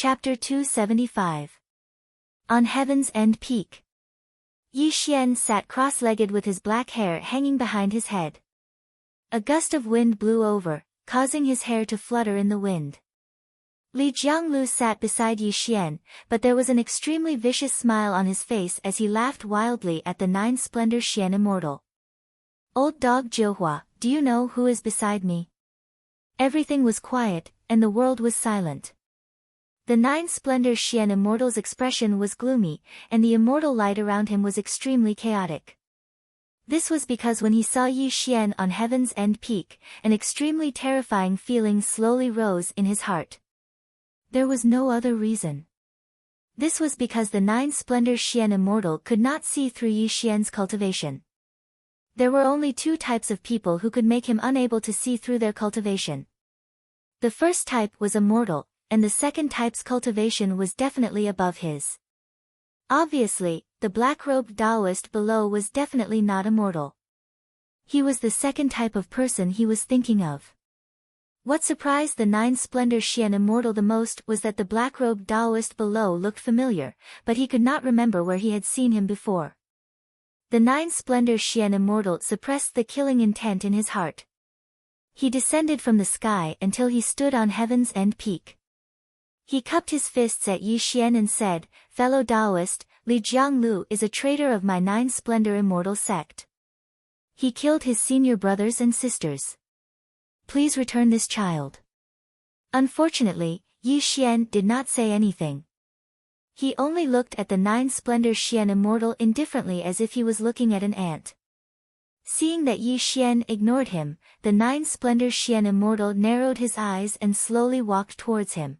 Chapter 275. On Heaven's End Peak. Yi Xian sat cross-legged with his black hair hanging behind his head. A gust of wind blew over, causing his hair to flutter in the wind. Li Jianglu sat beside Yi Xian, but there was an extremely vicious smile on his face as he laughed wildly at the Nine Splendor Xian Immortal. "Old dog Jiuhua, do you know who is beside me?" Everything was quiet, and the world was silent. The Nine Splendor Xian Immortal's expression was gloomy, and the immortal light around him was extremely chaotic. This was because when he saw Yi Xian on Heaven's End Peak, an extremely terrifying feeling slowly rose in his heart. There was no other reason. This was because the Nine Splendor Xian Immortal could not see through Yi Xian's cultivation. There were only two types of people who could make him unable to see through their cultivation. The first type was immortal, and the second type's cultivation was definitely above his. Obviously, the black-robed Taoist below was definitely not immortal. He was the second type of person he was thinking of. What surprised the Nine Splendor Xian Immortal the most was that the black-robed Taoist below looked familiar, but he could not remember where he had seen him before. The Nine Splendor Xian Immortal suppressed the killing intent in his heart. He descended from the sky until he stood on Heaven's End Peak. He cupped his fists at Yi Xian and said, "Fellow Taoist, Li Jianglu is a traitor of my Nine Splendor Immortal sect. He killed his senior brothers and sisters. Please return this child." Unfortunately, Yi Xian did not say anything. He only looked at the Nine Splendor Xian Immortal indifferently as if he was looking at an ant. Seeing that Yi Xian ignored him, the Nine Splendor Xian Immortal narrowed his eyes and slowly walked towards him.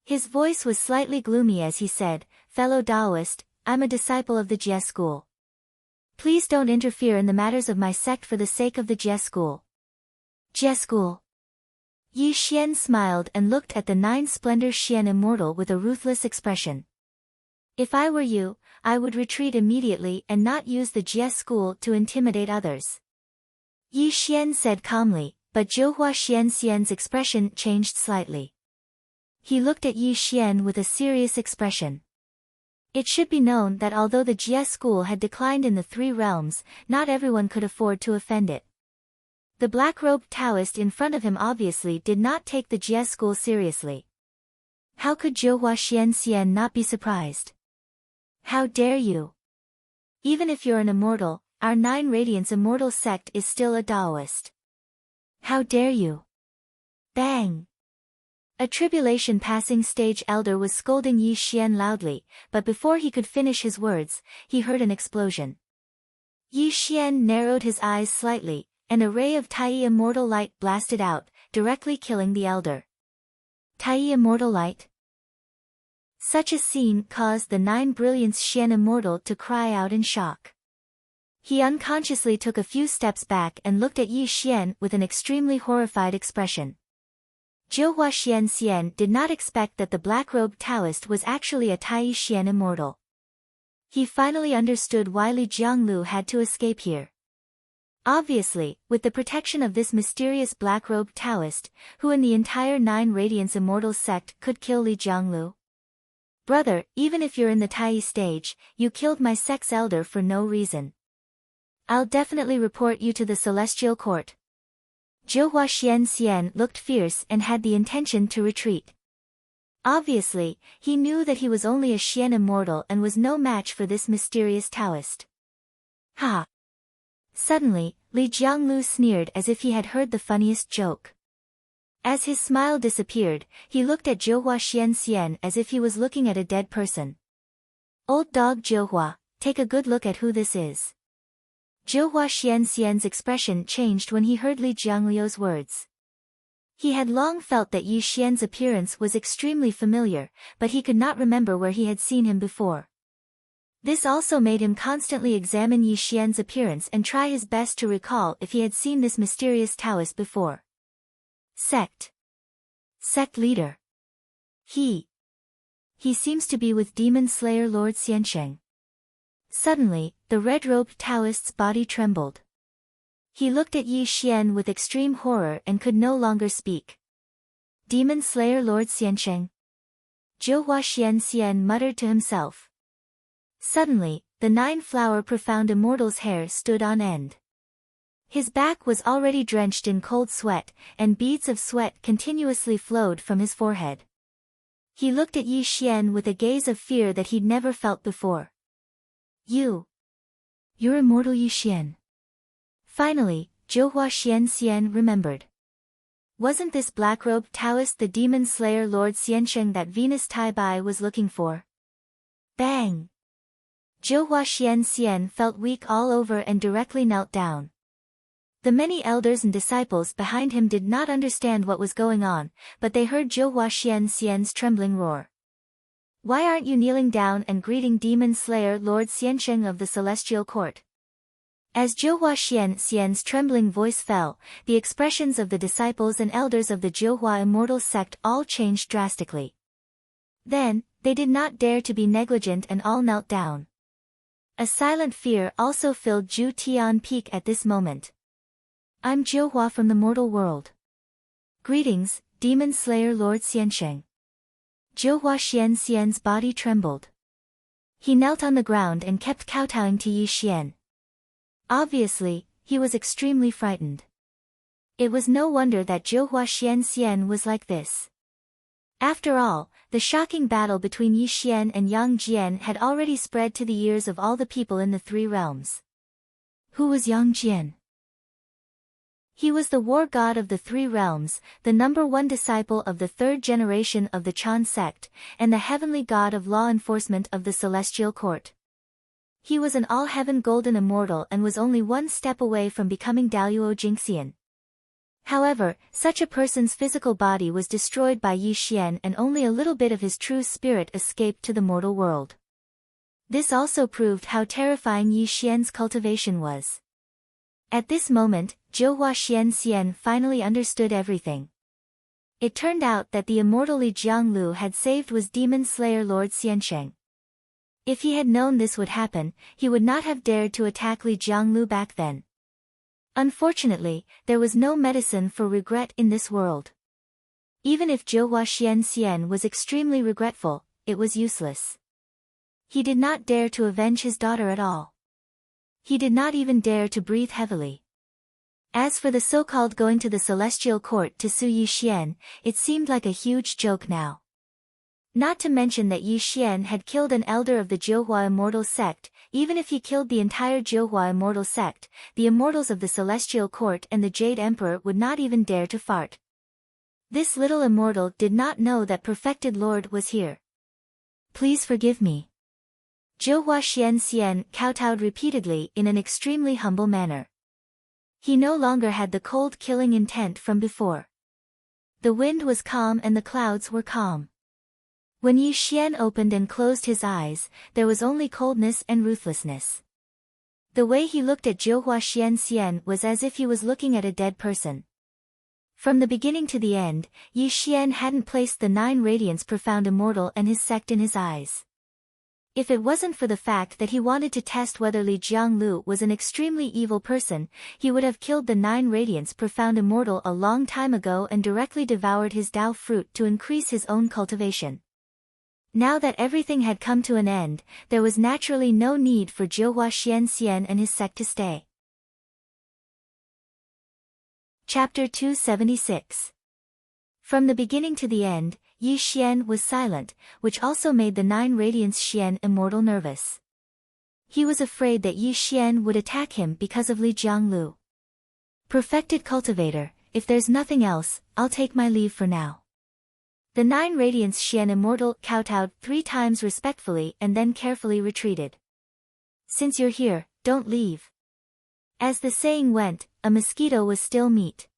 His voice was slightly gloomy as he said, "Fellow Taoist, I'm a disciple of the Jie school. Please don't interfere in the matters of my sect for the sake of the Jie school." Jie school? Yi Xian smiled and looked at the Nine Splendor Xian Immortal with a ruthless expression. "If I were you, I would retreat immediately and not use the Jie school to intimidate others." Yi Xian said calmly, but Jiuhua Xian's expression changed slightly. He looked at Yi Xian with a serious expression. It should be known that although the Jie school had declined in the three realms, not everyone could afford to offend it. The black-robed Taoist in front of him obviously did not take the Jie school seriously. How could Jiuhua Xian not be surprised? "How dare you? Even if you're an immortal, our Nine Radiance Immortal sect is still a Taoist. How dare you?" Bang! A tribulation passing stage elder was scolding Yi Xian loudly, but before he could finish his words, he heard an explosion. Yi Xian narrowed his eyes slightly, and a ray of Tai Immortal light blasted out, directly killing the elder. Tai Immortal light? Such a scene caused the Nine Brilliance Xian Immortal to cry out in shock. He unconsciously took a few steps back and looked at Yi Xian with an extremely horrified expression. Jiuhua Xian did not expect that the black-robed Taoist was actually a Tai Xian Immortal. He finally understood why Li Jianglu had to escape here. Obviously, with the protection of this mysterious black-robed Taoist, who in the entire Nine Radiance Immortal sect could kill Li Jianglu? "Brother, even if you're in the Tai stage, you killed my sect's elder for no reason. I'll definitely report you to the Celestial Court." Jiuhua Xian looked fierce and had the intention to retreat. Obviously, he knew that he was only a Xian Immortal and was no match for this mysterious Taoist. "Ha!" Suddenly, Li Jianglu sneered as if he had heard the funniest joke. As his smile disappeared, he looked at Jiuhua Xian as if he was looking at a dead person. "Old dog Jiuhua, take a good look at who this is." Jiuhua Xian's expression changed when he heard Li Jianglu's words. He had long felt that Yi Xian's appearance was extremely familiar, but he could not remember where he had seen him before. This also made him constantly examine Yi Xian's appearance and try his best to recall if he had seen this mysterious Taoist before. Sect leader. He seems to be with Demon Slayer Lord Xiansheng. Suddenly, the red-robed Taoist's body trembled. He looked at Yi Xian with extreme horror and could no longer speak. Demon Slayer Lord Xiansheng? Zhou Xian muttered to himself. Suddenly, the 9-flower profound immortal's hair stood on end. His back was already drenched in cold sweat, and beads of sweat continuously flowed from his forehead. He looked at Yi Xian with a gaze of fear that he'd never felt before. You're immortal, Yi Xian. Finally, Zhou Xian remembered. Wasn't this black-robed Taoist the demon slayer Lord Xiansheng that Venus Tai Bai was looking for? Bang! Zhou Xian felt weak all over and directly knelt down. The many elders and disciples behind him did not understand what was going on, but they heard Zhou Xian's trembling roar. Why aren't you kneeling down and greeting demon slayer Lord Xiansheng of the Celestial Court? As Zhou Xian's trembling voice fell, the expressions of the disciples and elders of the Zhouhua immortal sect all changed drastically. Then, they did not dare to be negligent and all knelt down. A silent fear also filled Zhu Tian Peak at this moment. I'm Zhouhua from the mortal world. Greetings, demon slayer Lord Xiansheng. Zhou Xian's body trembled. He knelt on the ground and kept kowtowing to Yi Xian. Obviously, he was extremely frightened. It was no wonder that Zhou Xian was like this. After all, the shocking battle between Yi Xian and Yang Jian had already spread to the ears of all the people in the 3 realms. Who was Yang Jian? He was the war god of the 3 realms, the #1 disciple of the 3rd generation of the Chan sect, and the heavenly god of law enforcement of the Celestial Court. He was an all-heaven golden immortal and was only one step away from becoming Daluo Jingxian. However, such a person's physical body was destroyed by Yi Xian and only a little bit of his true spirit escaped to the mortal world. This also proved how terrifying Yi Xian's cultivation was. At this moment, Zhou Xian finally understood everything. It turned out that the immortal Li Jianglu had saved was demon slayer Lord Xiansheng. If he had known this would happen, he would not have dared to attack Li Jianglu back then. Unfortunately, there was no medicine for regret in this world. Even if Zhou Xian was extremely regretful, it was useless. He did not dare to avenge his daughter at all. He did not even dare to breathe heavily. As for the so-called going to the Celestial Court to sue Yi Xian, it seemed like a huge joke now. Not to mention that Yi Xian had killed an elder of the Zhouhua immortal sect. Even if he killed the entire Zhouhua immortal sect, the immortals of the Celestial Court and the Jade Emperor would not even dare to fart. This little immortal did not know that Perfected Lord was here. Please forgive me. Zhou Xian kowtowed repeatedly in an extremely humble manner. He no longer had the cold killing intent from before. The wind was calm and the clouds were calm. When Yi Xian opened and closed his eyes, there was only coldness and ruthlessness. The way he looked at Zhou Xian was as if he was looking at a dead person. From the beginning to the end, Yi Xian hadn't placed the 9 Radiance Profound Immortal and his sect in his eyes. If it wasn't for the fact that he wanted to test whether Li Jianglu was an extremely evil person, he would have killed the 9 Radiance Profound Immortal a long time ago and directly devoured his Dao fruit to increase his own cultivation. Now that everything had come to an end, there was naturally no need for Zhou Xian and his sect to stay. Chapter 276. From the beginning to the end, Yi Xian was silent, which also made the 9 Radiance Xian immortal nervous. He was afraid that Yi Xian would attack him because of Li Jianglu. Perfected cultivator, if there's nothing else, I'll take my leave for now. The 9 Radiance Xian immortal kowtowed 3 times respectfully and then carefully retreated. Since you're here, don't leave. As the saying went, a mosquito was still meat.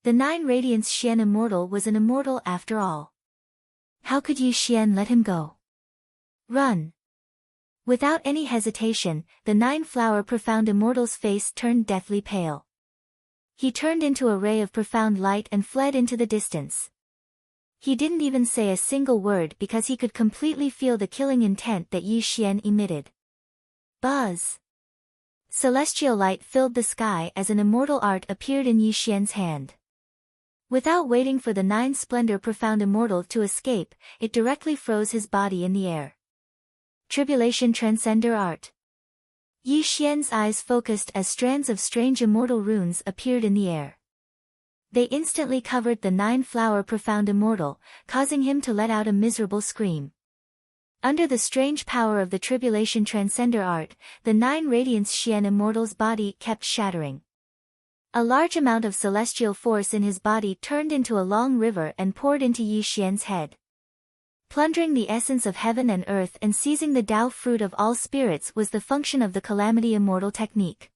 The 9 Radiance Xian immortal was an immortal after all. How could Yi Xian let him go? Run! Without any hesitation, the 9-flower profound immortal's face turned deathly pale. He turned into a ray of profound light and fled into the distance. He didn't even say a single word because he could completely feel the killing intent that Yi Xian emitted. Buzz! Celestial light filled the sky as an immortal art appeared in Yi Xian's hand. Without waiting for the 9 Splendor Profound Immortal to escape, it directly froze his body in the air. Tribulation Transcender Art. Yi Xian's eyes focused as strands of strange immortal runes appeared in the air. They instantly covered the 9 Flower Profound Immortal, causing him to let out a miserable scream. Under the strange power of the Tribulation Transcender Art, the 9 Radiance Xian Immortal's body kept shattering. A large amount of celestial force in his body turned into a long river and poured into Yi Xian's head. Plundering the essence of heaven and earth and seizing the Tao fruit of all spirits was the function of the Calamity Immortal technique.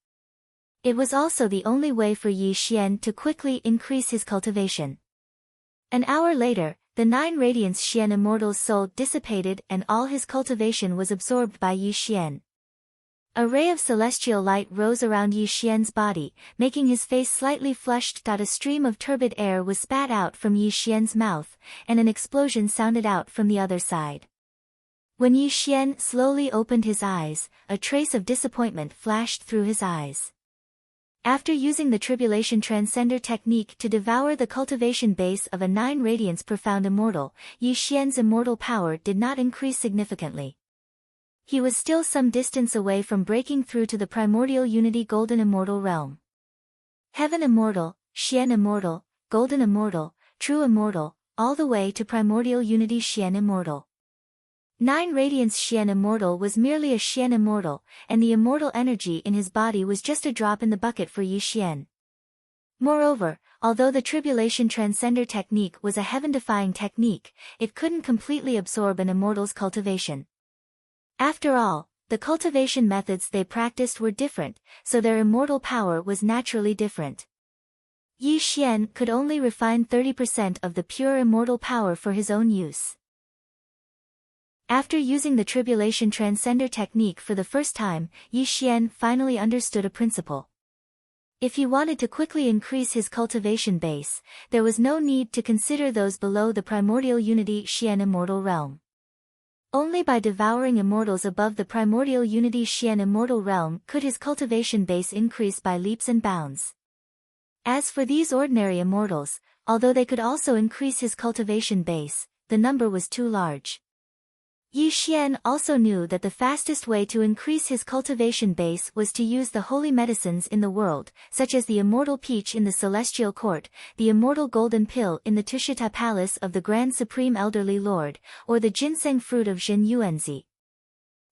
It was also the only way for Yi Xian to quickly increase his cultivation. An hour later, the 9 Radiance Xian Immortal's soul dissipated and all his cultivation was absorbed by Yi Xian. A ray of celestial light rose around Yi Xian's body, making his face slightly flushed. A stream of turbid air was spat out from Yi Xian's mouth, and an explosion sounded out from the other side. When Yi Xian slowly opened his eyes, a trace of disappointment flashed through his eyes. After using the Tribulation Transcender technique to devour the cultivation base of a 9 Radiance Profound Immortal, Yi Xian's immortal power did not increase significantly. He was still some distance away from breaking through to the Primordial Unity Golden Immortal realm. Heaven Immortal, Xian Immortal, Golden Immortal, True Immortal, all the way to Primordial Unity Xian Immortal. 9 Radiance Xian Immortal was merely a Xian Immortal, and the immortal energy in his body was just a drop in the bucket for Yi Xian. Moreover, although the Tribulation Transcender technique was a heaven-defying technique, it couldn't completely absorb an immortal's cultivation. After all, the cultivation methods they practiced were different, so their immortal power was naturally different. Yi Xian could only refine 30% of the pure immortal power for his own use. After using the Tribulation Transcender technique for the first time, Yi Xian finally understood a principle. If he wanted to quickly increase his cultivation base, there was no need to consider those below the Primordial Unity Xian Immortal realm. Only by devouring immortals above the Primordial Unity Xian Immortal realm could his cultivation base increase by leaps and bounds. As for these ordinary immortals, although they could also increase his cultivation base, the number was too large. Yi Xian also knew that the fastest way to increase his cultivation base was to use the holy medicines in the world, such as the Immortal Peach in the Celestial Court, the Immortal Golden Pill in the Tushita Palace of the Grand Supreme Elderly Lord, or the Ginseng Fruit of Jin Yuanzi.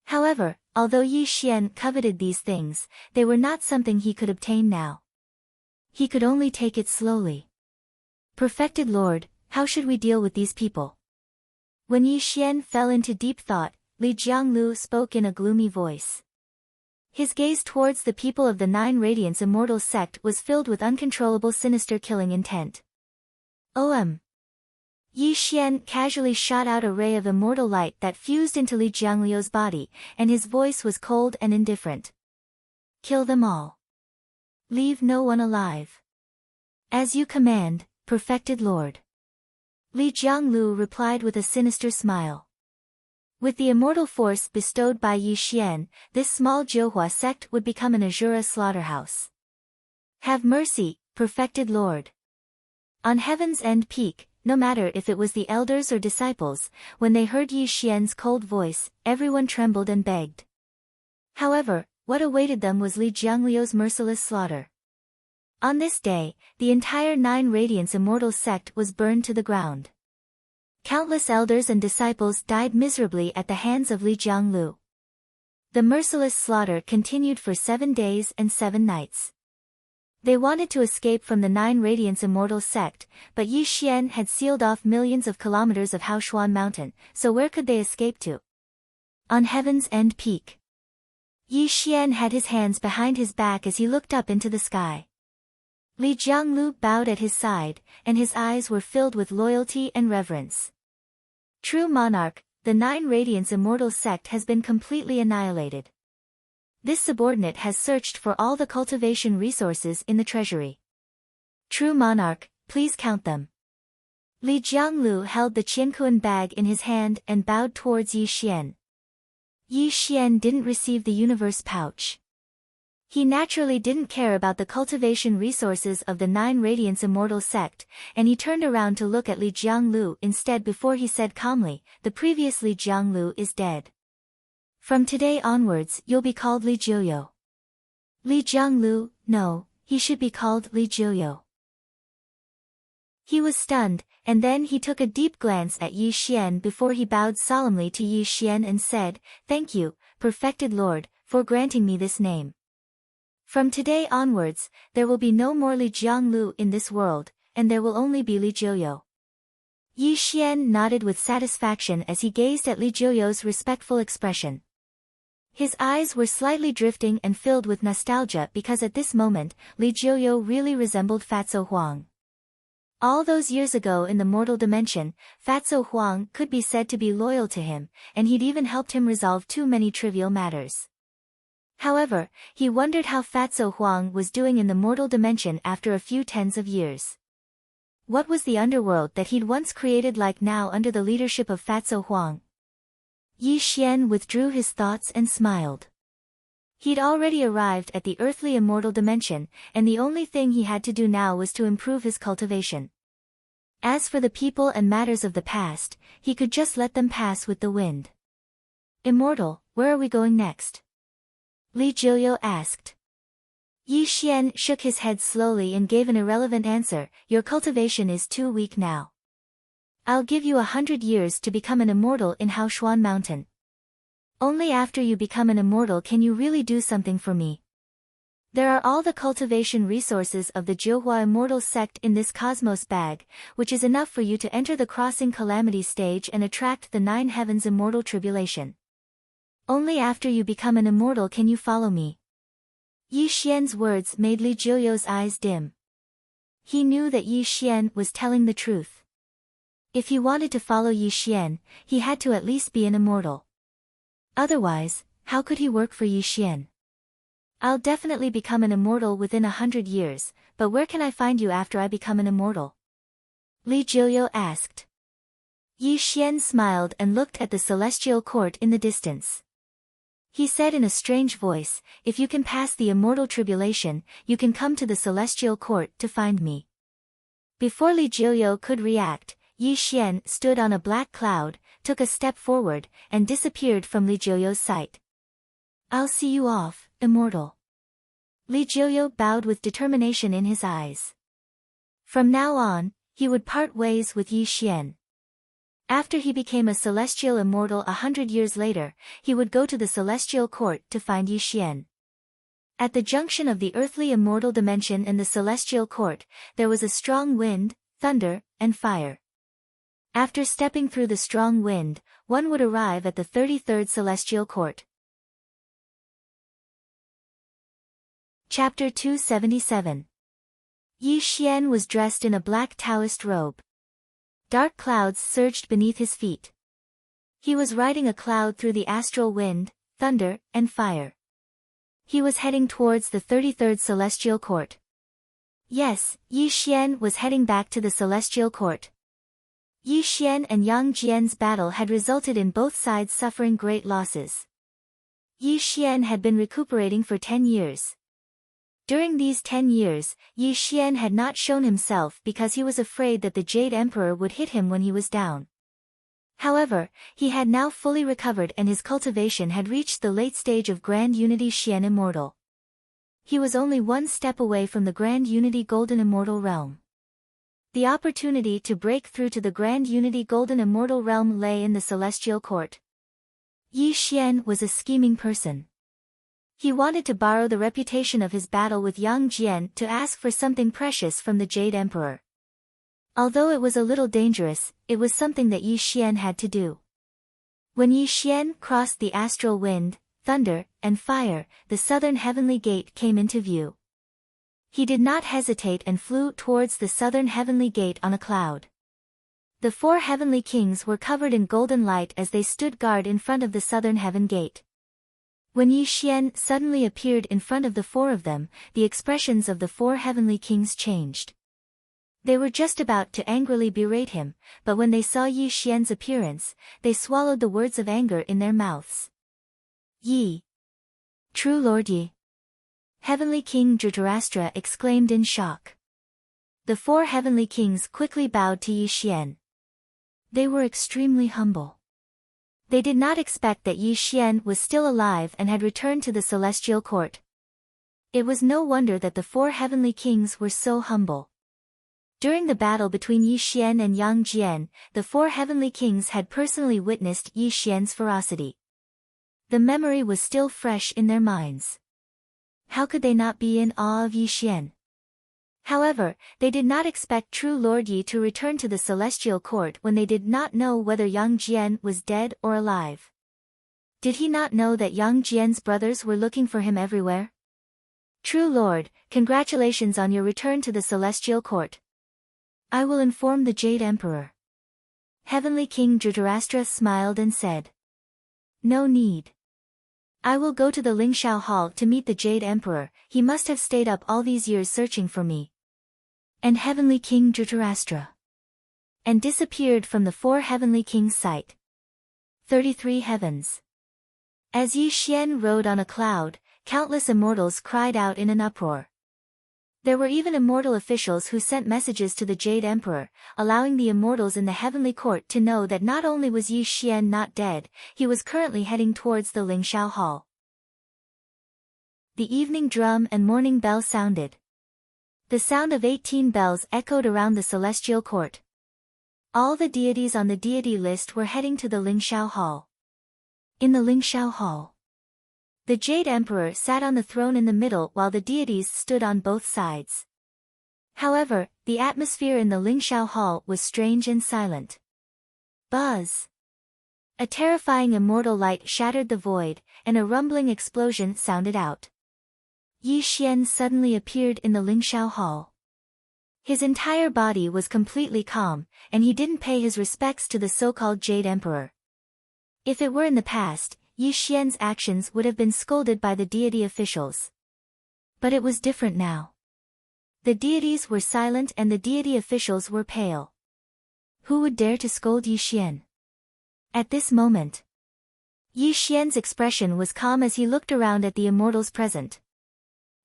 However, although Yi Xian coveted these things, they were not something he could obtain now. He could only take it slowly. Perfected Lord, how should we deal with these people? When Yi Xian fell into deep thought, Li Jianglu spoke in a gloomy voice. His gaze towards the people of the 9 Radiance Immortal sect was filled with uncontrollable sinister killing intent. Yi Xian casually shot out a ray of immortal light that fused into Li Jiangliu's body, and his voice was cold and indifferent. Kill them all. Leave no one alive. As you command, perfected Lord. Li Jianglu replied with a sinister smile. With the immortal force bestowed by Yi Xian, this small Jiuhua sect would become an Azura slaughterhouse. Have mercy, perfected Lord. On Heaven's End Peak, no matter if it was the elders or disciples, when they heard Yi Xian's cold voice, everyone trembled and begged. However, what awaited them was Li Jiangliu's merciless slaughter. On this day, the entire 9 Radiance Immortal sect was burned to the ground. Countless elders and disciples died miserably at the hands of Li Jianglu. The merciless slaughter continued for 7 days and 7 nights. They wanted to escape from the 9 Radiance Immortal sect, but Yi Xian had sealed off millions of kilometers of Haoshuan Mountain, so where could they escape to? On Heaven's End Peak. Yi Xian had his hands behind his back as he looked up into the sky. Li Jianglu bowed at his side, and his eyes were filled with loyalty and reverence. True monarch, the 9 Radiance Immortal sect has been completely annihilated. This subordinate has searched for all the cultivation resources in the treasury. True monarch, please count them. Li Jianglu held the Qiankuan bag in his hand and bowed towards Yi Xian. Yi Xian didn't receive the universe pouch. He naturally didn't care about the cultivation resources of the 9 Radiance Immortal sect, and he turned around to look at Li Jianglu instead before he said calmly, "The previous Li Jianglu is dead. From today onwards you'll be called Li Jiuyo." Li Jianglu, no, he should be called Li Jiuyo. He was stunned, and then he took a deep glance at Yi Xian before he bowed solemnly to Yi Xian and said, "Thank you, perfected Lord, for granting me this name. From today onwards, there will be no more Li Jianglu in this world, and there will only be Li Jiuyo." Yi Xian nodded with satisfaction as he gazed at Li Jiuyo's respectful expression. His eyes were slightly drifting and filled with nostalgia because at this moment, Li Jiuyo really resembled Fatso Huang. All those years ago in the mortal dimension, Fatso Huang could be said to be loyal to him, and he'd even helped him resolve too many trivial matters. However, he wondered how Fatso Huang was doing in the mortal dimension after a few tens of years. What was the underworld that he'd once created like now under the leadership of Fatso Huang? Yi Xian withdrew his thoughts and smiled. He'd already arrived at the earthly immortal dimension, and the only thing he had to do now was to improve his cultivation. As for the people and matters of the past, he could just let them pass with the wind. "Immortal, where are we going next?" Li Jiuyo asked. Yi Xian shook his head slowly and gave an irrelevant answer, "Your cultivation is too weak now. I'll give you 100 years to become an immortal in Haoshuan Mountain. Only after you become an immortal can you really do something for me. There are all the cultivation resources of the Jiuhua Immortal sect in this cosmos bag, which is enough for you to enter the crossing calamity stage and attract the 9 heavens immortal tribulation. Only after you become an immortal can you follow me." Yi Xian's words made Li Jiuyo's eyes dim. He knew that Yi Xian was telling the truth. If he wanted to follow Yi Xian, he had to at least be an immortal. Otherwise, how could he work for Yi Xian? "I'll definitely become an immortal within 100 years, but where can I find you after I become an immortal?" Li Jiuyo asked. Yi Xian smiled and looked at the celestial court in the distance. He said in a strange voice, "If you can pass the immortal tribulation, you can come to the celestial court to find me." Before Li Jiuyo could react, Yi Xian stood on a black cloud, took a step forward, and disappeared from Li Jiuyo's sight. "I'll see you off, immortal." Li Jiuyo bowed with determination in his eyes. From now on, he would part ways with Yi Xian. After he became a celestial immortal 100 years later, he would go to the celestial court to find Yi Xian. At the junction of the earthly immortal dimension and the celestial court, there was a strong wind, thunder, and fire. After stepping through the strong wind, one would arrive at the 33rd celestial court. Chapter 277. Yi Xian was dressed in a black Taoist robe. Dark clouds surged beneath his feet. He was riding a cloud through the astral wind, thunder, and fire. He was heading towards the 33rd celestial court. Yes, Yi Xian was heading back to the celestial court. Yi Xian and Yang Jian's battle had resulted in both sides suffering great losses. Yi Xian had been recuperating for 10 years. During these 10 years, Yi Xian had not shown himself because he was afraid that the Jade Emperor would hit him when he was down. However, he had now fully recovered and his cultivation had reached the late stage of Grand Unity Xian Immortal. He was only one step away from the Grand Unity Golden Immortal Realm. The opportunity to break through to the Grand Unity Golden Immortal Realm lay in the Celestial Court. Yi Xian was a scheming person. He wanted to borrow the reputation of his battle with Yang Jian to ask for something precious from the Jade Emperor. Although it was a little dangerous, it was something that Yi Xian had to do. When Yi Xian crossed the astral wind, thunder, and fire, the southern heavenly gate came into view. He did not hesitate and flew towards the southern heavenly gate on a cloud. The 4 heavenly kings were covered in golden light as they stood guard in front of the southern heaven gate. When Yi Xian suddenly appeared in front of the 4 of them, the expressions of the 4 heavenly kings changed. They were just about to angrily berate him, but when they saw Yi Xian's appearance, they swallowed the words of anger in their mouths. "Yi! True Lord Yi! Heavenly King Dhritarashtra exclaimed in shock. The 4 heavenly kings quickly bowed to Yi Xian. They were extremely humble. They did not expect that Yi Xian was still alive and had returned to the celestial court. It was no wonder that the 4 heavenly kings were so humble. During the battle between Yi Xian and Yang Jian, the 4 heavenly kings had personally witnessed Yi Xian's ferocity. The memory was still fresh in their minds. How could they not be in awe of Yi Xian? However, they did not expect true Lord Yi to return to the celestial court when they did not know whether Yang Jian was dead or alive. Did he not know that Yang Jian's brothers were looking for him everywhere? True Lord, congratulations on your return to the celestial court. I will inform the Jade Emperor. Heavenly King Dhritarashtra smiled and said. No need. I will go to the Lingxiao Hall to meet the Jade Emperor. He must have stayed up all these years searching for me. And Heavenly King Dhritarashtra. And disappeared from the 4 heavenly kings' sight. 33 Heavens. As Yi Xian rode on a cloud, countless immortals cried out in an uproar. There were even immortal officials who sent messages to the Jade Emperor, allowing the immortals in the heavenly court to know that not only was Yi Xian not dead, he was currently heading towards the Lingxiao Hall. The evening drum and morning bell sounded. The sound of 18 bells echoed around the celestial court. All the deities on the deity list were heading to the Lingxiao Hall. In the Lingxiao Hall, the Jade Emperor sat on the throne in the middle while the deities stood on both sides. However, the atmosphere in the Lingxiao Hall was strange and silent. Buzz! A terrifying immortal light shattered the void, and a rumbling explosion sounded out. Yi Xian suddenly appeared in the Lingxiao Hall. His entire body was completely calm, and he didn't pay his respects to the so-called Jade Emperor. If it were in the past, Yi Xian's actions would have been scolded by the deity officials. But it was different now. The deities were silent and the deity officials were pale. Who would dare to scold Yi Xian? At this moment, Yi Xian's expression was calm as he looked around at the immortals present.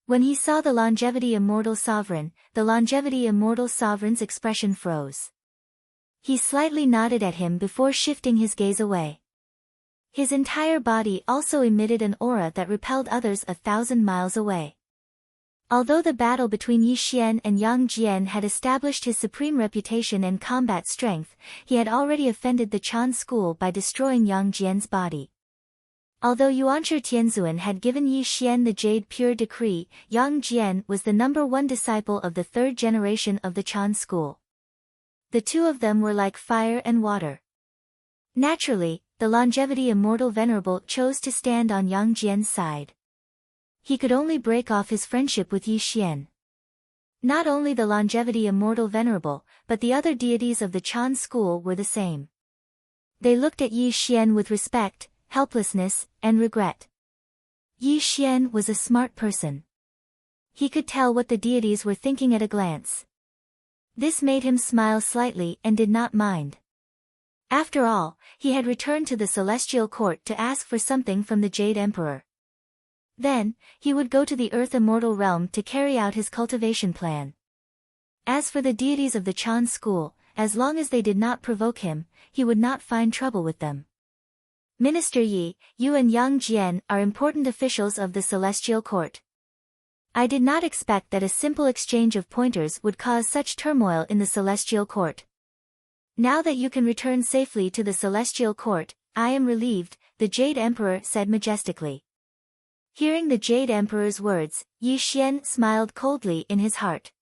When he saw the longevity immortal sovereign, the longevity immortal sovereign's expression froze. He slightly nodded at him before shifting his gaze away. His entire body also emitted an aura that repelled others 1,000 miles away. Although the battle between Yi Xian and Yang Jian had established his supreme reputation and combat strength, he had already offended the Chan school by destroying Yang Jian's body. Although Yuanshi Tianzuan had given Yi Xian the Jade Pure Decree, Yang Jian was the #1 disciple of the 3rd generation of the Chan school. The two of them were like fire and water. Naturally, the longevity immortal venerable chose to stand on Yang Jian's side. He could only break off his friendship with Yi Xian. Not only the longevity immortal venerable, but the other deities of the Chan school were the same. They looked at Yi Xian with respect, helplessness, and regret. Yi Xian was a smart person. He could tell what the deities were thinking at a glance. This made him smile slightly and did not mind. After all, he had returned to the celestial court to ask for something from the Jade Emperor. Then, he would go to the Earth Immortal Realm to carry out his cultivation plan. As for the deities of the Chan school, as long as they did not provoke him, he would not find trouble with them. Minister Yi, you and Yang Jian are important officials of the celestial court. I did not expect that a simple exchange of pointers would cause such turmoil in the celestial court. Now that you can return safely to the celestial court, I am relieved, the Jade Emperor said majestically. Hearing the Jade Emperor's words, Yi Xian smiled coldly in his heart.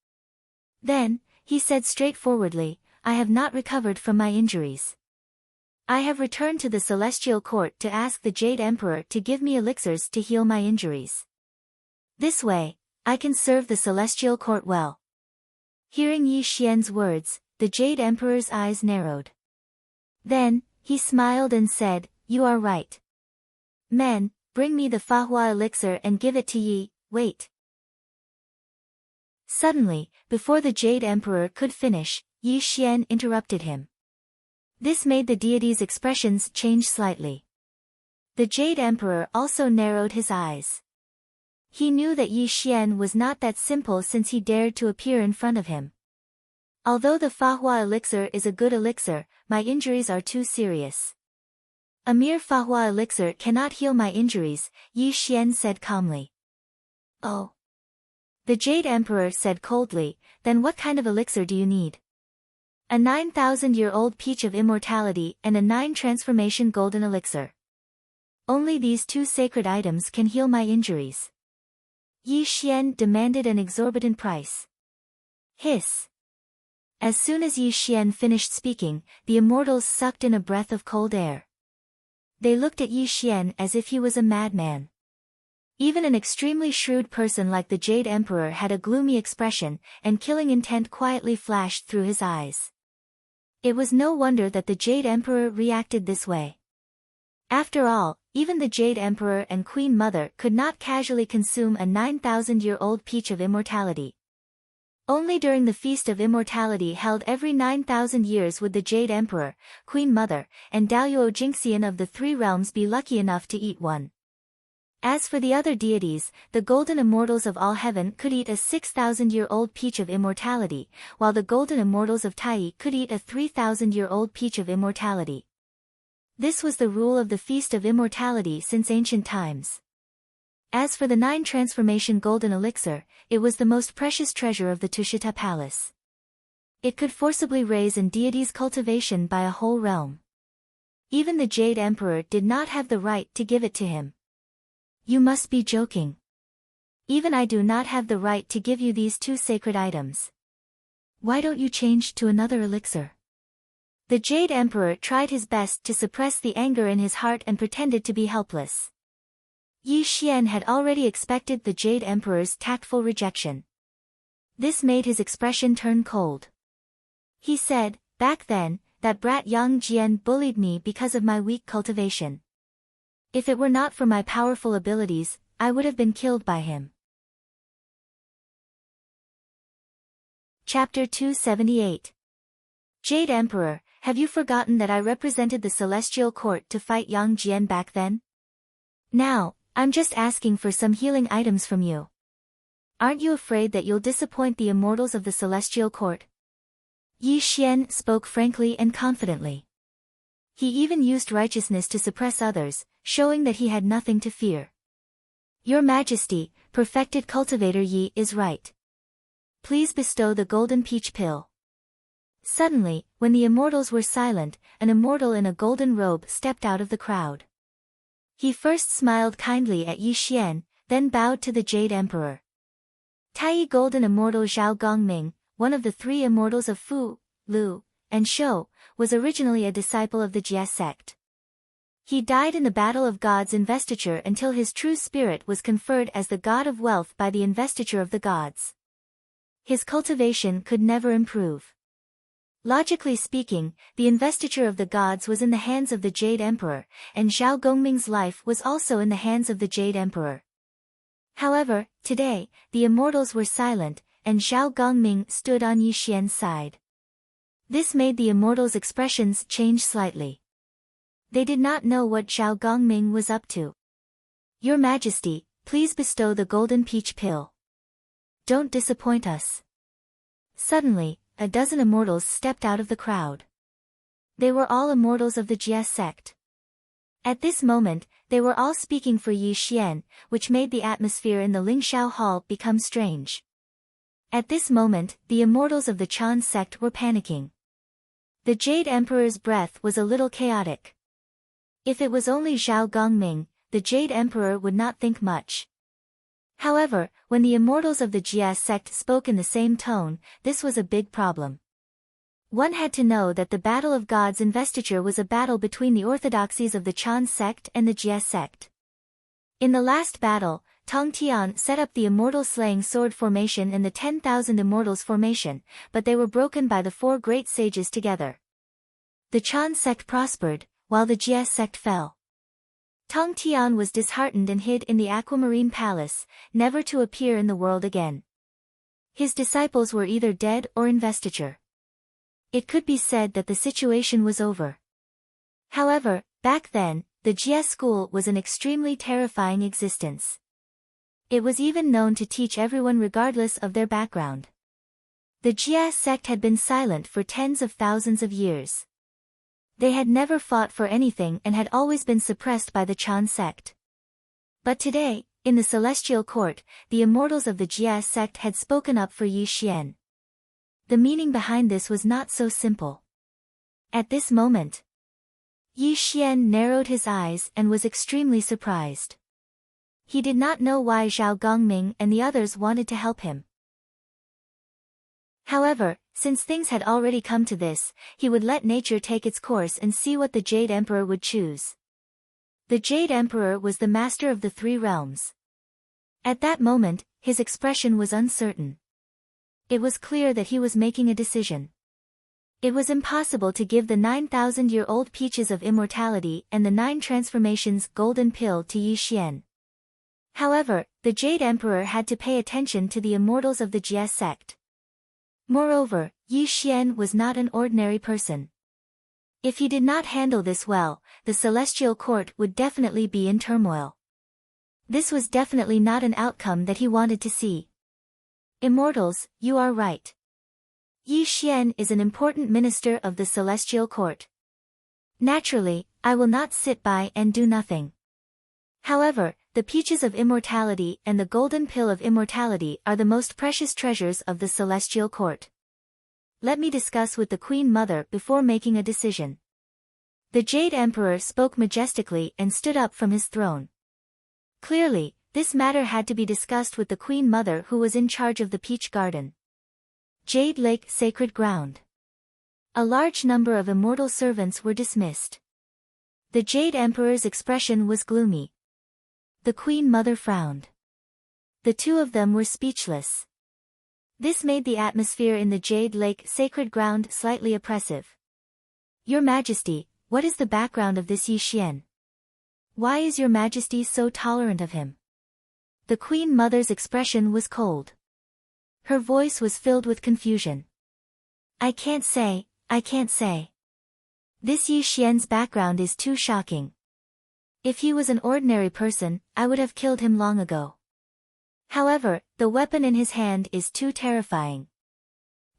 Then, he said straightforwardly, I have not recovered from my injuries. I have returned to the celestial court to ask the Jade Emperor to give me elixirs to heal my injuries. This way, I can serve the celestial court well. Hearing Yi Xian's words, the Jade Emperor's eyes narrowed. Then, he smiled and said, you are right. Men, bring me the Fahua elixir and give it to Yi, wait. Suddenly, before the Jade Emperor could finish, Yi Xian interrupted him. This made the deity's expressions change slightly. The Jade Emperor also narrowed his eyes. He knew that Yi Xian was not that simple since he dared to appear in front of him. Although the Fahua elixir is a good elixir, my injuries are too serious. A mere Fahua elixir cannot heal my injuries, Yi Xian said calmly. Oh. The Jade Emperor said coldly, then what kind of elixir do you need? A 9,000-year-old peach of immortality and a 9-transformation golden elixir. Only these two sacred items can heal my injuries. Yi Xian demanded an exorbitant price. Hiss. As soon as Yi Xian finished speaking, the immortals sucked in a breath of cold air. They looked at Yi Xian as if he was a madman. Even an extremely shrewd person like the Jade Emperor had a gloomy expression, and killing intent quietly flashed through his eyes. It was no wonder that the Jade Emperor reacted this way. After all, even the Jade Emperor and Queen Mother could not casually consume a 9,000-year-old peach of immortality. Only during the Feast of Immortality held every 9,000 years would the Jade Emperor, Queen Mother, and Daoyuo Jingxian of the Three Realms be lucky enough to eat one. As for the other deities, the golden immortals of all heaven could eat a 6,000-year-old peach of immortality, while the golden immortals of Tai could eat a 3,000-year-old peach of immortality. This was the rule of the Feast of Immortality since ancient times. As for the 9-transformation golden elixir, it was the most precious treasure of the Tushita Palace. It could forcibly raise an deity's cultivation by a whole realm. Even the Jade Emperor did not have the right to give it to him. You must be joking. Even I do not have the right to give you these two sacred items. Why don't you change to another elixir? The Jade Emperor tried his best to suppress the anger in his heart and pretended to be helpless. Yi Xian had already expected the Jade Emperor's tactful rejection. This made his expression turn cold. He said, back then, that brat Yang Jian bullied me because of my weak cultivation. If it were not for my powerful abilities, I would have been killed by him. Chapter 278. Jade Emperor, have you forgotten that I represented the Celestial Court to fight Yang Jian back then? Now, I'm just asking for some healing items from you. Aren't you afraid that you'll disappoint the immortals of the Celestial Court? Yi Xian spoke frankly and confidently. He even used righteousness to suppress others, showing that he had nothing to fear. Your Majesty, perfected cultivator Yi is right. Please bestow the golden peach pill. Suddenly, when the immortals were silent, an immortal in a golden robe stepped out of the crowd. He first smiled kindly at Yi Xian, then bowed to the Jade Emperor. Tai Golden Immortal Zhao Gongming, one of the three immortals of Fu, Lu, and Shou, was originally a disciple of the Jia sect. He died in the Battle of Gods investiture until his true spirit was conferred as the God of Wealth by the investiture of the gods. His cultivation could never improve. Logically speaking, the investiture of the gods was in the hands of the Jade Emperor, and Zhao Gongming's life was also in the hands of the Jade Emperor. However, today, the immortals were silent, and Zhao Gongming stood on Yi Xian's side. This made the immortals' expressions change slightly. They did not know what Zhao Gongming was up to. Your Majesty, please bestow the golden peach pill. Don't disappoint us. Suddenly, a dozen immortals stepped out of the crowd. They were all immortals of the Jia sect. At this moment, they were all speaking for Yi Xian, which made the atmosphere in the Lingshao Hall become strange. At this moment, the immortals of the Chan sect were panicking. The Jade Emperor's breath was a little chaotic. If it was only Zhao Gongming, the Jade Emperor would not think much. However, when the immortals of the Jia sect spoke in the same tone, this was a big problem. One had to know that the Battle of Gods investiture was a battle between the orthodoxies of the Chan sect and the Jia sect. In the last battle, Tong Tian set up the immortal slaying sword formation and the 10,000 immortals formation, but they were broken by the four great sages together. The Chan sect prospered, while the Jia sect fell. Tong Tian was disheartened and hid in the Aquamarine Palace, never to appear in the world again. His disciples were either dead or investiture. It could be said that the situation was over. However, back then, the Jia school was an extremely terrifying existence. It was even known to teach everyone regardless of their background. The Jia sect had been silent for tens of thousands of years. They had never fought for anything and had always been suppressed by the Chan sect. But today, in the celestial court, the immortals of the Jia sect had spoken up for Yi Xian. The meaning behind this was not so simple. At this moment, Yi Xian narrowed his eyes and was extremely surprised. He did not know why Zhao Gongming and the others wanted to help him. However, since things had already come to this, he would let nature take its course and see what the Jade Emperor would choose. The Jade Emperor was the master of the three realms. At that moment, his expression was uncertain. It was clear that he was making a decision. It was impossible to give the 9,000-year-old peaches of immortality and the 9 transformations golden pill to Yi Xian. However, the Jade Emperor had to pay attention to the immortals of the Jia sect. Moreover, Yi Xian was not an ordinary person. If he did not handle this well, the celestial court would definitely be in turmoil. This was definitely not an outcome that he wanted to see. Immortals, you are right. Yi Xian is an important minister of the celestial court. Naturally, I will not sit by and do nothing. However, the peaches of immortality and the golden pill of immortality are the most precious treasures of the celestial court. Let me discuss with the Queen Mother before making a decision. The Jade Emperor spoke majestically and stood up from his throne. Clearly, this matter had to be discussed with the Queen Mother who was in charge of the Peach Garden. Jade Lake Sacred Ground. A large number of immortal servants were dismissed. The Jade Emperor's expression was gloomy. The Queen Mother frowned. The two of them were speechless. This made the atmosphere in the Jade Lake Sacred Ground slightly oppressive. Your Majesty, what is the background of this Yi Xian? Why is your Majesty so tolerant of him? The Queen Mother's expression was cold. Her voice was filled with confusion. I can't say. This Yi Xian's background is too shocking. If he was an ordinary person, I would have killed him long ago. However, the weapon in his hand is too terrifying.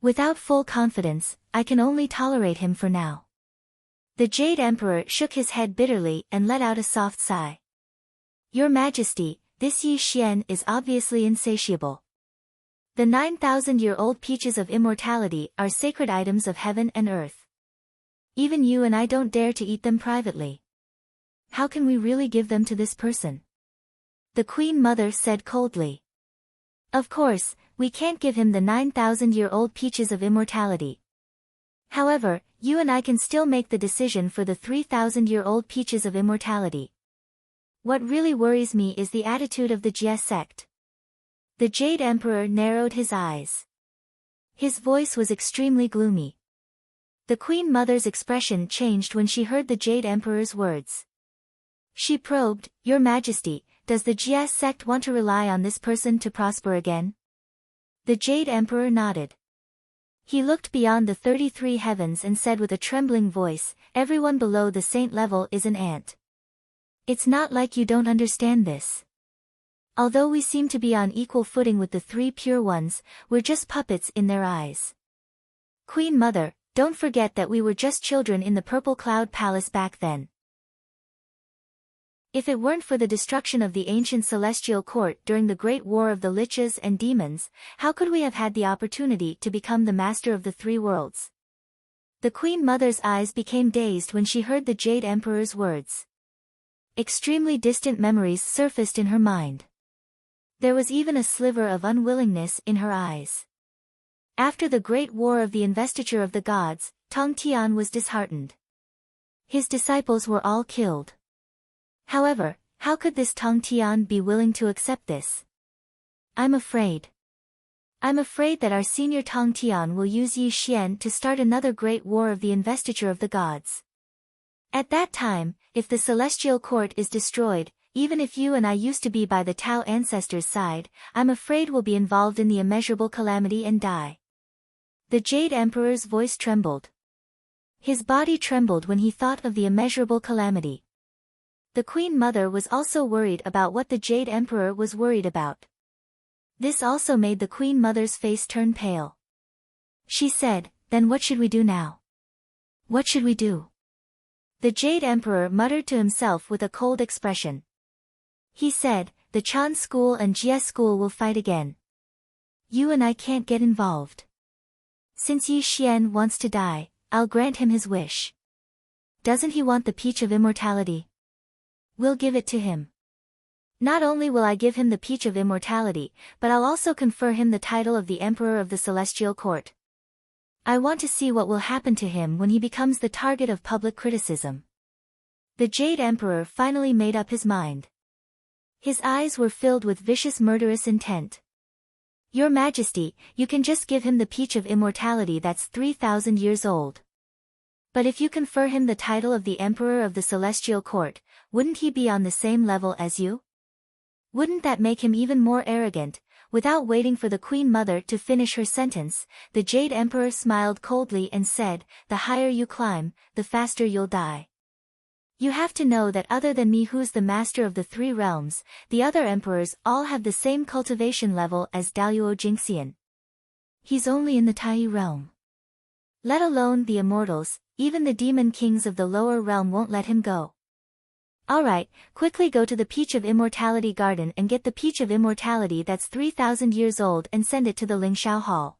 Without full confidence, I can only tolerate him for now. The Jade Emperor shook his head bitterly and let out a soft sigh. Your Majesty, this Yi Xian is obviously insatiable. The 9,000-year-old peaches of immortality are sacred items of heaven and earth. Even you and I don't dare to eat them privately. How can we really give them to this person? The Queen Mother said coldly. Of course, we can't give him the 9,000-year-old peaches of immortality. However, you and I can still make the decision for the 3,000-year-old peaches of immortality. What really worries me is the attitude of the Jia sect. The Jade Emperor narrowed his eyes. His voice was extremely gloomy. The Queen Mother's expression changed when she heard the Jade Emperor's words. She probed, Your Majesty, does the Jia sect want to rely on this person to prosper again? The Jade Emperor nodded. He looked beyond the 33 heavens and said with a trembling voice, everyone below the saint level is an ant. It's not like you don't understand this. Although we seem to be on equal footing with the 3 pure ones, we're just puppets in their eyes. Queen Mother, don't forget that we were just children in the Purple Cloud Palace back then. If it weren't for the destruction of the ancient celestial court during the Great War of the Liches and Demons, how could we have had the opportunity to become the master of the 3 worlds? The Queen Mother's eyes became dazed when she heard the Jade Emperor's words. Extremely distant memories surfaced in her mind. There was even a sliver of unwillingness in her eyes. After the Great War of the Investiture of the Gods, Tong Tian was disheartened. His disciples were all killed. However, how could this Tong Tian be willing to accept this? I'm afraid that our senior Tong Tian will use Yi Xian to start another great war of the investiture of the gods. At that time, if the celestial court is destroyed, even if you and I used to be by the Tao ancestors' side, I'm afraid we'll be involved in the immeasurable calamity and die. The Jade Emperor's voice trembled. His body trembled when he thought of the immeasurable calamity. The Queen Mother was also worried about what the Jade Emperor was worried about. This also made the Queen Mother's face turn pale. She said, "Then what should we do now? What should we do?" The Jade Emperor muttered to himself with a cold expression. He said, "The Chan school and Jie school will fight again. You and I can't get involved. Since Yi Xian wants to die, I'll grant him his wish. Doesn't he want the Peach of Immortality? We'll give it to him. Not only will I give him the Peach of Immortality, but I'll also confer him the title of the Emperor of the Celestial Court. I want to see what will happen to him when he becomes the target of public criticism." The Jade Emperor finally made up his mind. His eyes were filled with vicious murderous intent. "Your Majesty, you can just give him the Peach of Immortality that's 3,000 years old. But if you confer him the title of the Emperor of the Celestial Court, wouldn't he be on the same level as you? Wouldn't that make him even more arrogant?" Without waiting for the Queen Mother to finish her sentence, the Jade Emperor smiled coldly and said, "The higher you climb, the faster you'll die. You have to know that other than me, who's the master of the three realms, the other emperors all have the same cultivation level as Daluo Jingxian. He's only in the Tai realm. Let alone the immortals, even the demon kings of the lower realm won't let him go. Alright, quickly go to the Peach of Immortality garden and get the Peach of Immortality that's 3,000 years old and send it to the Lingxiao Hall.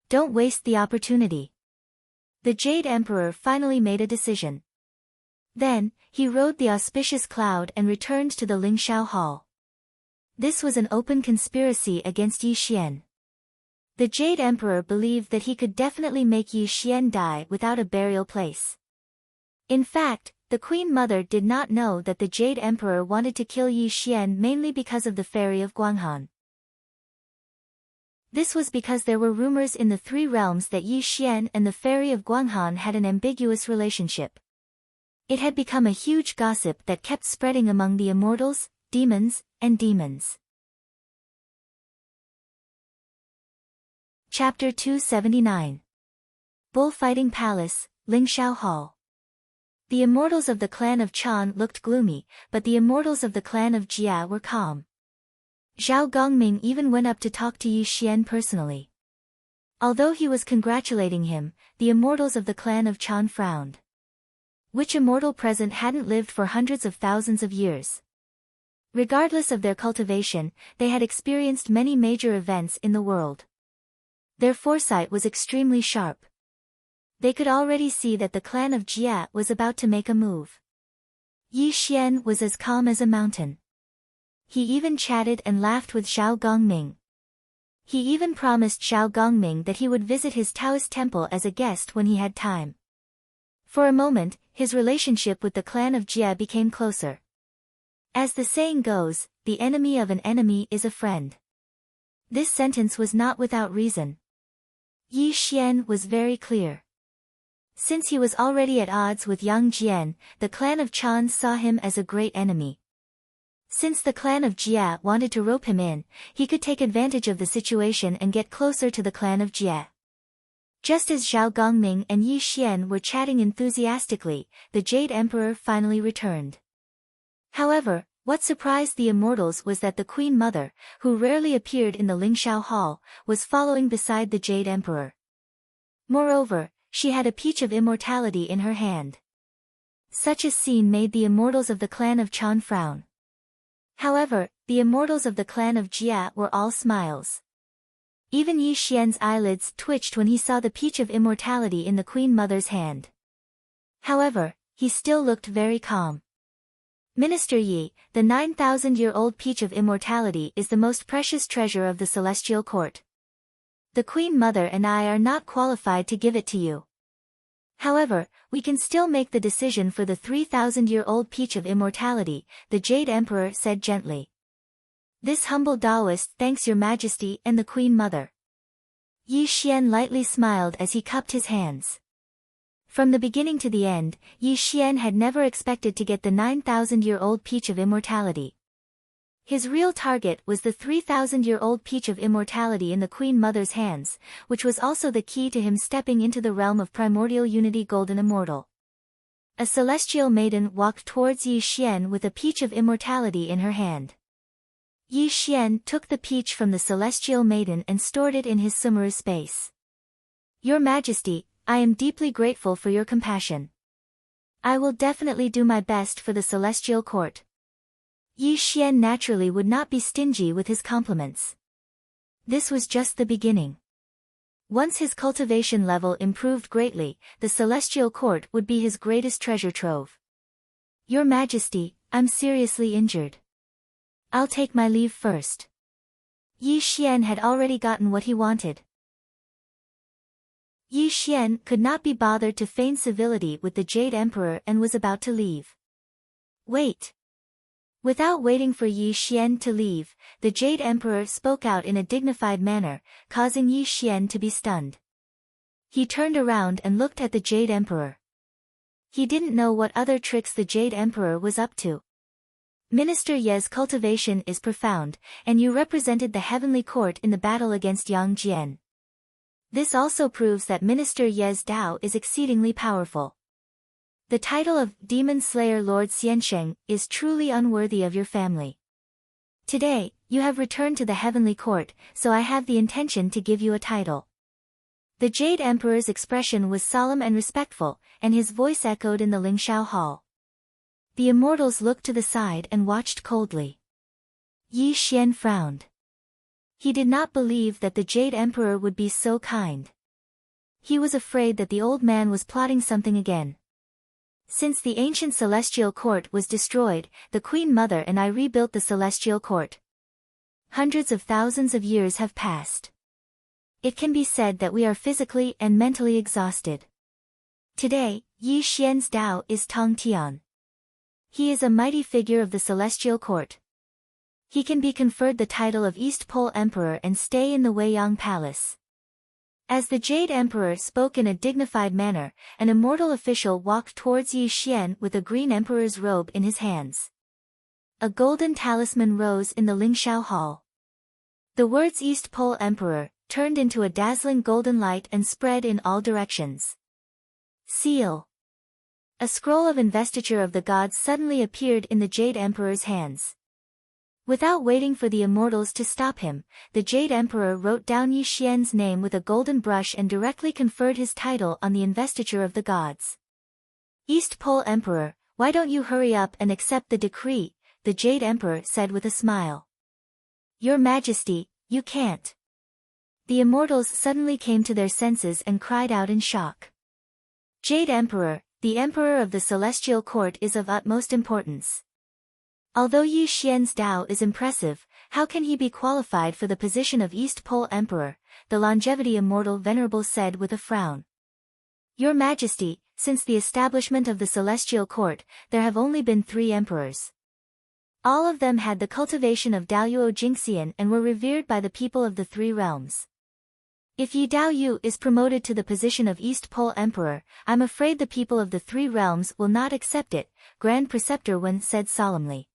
Don't waste the opportunity." The Jade Emperor finally made a decision. Then, he rode the auspicious cloud and returned to the Lingxiao Hall. This was an open conspiracy against Yi Xian. The Jade Emperor believed that he could definitely make Yi Xian die without a burial place. In fact, the Queen Mother did not know that the Jade Emperor wanted to kill Yi Xian mainly because of the Fairy of Guanghan. This was because there were rumors in the three realms that Yi Xian and the Fairy of Guanghan had an ambiguous relationship. It had become a huge gossip that kept spreading among the immortals, demons, and demons. Chapter 279. Bullfighting Palace, Lingxiao Hall. The immortals of the clan of Chan looked gloomy, but the immortals of the clan of Jia were calm. Zhao Gongming even went up to talk to Yi Xian personally. Although he was congratulating him, the immortals of the clan of Chan frowned. Which immortal present hadn't lived for hundreds of thousands of years? Regardless of their cultivation, they had experienced many major events in the world. Their foresight was extremely sharp. They could already see that the clan of Jia was about to make a move. Yi Xian was as calm as a mountain. He even chatted and laughed with Zhao Gongming. He even promised Zhao Gongming that he would visit his Taoist temple as a guest when he had time. For a moment, his relationship with the clan of Jia became closer. As the saying goes, the enemy of an enemy is a friend. This sentence was not without reason. Yi Xian was very clear. Since he was already at odds with Yang Jian, the clan of Chan saw him as a great enemy. Since the clan of Jia wanted to rope him in, he could take advantage of the situation and get closer to the clan of Jia. Just as Zhao Gongming and Yi Xian were chatting enthusiastically, the Jade Emperor finally returned. However, what surprised the immortals was that the Queen Mother, who rarely appeared in the Lingxiao Hall, was following beside the Jade Emperor. Moreover, she had a Peach of Immortality in her hand. Such a scene made the immortals of the clan of Chan frown. However, the immortals of the clan of Jia were all smiles. Even Yi Xian's eyelids twitched when he saw the Peach of Immortality in the Queen Mother's hand. However, he still looked very calm. "Minister Yi, the 9,000-year-old Peach of Immortality is the most precious treasure of the Celestial Court. The Queen Mother and I are not qualified to give it to you. However, we can still make the decision for the 3,000-year-old Peach of Immortality," the Jade Emperor said gently. "This humble Taoist thanks your Majesty and the Queen Mother." Yi Xian lightly smiled as he cupped his hands. From the beginning to the end, Yi Xian had never expected to get the 9,000-year-old Peach of Immortality. His real target was the 3,000-year-old Peach of Immortality in the Queen Mother's hands, which was also the key to him stepping into the realm of primordial unity golden immortal. A celestial maiden walked towards Yi Xian with a peach of immortality in her hand. Yi Xian took the peach from the celestial maiden and stored it in his sumeru space. Your Majesty, I am deeply grateful for your compassion. I will definitely do my best for the celestial court. Yi Xian naturally would not be stingy with his compliments. This was just the beginning. Once his cultivation level improved greatly, the celestial court would be his greatest treasure trove. Your Majesty, I'm seriously injured. I'll take my leave first. Yi Xian had already gotten what he wanted. Yi Xian could not be bothered to feign civility with the Jade Emperor and was about to leave. Wait. Without waiting for Yi Xian to leave, the Jade Emperor spoke out in a dignified manner, causing Yi Xian to be stunned. He turned around and looked at the Jade Emperor. He didn't know what other tricks the Jade Emperor was up to. Minister Ye's cultivation is profound, and you represented the heavenly court in the battle against Yang Jian. This also proves that Minister Ye's Dao is exceedingly powerful. The title of Demon Slayer Lord Xiansheng is truly unworthy of your family. Today, you have returned to the heavenly court, so I have the intention to give you a title. The Jade Emperor's expression was solemn and respectful, and his voice echoed in the Lingshao Hall. The immortals looked to the side and watched coldly. Yi Xian frowned. He did not believe that the Jade Emperor would be so kind. He was afraid that the old man was plotting something again. Since the ancient celestial court was destroyed, the Queen Mother and I rebuilt the celestial court. Hundreds of thousands of years have passed. It can be said that we are physically and mentally exhausted. Today, Yi Xian's Dao is Tong Tian. He is a mighty figure of the celestial court. He can be conferred the title of East Pole Emperor and stay in the Weiyang Palace. As the Jade Emperor spoke in a dignified manner, an immortal official walked towards Yi Xian with a green emperor's robe in his hands. A golden talisman rose in the Lingshao Hall. The words East Pole Emperor turned into a dazzling golden light and spread in all directions. Seal. A scroll of investiture of the gods suddenly appeared in the Jade Emperor's hands. Without waiting for the immortals to stop him, the Jade Emperor wrote down Yi Xian's name with a golden brush and directly conferred his title on the investiture of the gods. East Pole Emperor, why don't you hurry up and accept the decree? The Jade Emperor said with a smile. Your Majesty, you can't. The immortals suddenly came to their senses and cried out in shock. Jade Emperor, the Emperor of the Celestial Court is of utmost importance. Although Yi Xian's Dao is impressive, how can he be qualified for the position of East Pole Emperor? The longevity immortal Venerable said with a frown. Your Majesty, since the establishment of the Celestial Court, there have only been 3 emperors. All of them had the cultivation of Daoyuo Jingxian and were revered by the people of the 3 realms. If Yi Daoyu is promoted to the position of East Pole Emperor, I'm afraid the people of the 3 realms will not accept it, Grand Preceptor Wen said solemnly.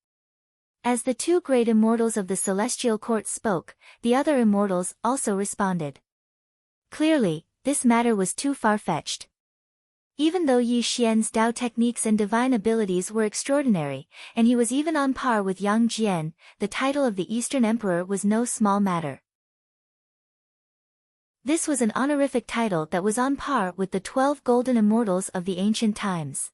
As the 2 great immortals of the Celestial Court spoke, the other immortals also responded. Clearly, this matter was too far-fetched. Even though Yi Xian's Dao techniques and divine abilities were extraordinary, and he was even on par with Yang Jian, the title of the Eastern Emperor was no small matter. This was an honorific title that was on par with the 12 golden immortals of the ancient times.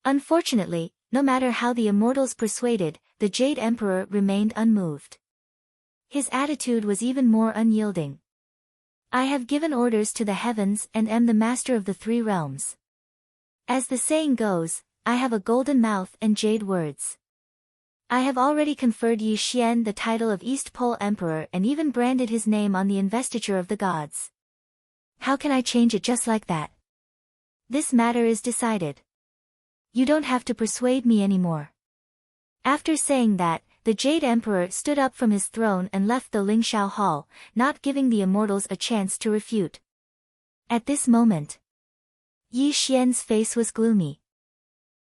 Unfortunately, no matter how the immortals persuaded, the Jade Emperor remained unmoved. His attitude was even more unyielding. I have given orders to the heavens and am the master of the 3 realms. As the saying goes, I have a golden mouth and jade words. I have already conferred Yi Xian the title of East Pole Emperor and even branded his name on the investiture of the gods. How can I change it just like that? This matter is decided. You don't have to persuade me anymore. After saying that, the Jade Emperor stood up from his throne and left the Lingshao Hall, not giving the immortals a chance to refute. At this moment, Yi Xian's face was gloomy.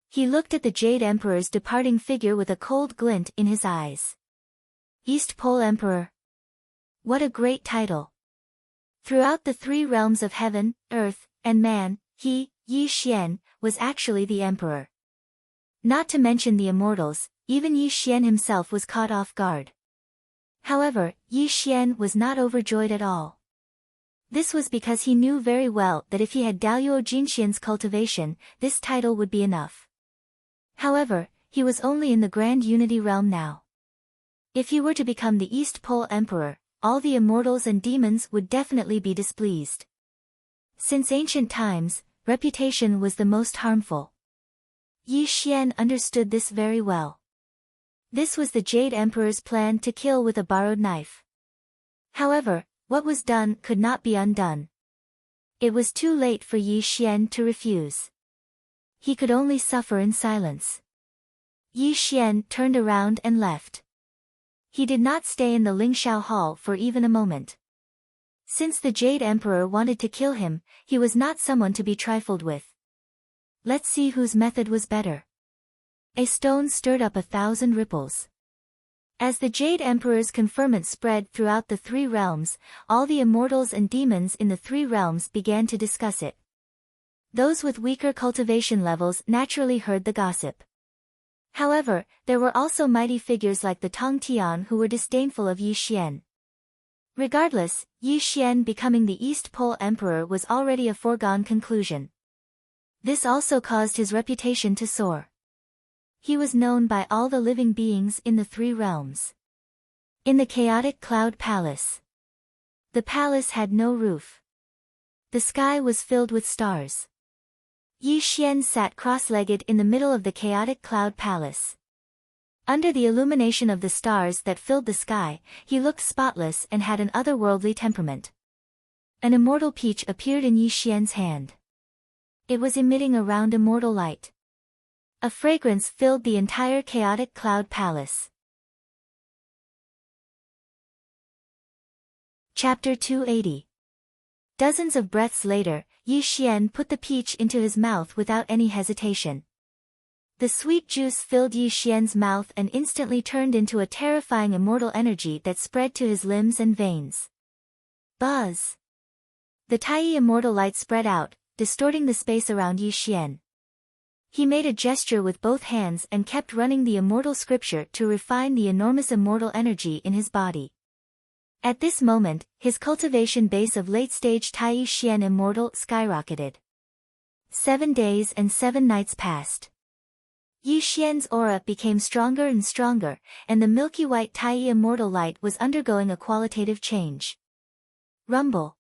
He looked at the Jade Emperor's departing figure with a cold glint in his eyes. East Pole Emperor. What a great title. Throughout the 3 realms of heaven, earth, and man, he, Yi Xian, was was actually the emperor. Not to mention the immortals, even Yi Xian himself was caught off guard. However, Yi Xian was not overjoyed at all. This was because he knew very well that if he had Daluo Jinxian's cultivation, this title would be enough. However, he was only in the Grand Unity realm now. If he were to become the East Pole Emperor, all the immortals and demons would definitely be displeased. Since ancient times, reputation was the most harmful. Yi Xian understood this very well. This was the Jade Emperor's plan to kill with a borrowed knife. However, what was done could not be undone. It was too late for Yi Xian to refuse. He could only suffer in silence. Yi Xian turned around and left. He did not stay in the Lingxiao Hall for even a moment. Since the Jade Emperor wanted to kill him, he was not someone to be trifled with. Let's see whose method was better. A stone stirred up 1,000 ripples. As the Jade Emperor's conferment spread throughout the 3 realms, all the immortals and demons in the 3 realms began to discuss it. Those with weaker cultivation levels naturally heard the gossip. However, there were also mighty figures like the Tong Tian who were disdainful of Yi Xian. Regardless, Yi Xian becoming the East Pole Emperor was already a foregone conclusion. This also caused his reputation to soar. He was known by all the living beings in the 3 realms. In the chaotic cloud palace. The palace had no roof. The sky was filled with stars. Yi Xian sat cross-legged in the middle of the chaotic cloud palace. Under the illumination of the stars that filled the sky, he looked spotless and had an otherworldly temperament. An immortal peach appeared in Yi Xian's hand. It was emitting a round immortal light. A fragrance filled the entire chaotic cloud palace. Chapter 280. Dozens of breaths later, Yi Xian put the peach into his mouth without any hesitation. The sweet juice filled Yi Xian's mouth and instantly turned into a terrifying immortal energy that spread to his limbs and veins. Buzz! The tiny immortal light spread out, distorting the space around Yi Xian. He made a gesture with both hands and kept running the immortal scripture to refine the enormous immortal energy in his body. At this moment, his cultivation base of late-stage Tai Xian Immortal skyrocketed. 7 days and 7 nights passed. Yi Xian's aura became stronger and stronger, and the milky white Tai Immortal light was undergoing a qualitative change. Rumble.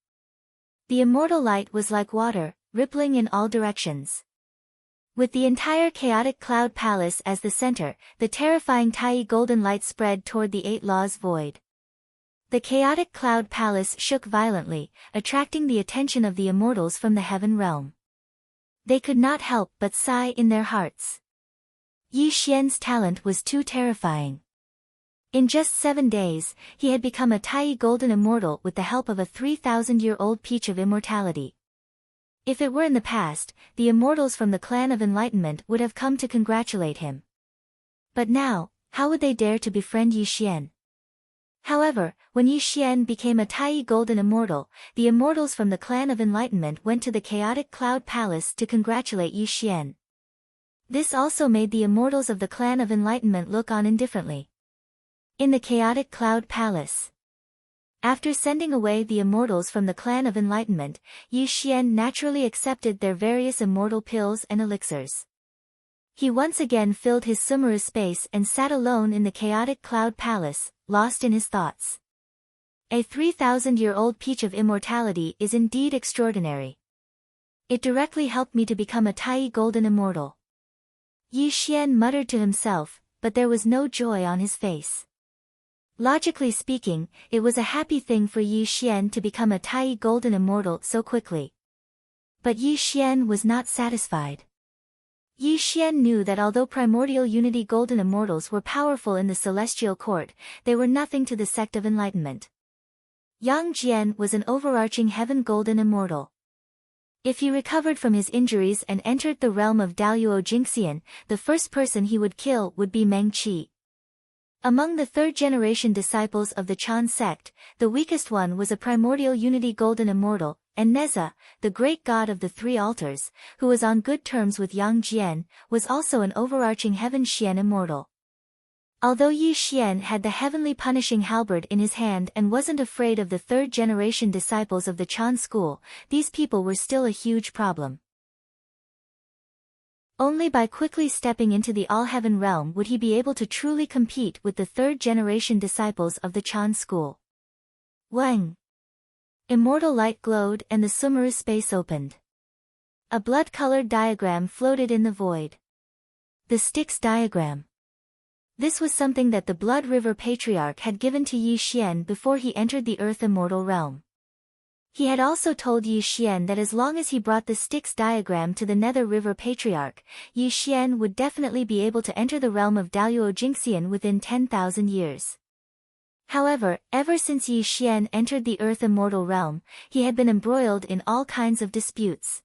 The immortal light was like water, rippling in all directions. With the entire chaotic cloud palace as the center, the terrifying Tai golden light spread toward the 8 laws void. The chaotic cloud palace shook violently, attracting the attention of the immortals from the heaven realm. They could not help but sigh in their hearts. Yi Xian's talent was too terrifying. In just 7 days, he had become a Tai golden immortal with the help of a 3,000-year-old peach of immortality. If it were in the past, the immortals from the clan of enlightenment would have come to congratulate him. But now, how would they dare to befriend Yi Xian? However, when Yi Xian became a Tai golden immortal, the immortals from the clan of enlightenment went to the chaotic cloud palace to congratulate Yi Xian. This also made the immortals of the clan of enlightenment look on indifferently. In the chaotic cloud palace. After sending away the immortals from the clan of enlightenment, Yi Xian naturally accepted their various immortal pills and elixirs. He once again filled his Sumeru space and sat alone in the chaotic cloud palace, lost in his thoughts. A 3,000-year-old peach of immortality is indeed extraordinary. It directly helped me to become a Tai golden immortal. Yi Xian muttered to himself, but there was no joy on his face. Logically speaking, it was a happy thing for Yi Xian to become a Tai golden immortal so quickly. But Yi Xian was not satisfied. Yi Xian knew that although primordial unity golden immortals were powerful in the celestial court, they were nothing to the sect of enlightenment. Yang Jian was an overarching heaven golden immortal. If he recovered from his injuries and entered the realm of Daluo Jingxian, the first person he would kill would be Meng Qi. Among the third-generation disciples of the Chan sect, the weakest one was a primordial unity golden immortal, and Neza, the great god of the three altars, who was on good terms with Yang Jian, was also an overarching heaven Xian immortal. Although Yi Xian had the heavenly punishing halberd in his hand and wasn't afraid of the third-generation disciples of the Chan school, these people were still a huge problem. Only by quickly stepping into the all-heaven realm would he be able to truly compete with the third-generation disciples of the Chan school. Wang. Immortal light glowed and the Sumeru space opened. A blood-colored diagram floated in the void. The Styx diagram. This was something that the Blood River Patriarch had given to Yi Xian before he entered the Earth Immortal realm. He had also told Yi Xian that as long as he brought the Styx diagram to the Nether River Patriarch, Yi Xian would definitely be able to enter the realm of Daluo Jingxian within 10,000 years. However, ever since Yi Xian entered the Earth Immortal realm, he had been embroiled in all kinds of disputes.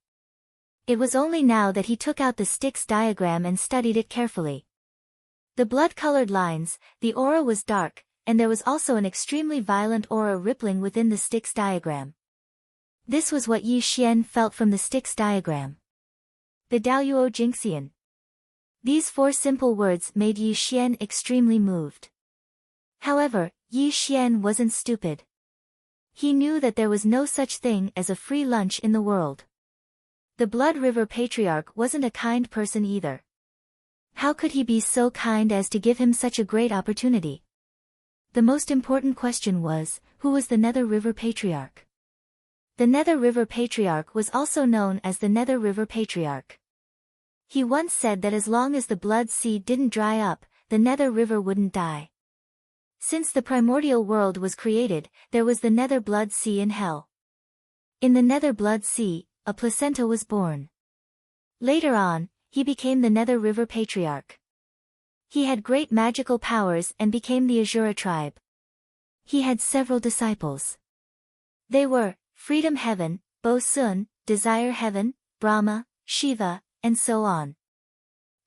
It was only now that he took out the Styx diagram and studied it carefully. The blood-colored lines, the aura was dark, and there was also an extremely violent aura rippling within the Styx diagram. This was what Yi Xian felt from the Styx diagram. The Daluo Jingxian. These four simple words made Yi Xian extremely moved. However, Yi Xian wasn't stupid. He knew that there was no such thing as a free lunch in the world. The Blood River Patriarch wasn't a kind person either. How could he be so kind as to give him such a great opportunity? The most important question was, who was the Nether River Patriarch? The Nether River Patriarch was also known as the Nether River Patriarch. He once said that as long as the Blood Sea didn't dry up, the Nether River wouldn't die. Since the primordial world was created, there was the Nether Blood Sea in Hell. In the Nether Blood Sea, a placenta was born. Later on, he became the Nether River Patriarch. He had great magical powers and became the Azura tribe. He had several disciples. They were Freedom Heaven, Bo Sun, Desire Heaven, Brahma, Shiva, and so on.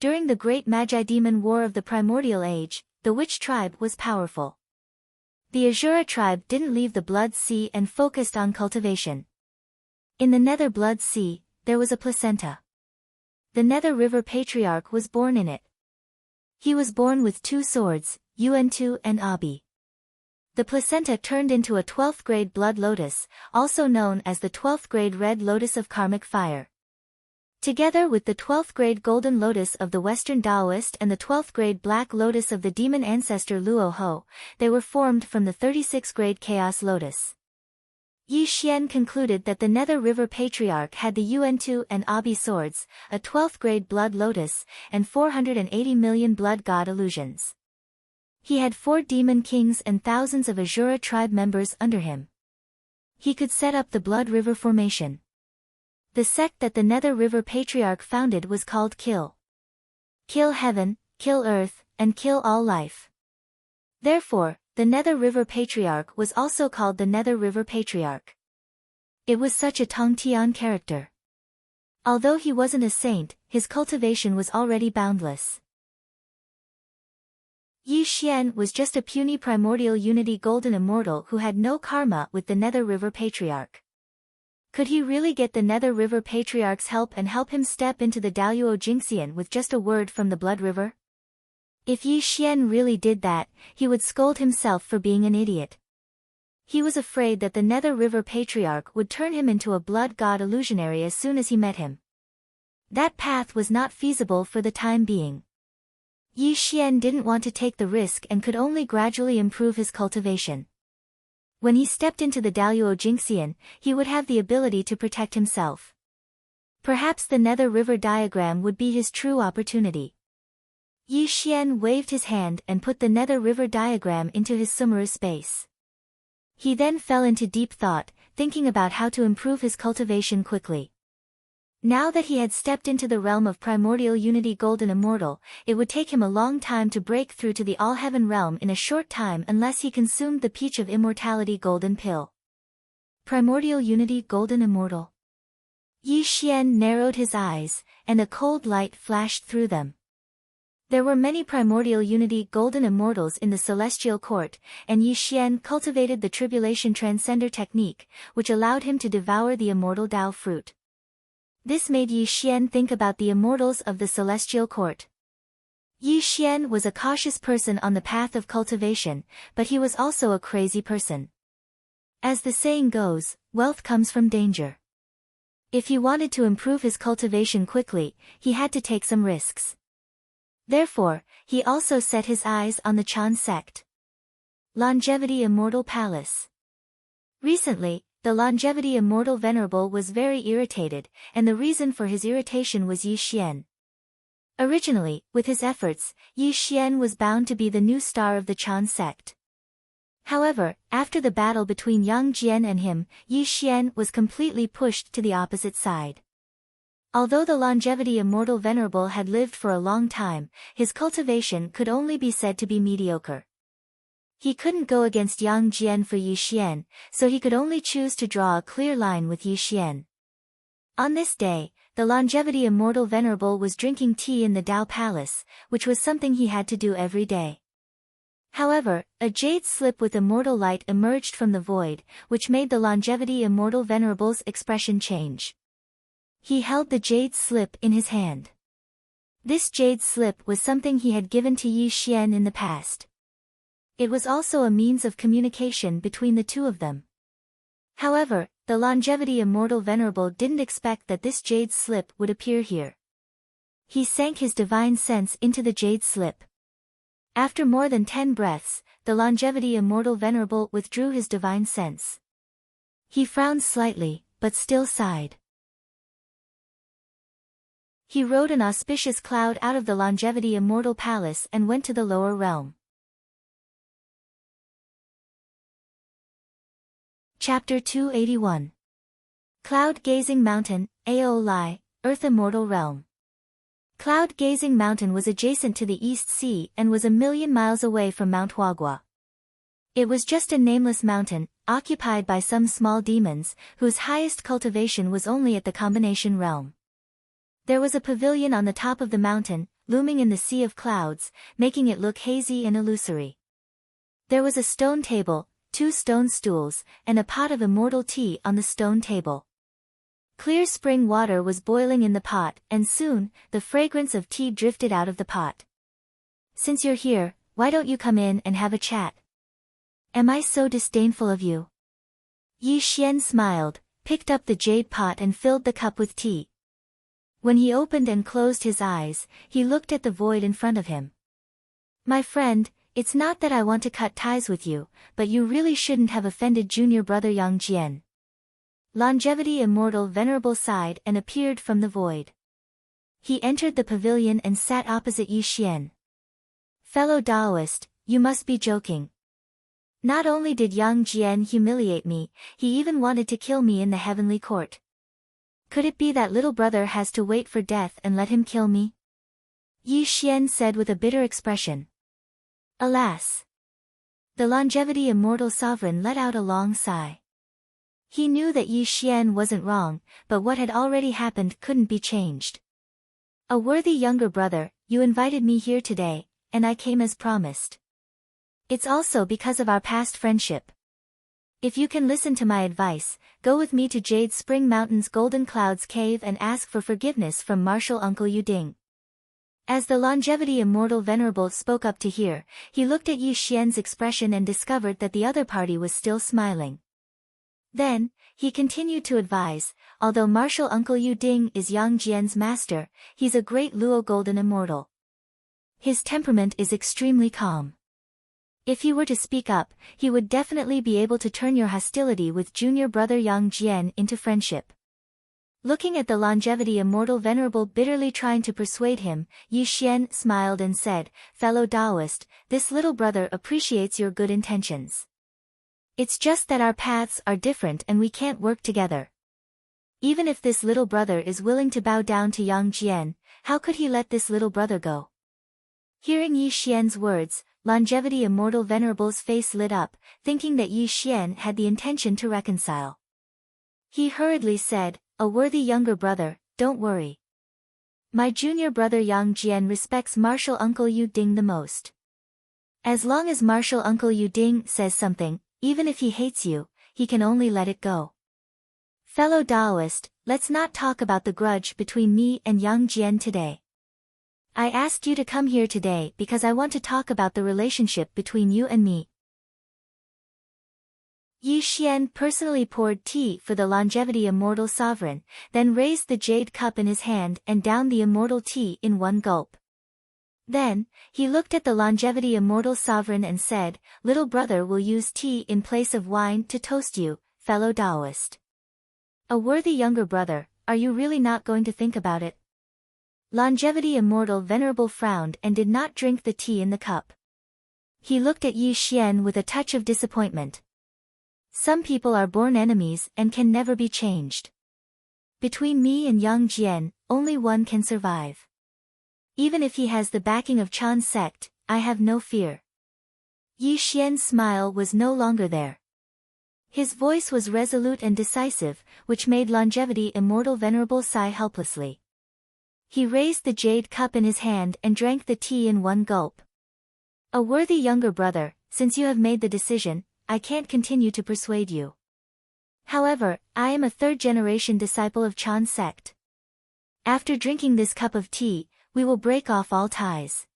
During the Great Magi-Demon War of the Primordial Age, the Witch tribe was powerful. The Azura tribe didn't leave the Blood Sea and focused on cultivation. In the Nether Blood Sea, there was a placenta. The Nether River Patriarch was born in it. He was born with two swords, Yuan-Tu and Abi. The placenta turned into a 12th grade blood lotus, also known as the 12th grade red lotus of karmic fire. Together with the 12th grade golden lotus of the Western Taoist and the 12th grade black lotus of the demon ancestor Luo Ho, they were formed from the 36th grade chaos lotus. Yi Xian concluded that the Nether River Patriarch had the Yuan-Tu and Abi swords, a 12th grade blood lotus, and 480 million blood god illusions. He had 4 demon kings and thousands of Azura tribe members under him. He could set up the Blood River formation. The sect that the Nether River Patriarch founded was called Kill. Kill heaven, kill earth, and kill all life. Therefore, the Nether River Patriarch was also called the Nether River Patriarch. It was such a Tongtian character. Although he wasn't a saint, his cultivation was already boundless. Yi Xian was just a puny primordial unity golden immortal who had no karma with the Nether River Patriarch. Could he really get the Nether River Patriarch's help and help him step into the Daluo Jingxian with just a word from the Blood River? If Yi Xian really did that, he would scold himself for being an idiot. He was afraid that the Nether River Patriarch would turn him into a blood god illusionary as soon as he met him. That path was not feasible for the time being. Yi Xian didn't want to take the risk and could only gradually improve his cultivation. When he stepped into the Daluo Jingxian, he would have the ability to protect himself. Perhaps the Nether River diagram would be his true opportunity. Yi Xian waved his hand and put the Nether River diagram into his Sumeru space. He then fell into deep thought, thinking about how to improve his cultivation quickly. Now that he had stepped into the realm of primordial unity golden immortal, it would take him a long time to break through to the all-heaven realm in a short time unless he consumed the peach of immortality golden pill. Primordial unity golden immortal. Yi Xian narrowed his eyes, and a cold light flashed through them. There were many primordial unity golden immortals in the celestial court, and Yi Xian cultivated the tribulation transcender technique, which allowed him to devour the immortal Tao fruit. This made Yi Xian think about the immortals of the celestial court. Yi Xian was a cautious person on the path of cultivation, but he was also a crazy person. As the saying goes, wealth comes from danger. If he wanted to improve his cultivation quickly, he had to take some risks. Therefore, he also set his eyes on the Chan sect. Longevity Immortal Palace. Recently, the Longevity Immortal Venerable was very irritated, and the reason for his irritation was Yi Xian. Originally, with his efforts, Yi Xian was bound to be the new star of the Chan sect. However, after the battle between Yang Jian and him, Yi Xian was completely pushed to the opposite side. Although the Longevity Immortal Venerable had lived for a long time, his cultivation could only be said to be mediocre. He couldn't go against Yang Jian for Yi Xian, so he could only choose to draw a clear line with Yi Xian. On this day, the Longevity Immortal Venerable was drinking tea in the Tao Palace, which was something he had to do every day. However, a jade slip with immortal light emerged from the void, which made the Longevity Immortal Venerable's expression change. He held the jade slip in his hand. This jade slip was something he had given to Yi Xian in the past. It was also a means of communication between the two of them. However, the Longevity Immortal Venerable didn't expect that this jade slip would appear here. He sank his divine sense into the jade slip. After more than 10 breaths, the Longevity Immortal Venerable withdrew his divine sense. He frowned slightly, but still sighed. He rode an auspicious cloud out of the Longevity Immortal Palace and went to the lower realm. Chapter 281. Cloud-Gazing Mountain, Ao Lai, Earth Immortal Realm. Cloud-Gazing Mountain was adjacent to the East Sea and was 1,000,000 miles away from Mount Huagua. It was just a nameless mountain, occupied by some small demons, whose highest cultivation was only at the combination realm. There was a pavilion on the top of the mountain, looming in the sea of clouds, making it look hazy and illusory. There was a stone table, 2 stone stools, and a pot of immortal tea on the stone table. Clear spring water was boiling in the pot, and soon, the fragrance of tea drifted out of the pot. "Since you're here, why don't you come in and have a chat? Am I so disdainful of you?" Yi Xian smiled, picked up the jade pot and filled the cup with tea. When he opened and closed his eyes, he looked at the void in front of him. "My friend, it's not that I want to cut ties with you, but you really shouldn't have offended junior brother Yang Jian." Longevity Immortal Venerable sighed and appeared from the void. He entered the pavilion and sat opposite Yi Xian. "Fellow Taoist, you must be joking. Not only did Yang Jian humiliate me, he even wanted to kill me in the heavenly court. Could it be that little brother has to wait for death and let him kill me?" Yi Xian said with a bitter expression. Alas! The Longevity Immortal Sovereign let out a long sigh. He knew that Yi Xian wasn't wrong, but what had already happened couldn't be changed. "A worthy younger brother, you invited me here today, and I came as promised. It's also because of our past friendship. If you can listen to my advice, go with me to Jade Spring Mountain's Golden Clouds Cave and ask for forgiveness from Martial Uncle Yuding." As the Longevity Immortal Venerable spoke up to hear, he looked at Yi Xian's expression and discovered that the other party was still smiling. Then, he continued to advise, although Martial Uncle Yuding is Yang Jian's master, he's a great Luo Golden Immortal. His temperament is extremely calm. If he were to speak up, he would definitely be able to turn your hostility with junior brother Yang Jian into friendship. Looking at the Longevity Immortal Venerable bitterly trying to persuade him, Yi Xian smiled and said, "Fellow Taoist, this little brother appreciates your good intentions. It's just that our paths are different and we can't work together. Even if this little brother is willing to bow down to Yang Jian, how could he let this little brother go?" Hearing Yi Xian's words, Longevity Immortal Venerable's face lit up, thinking that Yi Xian had the intention to reconcile. He hurriedly said, "A worthy younger brother, don't worry. My junior brother Yang Jian respects martial uncle Yu Ding the most. As long as martial uncle Yu Ding says something, even if he hates you, he can only let it go. Fellow Taoist, let's not talk about the grudge between me and Yang Jian today. I asked you to come here today because I want to talk about the relationship between you and me. Yi Xian personally poured tea for the longevity immortal sovereign, then raised the jade cup in his hand and downed the immortal tea in one gulp. Then, he looked at the longevity immortal sovereign and said, "Little brother will use tea in place of wine to toast you, fellow Taoist." A worthy younger brother, are you really not going to think about it? Longevity immortal venerable frowned and did not drink the tea in the cup. He looked at Yi Xian with a touch of disappointment. Some people are born enemies and can never be changed. Between me and Yang Jian, only one can survive. Even if he has the backing of Chan's sect, I have no fear. Yi Xian's smile was no longer there. His voice was resolute and decisive, which made longevity immortal venerable sigh helplessly. He raised the jade cup in his hand and drank the tea in one gulp. A worthy younger brother, since you have made the decision, I can't continue to persuade you. However, I am a third-generation disciple of Chan's sect. After drinking this cup of tea, we will break off all ties.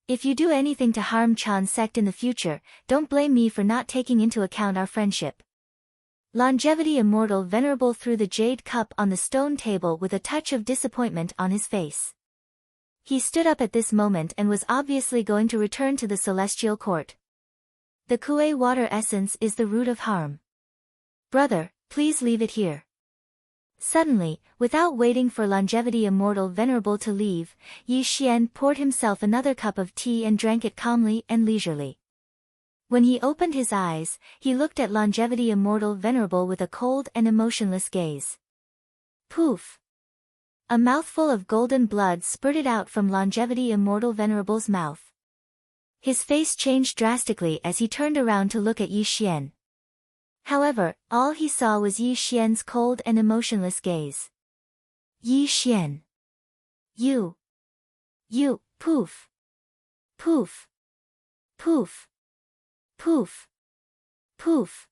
If you do anything to harm Chan's sect in the future, don't blame me for not taking into account our friendship. Longevity immortal venerable threw the jade cup on the stone table with a touch of disappointment on his face. He stood up at this moment and was obviously going to return to the celestial court. The Kuei water essence is the root of harm. Brother, please leave it here. Suddenly, without waiting for longevity immortal venerable to leave, Yi Xian poured himself another cup of tea and drank it calmly and leisurely. When he opened his eyes, he looked at longevity immortal venerable with a cold and emotionless gaze. Poof! A mouthful of golden blood spurted out from longevity immortal venerable's mouth. His face changed drastically as he turned around to look at Yi Xian. However, all he saw was Yi Xian's cold and emotionless gaze. Yi Xian. You, poof. Poof. Poof. Poof. Poof.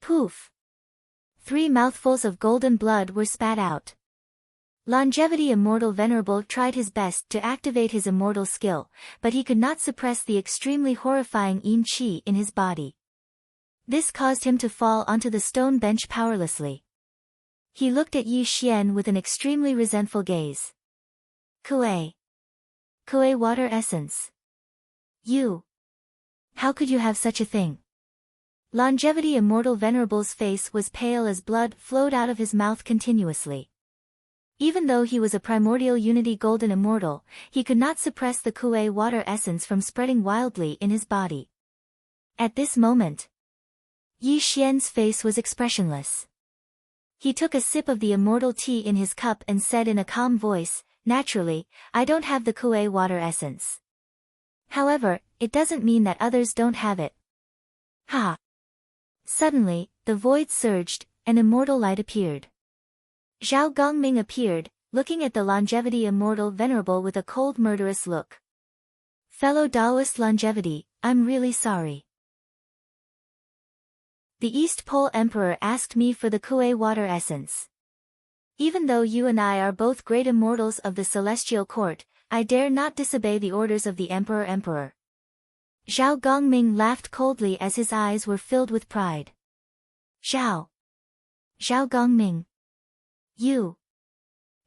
Poof. 3 mouthfuls of golden blood were spat out. Longevity immortal venerable tried his best to activate his immortal skill, but he could not suppress the extremely horrifying yin qi in his body. This caused him to fall onto the stone bench powerlessly. He looked at Yi Xian with an extremely resentful gaze. Kuei water essence. You. How could you have such a thing? Longevity immortal venerable's face was pale as blood flowed out of his mouth continuously. Even though he was a primordial unity golden immortal, he could not suppress the Kuei water essence from spreading wildly in his body. At this moment, Yi Xian's face was expressionless. He took a sip of the immortal tea in his cup and said in a calm voice, "Naturally, I don't have the Kuei water essence. However, it doesn't mean that others don't have it." Ha! Suddenly, the void surged, and immortal light appeared. Zhao Gongming appeared, looking at the longevity immortal venerable with a cold murderous look. Fellow Taoist longevity, I'm really sorry. The East Pole Emperor asked me for the Kuei water essence. Even though you and I are both great immortals of the celestial court, I dare not disobey the orders of the Emperor. Zhao Gongming laughed coldly as his eyes were filled with pride. Zhao Gongming. You.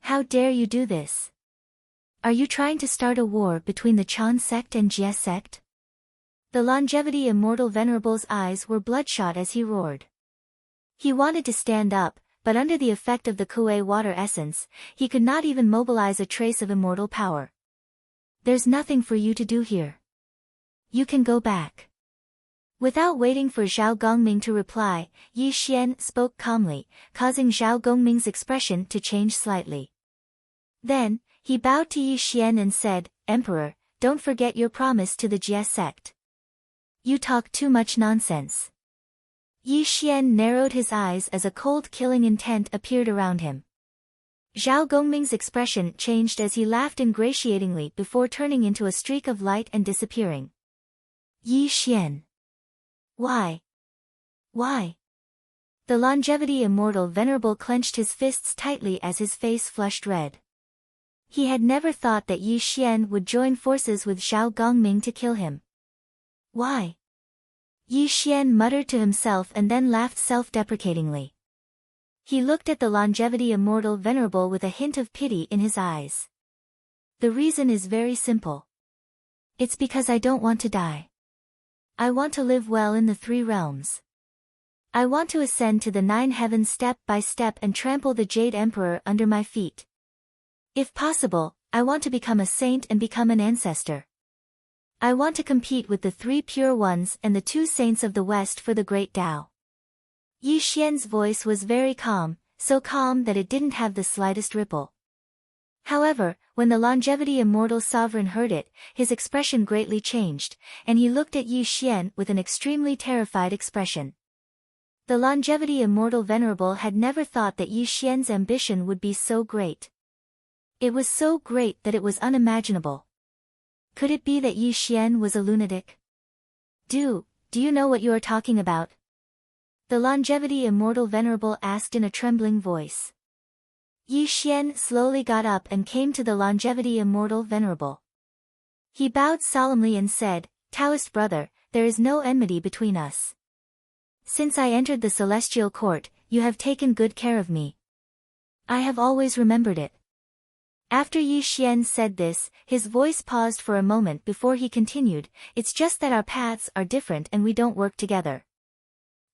How dare you do this? Are you trying to start a war between the Chan sect and Jie sect? The longevity immortal venerable's eyes were bloodshot as he roared. He wanted to stand up, but under the effect of the Kuei water essence, he could not even mobilize a trace of immortal power. There's nothing for you to do here. You can go back. Without waiting for Zhao Gongming to reply, Yi Xian spoke calmly, causing Zhao Gongming's expression to change slightly. Then, he bowed to Yi Xian and said, "Emperor, don't forget your promise to the Jie sect. You talk too much nonsense." Yi Xian narrowed his eyes as a cold killing intent appeared around him. Zhao Gongming's expression changed as he laughed ingratiatingly before turning into a streak of light and disappearing. Yi Xian. Why? Why? The longevity immortal venerable clenched his fists tightly as his face flushed red. He had never thought that Yi Xian would join forces with Zhao Gongming to kill him. Why? Yi Xian muttered to himself and then laughed self-deprecatingly. He looked at the longevity immortal venerable with a hint of pity in his eyes. The reason is very simple. It's because I don't want to die. I want to live well in the 3 realms. I want to ascend to the 9 heavens step by step and trample the Jade Emperor under my feet. If possible, I want to become a saint and become an ancestor. I want to compete with the 3 pure ones and the 2 saints of the West for the great Tao. Yi Xian's voice was very calm, so calm that it didn't have the slightest ripple. However, when the longevity immortal sovereign heard it, his expression greatly changed, and he looked at Yi Xian with an extremely terrified expression. The longevity immortal venerable had never thought that Yi Xian's ambition would be so great. It was so great that it was unimaginable. Could it be that Yi Xian was a lunatic? Do you know what you are talking about? The longevity immortal venerable asked in a trembling voice. Yi Xian slowly got up and came to the longevity immortal venerable. He bowed solemnly and said, Taoist brother, there is no enmity between us. Since I entered the celestial court, you have taken good care of me. I have always remembered it. After Yi Xian said this, his voice paused for a moment before he continued, it's just that our paths are different and we don't work together.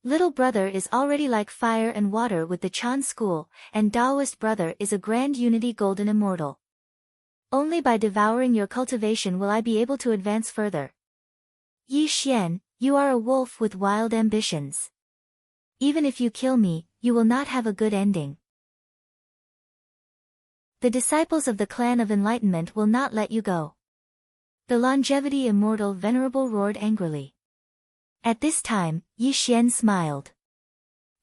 Little brother is already like fire and water with the Chan school, and Taoist brother is a grand unity golden immortal. Only by devouring your cultivation will I be able to advance further. Yi Xian, you are a wolf with wild ambitions. Even if you kill me, you will not have a good ending. The disciples of the clan of enlightenment will not let you go. The longevity immortal venerable roared angrily. At this time, Yi Xian smiled.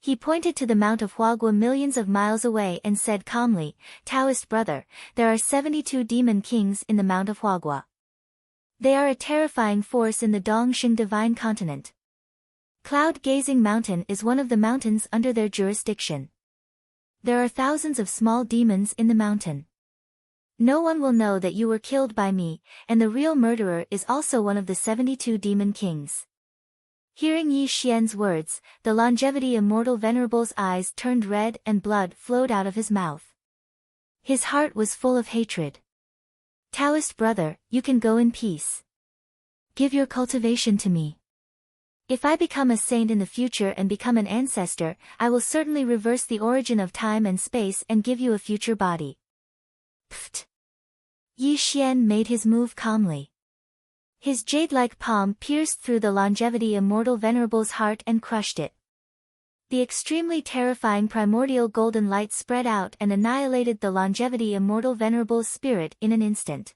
He pointed to the Mount of Huagua millions of miles away and said calmly, Taoist brother, there are 72 demon kings in the Mount of Huagua. They are a terrifying force in the Dongxing divine continent. Cloud-gazing mountain is one of the mountains under their jurisdiction. There are thousands of small demons in the mountain. No one will know that you were killed by me, and the real murderer is also one of the 72 demon kings. Hearing Yi Xian's words, the longevity immortal venerable's eyes turned red and blood flowed out of his mouth. His heart was full of hatred. Taoist brother, you can go in peace. Give your cultivation to me. If I become a saint in the future and become an ancestor, I will certainly reverse the origin of time and space and give you a future body. Pfft. Yi Xian made his move calmly. His jade-like palm pierced through the longevity immortal venerable's heart and crushed it. The extremely terrifying primordial golden light spread out and annihilated the longevity immortal venerable's spirit in an instant.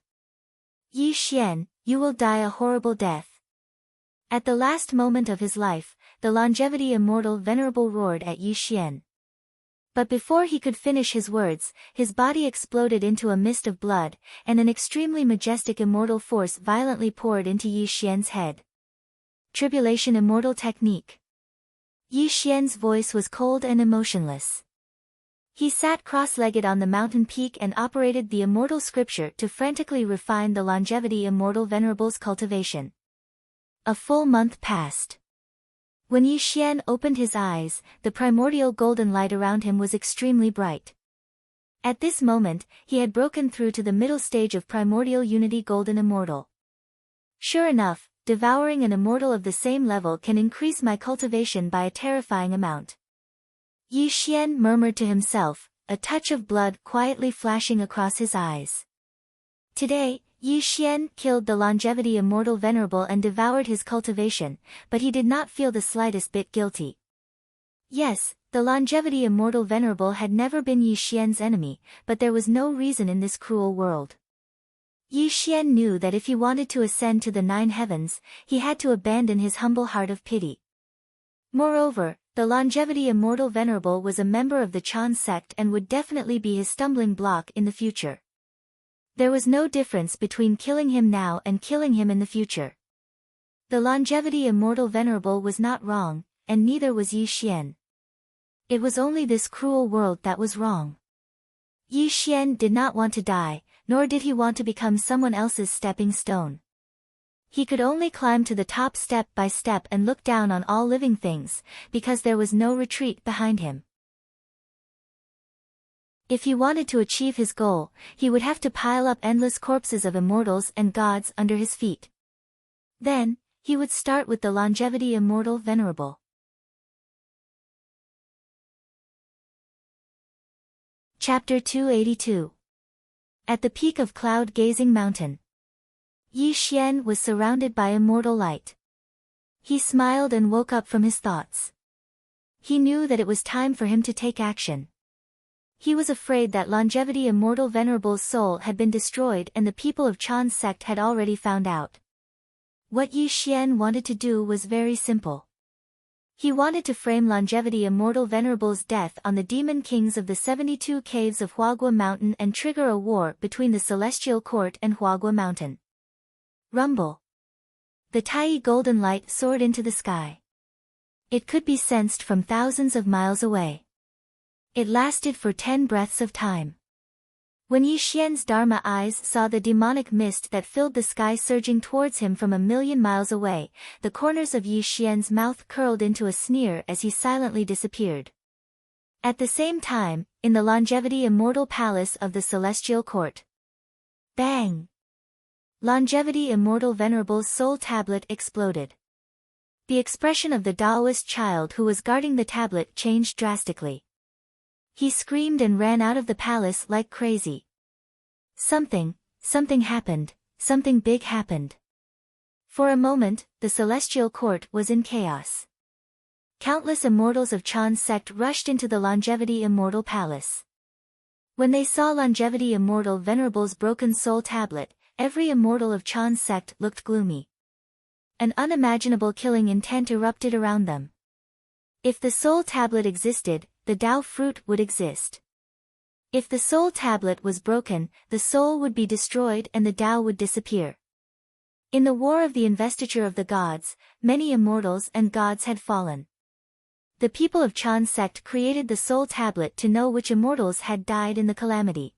Yi Xian, you will die a horrible death. At the last moment of his life, the longevity immortal venerable roared at Yi Xian. But before he could finish his words, his body exploded into a mist of blood, and an extremely majestic immortal force violently poured into Yi Xian's head. Tribulation immortal technique. Yi Xian's voice was cold and emotionless. He sat cross-legged on the mountain peak and operated the immortal scripture to frantically refine the longevity immortal venerable's cultivation. A full month passed. When Yi Xian opened his eyes, the primordial golden light around him was extremely bright. At this moment, he had broken through to the middle stage of primordial unity golden immortal. Sure enough, devouring an immortal of the same level can increase my cultivation by a terrifying amount. Yi Xian murmured to himself, a touch of blood quietly flashing across his eyes. Today, Yi Xian killed the longevity immortal venerable and devoured his cultivation, but he did not feel the slightest bit guilty. Yes, the longevity immortal venerable had never been Yi Xian's enemy, but there was no reason in this cruel world. Yi Xian knew that if he wanted to ascend to the 9 heavens, he had to abandon his humble heart of pity. Moreover, The Longevity Immortal Venerable was a member of the Chan sect and would definitely be his stumbling block in the future. There was no difference between killing him now and killing him in the future. The Longevity Immortal Venerable was not wrong, and neither was Yi Xian. It was only this cruel world that was wrong. Yi Xian did not want to die, nor did he want to become someone else's stepping stone. He could only climb to the top step by step and look down on all living things, because there was no retreat behind him. If he wanted to achieve his goal, he would have to pile up endless corpses of immortals and gods under his feet. Then, he would start with the Longevity Immortal Venerable. Chapter 282. At the peak of Cloud-Gazing Mountain, Yi Xian was surrounded by immortal light. He smiled and woke up from his thoughts. He knew that it was time for him to take action. He was afraid that Longevity Immortal Venerable's soul had been destroyed and the people of Chan's sect had already found out. What Yi Xian wanted to do was very simple. He wanted to frame Longevity Immortal Venerable's death on the demon kings of the 72 caves of Huagua Mountain and trigger a war between the Celestial Court and Huagua Mountain. Rumble. The tiny golden light soared into the sky. It could be sensed from thousands of miles away. It lasted for 10 breaths of time. When Yi Xian's Dharma eyes saw the demonic mist that filled the sky surging towards him from 1,000,000 miles away, the corners of Yi Xian's mouth curled into a sneer as he silently disappeared. At the same time, in the Longevity Immortal Palace of the Celestial Court. Bang! Longevity Immortal Venerable's soul tablet exploded. The expression of the Taoist child who was guarding the tablet changed drastically. He screamed and ran out of the palace like crazy. Something happened, something big happened. For a moment, the Celestial Court was in chaos. Countless immortals of Chan's sect rushed into the Longevity Immortal Palace. When they saw Longevity Immortal Venerable's broken soul tablet, every immortal of Chan's sect looked gloomy. An unimaginable killing intent erupted around them. If the soul tablet existed, the Tao fruit would exist. If the soul tablet was broken, the soul would be destroyed and the Tao would disappear. In the war of the investiture of the gods, many immortals and gods had fallen. The people of Chan's sect created the soul tablet to know which immortals had died in the calamity.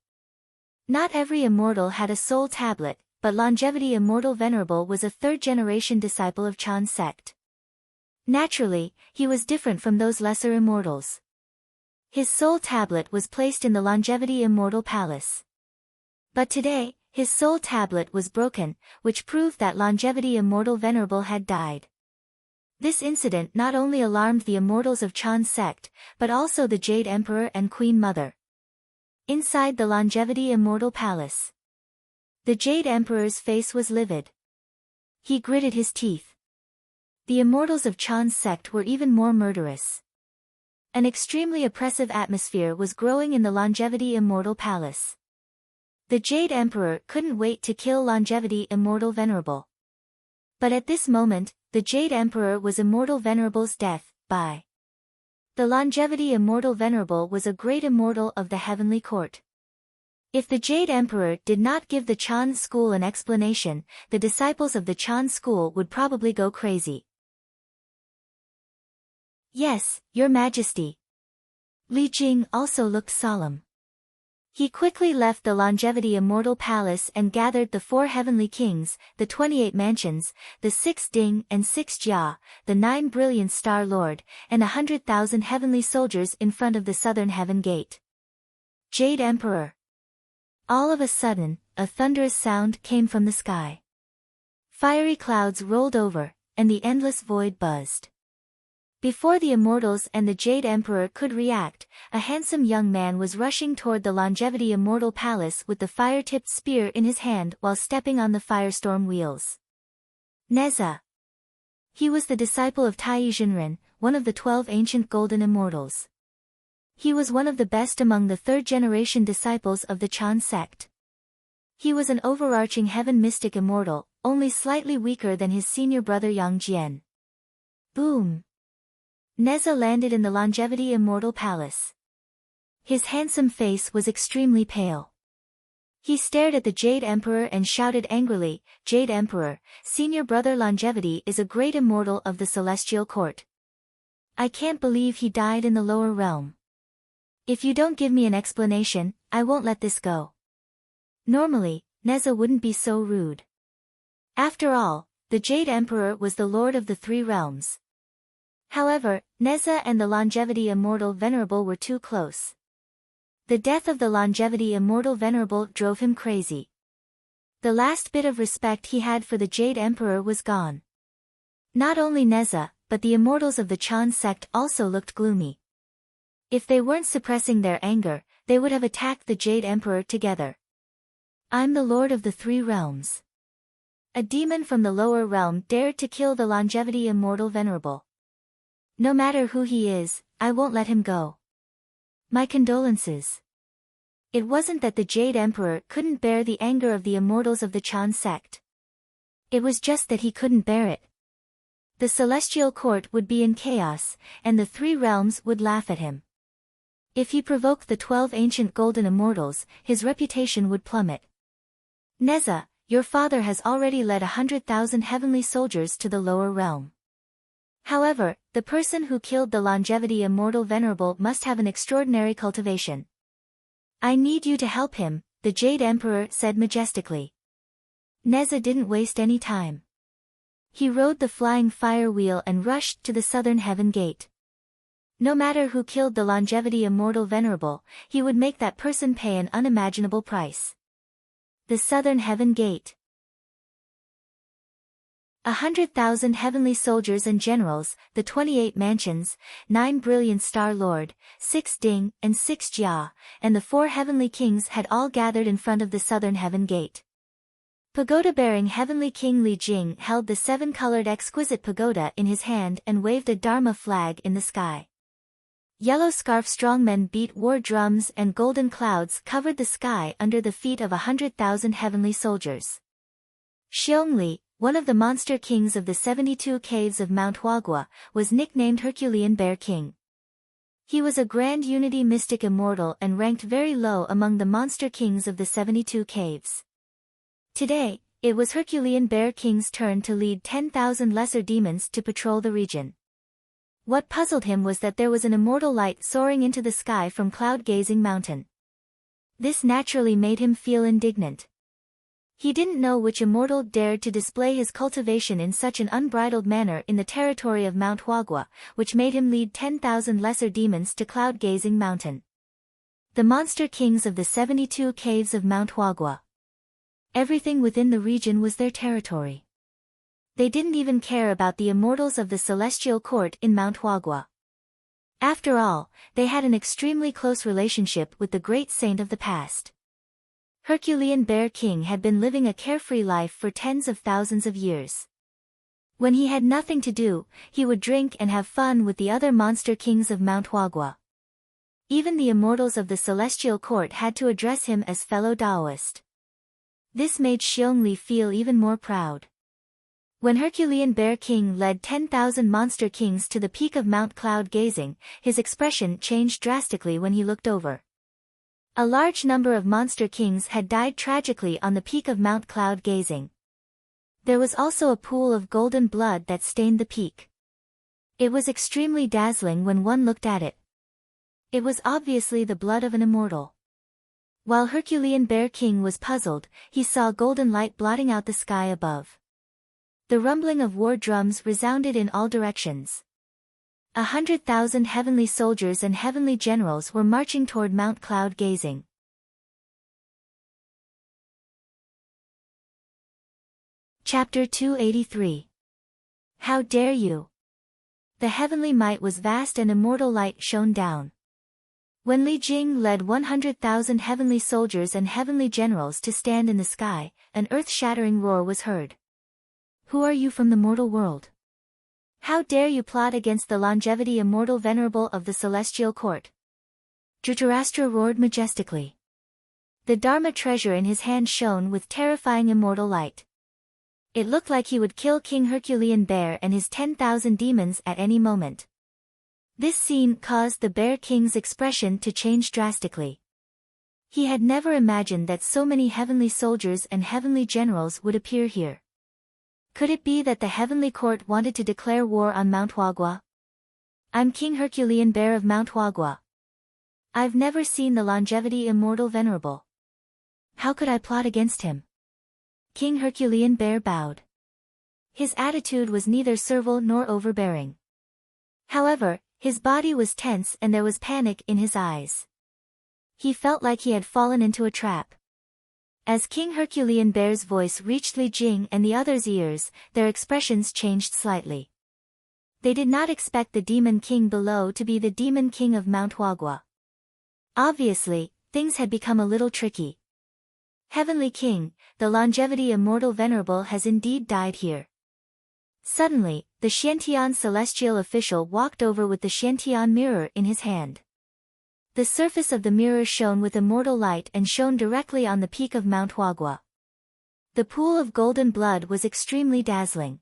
Not every immortal had a soul tablet, but Longevity Immortal Venerable was a third-generation disciple of Chan's sect. Naturally, he was different from those lesser immortals. His soul tablet was placed in the Longevity Immortal Palace. But today, his soul tablet was broken, which proved that Longevity Immortal Venerable had died. This incident not only alarmed the immortals of Chan's sect, but also the Jade Emperor and Queen Mother. Inside the Longevity Immortal Palace, the Jade Emperor's face was livid. He gritted his teeth. The immortals of Chan's sect were even more murderous. An extremely oppressive atmosphere was growing in the Longevity Immortal Palace. The Jade Emperor couldn't wait to kill Longevity Immortal Venerable. But at this moment, the Jade Emperor was Immortal Venerable's death, by the Longevity Immortal Venerable was a great immortal of the Heavenly Court. If the Jade Emperor did not give the Chan school an explanation, the disciples of the Chan school would probably go crazy. Yes, Your Majesty. Li Jing also looked solemn. He quickly left the Longevity Immortal Palace and gathered the 4 heavenly kings, the 28 mansions, the 6 Ding and 6 Jia, the 9 brilliant Star Lord, and 100,000 heavenly soldiers in front of the southern heaven gate. Jade Emperor. All of a sudden, a thunderous sound came from the sky. Fiery clouds rolled over, and the endless void buzzed. Before the immortals and the Jade Emperor could react, a handsome young man was rushing toward the Longevity Immortal Palace with the fire-tipped spear in his hand while stepping on the firestorm wheels. Neza. He was the disciple of Tai Zhenren, one of the 12 ancient golden immortals. He was one of the best among the third-generation disciples of the Chan sect. He was an overarching heaven mystic immortal, only slightly weaker than his senior brother Yang Jian. Boom! Neza landed in the Longevity Immortal Palace. His handsome face was extremely pale. He stared at the Jade Emperor and shouted angrily, "Jade Emperor, senior brother Longevity is a great immortal of the Celestial Court. I can't believe he died in the lower realm. If you don't give me an explanation, I won't let this go." Normally, Neza wouldn't be so rude. After all, the Jade Emperor was the lord of the three realms. However, Neza and the Longevity Immortal Venerable were too close. The death of the Longevity Immortal Venerable drove him crazy. The last bit of respect he had for the Jade Emperor was gone. Not only Neza, but the immortals of the Chan sect also looked gloomy. If they weren't suppressing their anger, they would have attacked the Jade Emperor together. "I'm the Lord of the Three Realms. A demon from the lower realm dared to kill the Longevity Immortal Venerable. No matter who he is, I won't let him go. My condolences." It wasn't that the Jade Emperor couldn't bear the anger of the immortals of the Chan sect. It was just that he couldn't bear it. The Celestial Court would be in chaos, and the three realms would laugh at him. If he provoked the 12 ancient golden immortals, his reputation would plummet. "Neza, your father has already led 100,000 heavenly soldiers to the lower realm. However, the person who killed the Longevity Immortal Venerable must have an extraordinary cultivation. I need you to help him," the Jade Emperor said majestically. Neza didn't waste any time. He rode the flying fire wheel and rushed to the southern heaven gate. No matter who killed the Longevity Immortal Venerable, he would make that person pay an unimaginable price. The southern heaven gate. 100,000 heavenly soldiers and generals, the 28 mansions, 9 brilliant Star Lord, 6 Ding, and 6 Jia, and the 4 heavenly kings had all gathered in front of the southern heaven gate. Pagoda-bearing Heavenly King Li Jing held the 7-colored exquisite pagoda in his hand and waved a Dharma flag in the sky. Yellow scarf strongmen beat war drums and golden clouds covered the sky under the feet of 100,000 heavenly soldiers. Xiongli, one of the monster kings of the 72 caves of Mount Huagua, was nicknamed Herculean Bear King. He was a grand unity mystic immortal and ranked very low among the monster kings of the 72 caves. Today, it was Herculean Bear King's turn to lead 10,000 lesser demons to patrol the region. What puzzled him was that there was an immortal light soaring into the sky from Cloud-Gazing Mountain. This naturally made him feel indignant. He didn't know which immortal dared to display his cultivation in such an unbridled manner in the territory of Mount Huagua, which made him lead 10,000 lesser demons to Cloud-Gazing Mountain. The monster kings of the 72 caves of Mount Huagua. Everything within the region was their territory. They didn't even care about the immortals of the Celestial Court in Mount Huagua. After all, they had an extremely close relationship with the great saint of the past. Herculean Bear King had been living a carefree life for tens of thousands of years. When he had nothing to do, he would drink and have fun with the other monster kings of Mount Huagua. Even the immortals of the Celestial Court had to address him as fellow Taoist. This made Xiongli feel even more proud. When Herculean Bear King led 10,000 monster kings to the peak of Mount Cloud Gazing, his expression changed drastically when he looked over. A large number of monster kings had died tragically on the peak of Mount Cloud Gazing. There was also a pool of golden blood that stained the peak. It was extremely dazzling when one looked at it. It was obviously the blood of an immortal. While Herculean Bear King was puzzled, he saw golden light blotting out the sky above. The rumbling of war drums resounded in all directions. 100,000 heavenly soldiers and heavenly generals were marching toward Mount Cloud Gazing. Chapter 283. How dare you! The heavenly might was vast and immortal light shone down. When Li Jing led 100,000 heavenly soldiers and heavenly generals to stand in the sky, an earth-shattering roar was heard. Who are you from the mortal world? How dare you plot against the Longevity Immortal Venerable of the Celestial Court? Dhritarashtra roared majestically. The Dharma treasure in his hand shone with terrifying immortal light. It looked like he would kill King Herculean Bear and his 10,000 demons at any moment. This scene caused the Bear King's expression to change drastically. He had never imagined that so many heavenly soldiers and heavenly generals would appear here. Could it be that the heavenly court wanted to declare war on Mount Wagwa? I'm King Herculean Bear of Mount Wagwa. I've never seen the longevity immortal venerable. How could I plot against him? King Herculean Bear bowed. His attitude was neither servile nor overbearing. However, his body was tense and there was panic in his eyes. He felt like he had fallen into a trap. As King Herculean Bear's voice reached Li Jing and the others' ears, their expressions changed slightly. They did not expect the Demon King below to be the Demon King of Mount Wagwa. Obviously, things had become a little tricky. Heavenly King, the longevity immortal venerable has indeed died here. Suddenly, the Xiantian celestial official walked over with the Xiantian mirror in his hand. The surface of the mirror shone with immortal light and shone directly on the peak of Mount Wagwa. The pool of golden blood was extremely dazzling.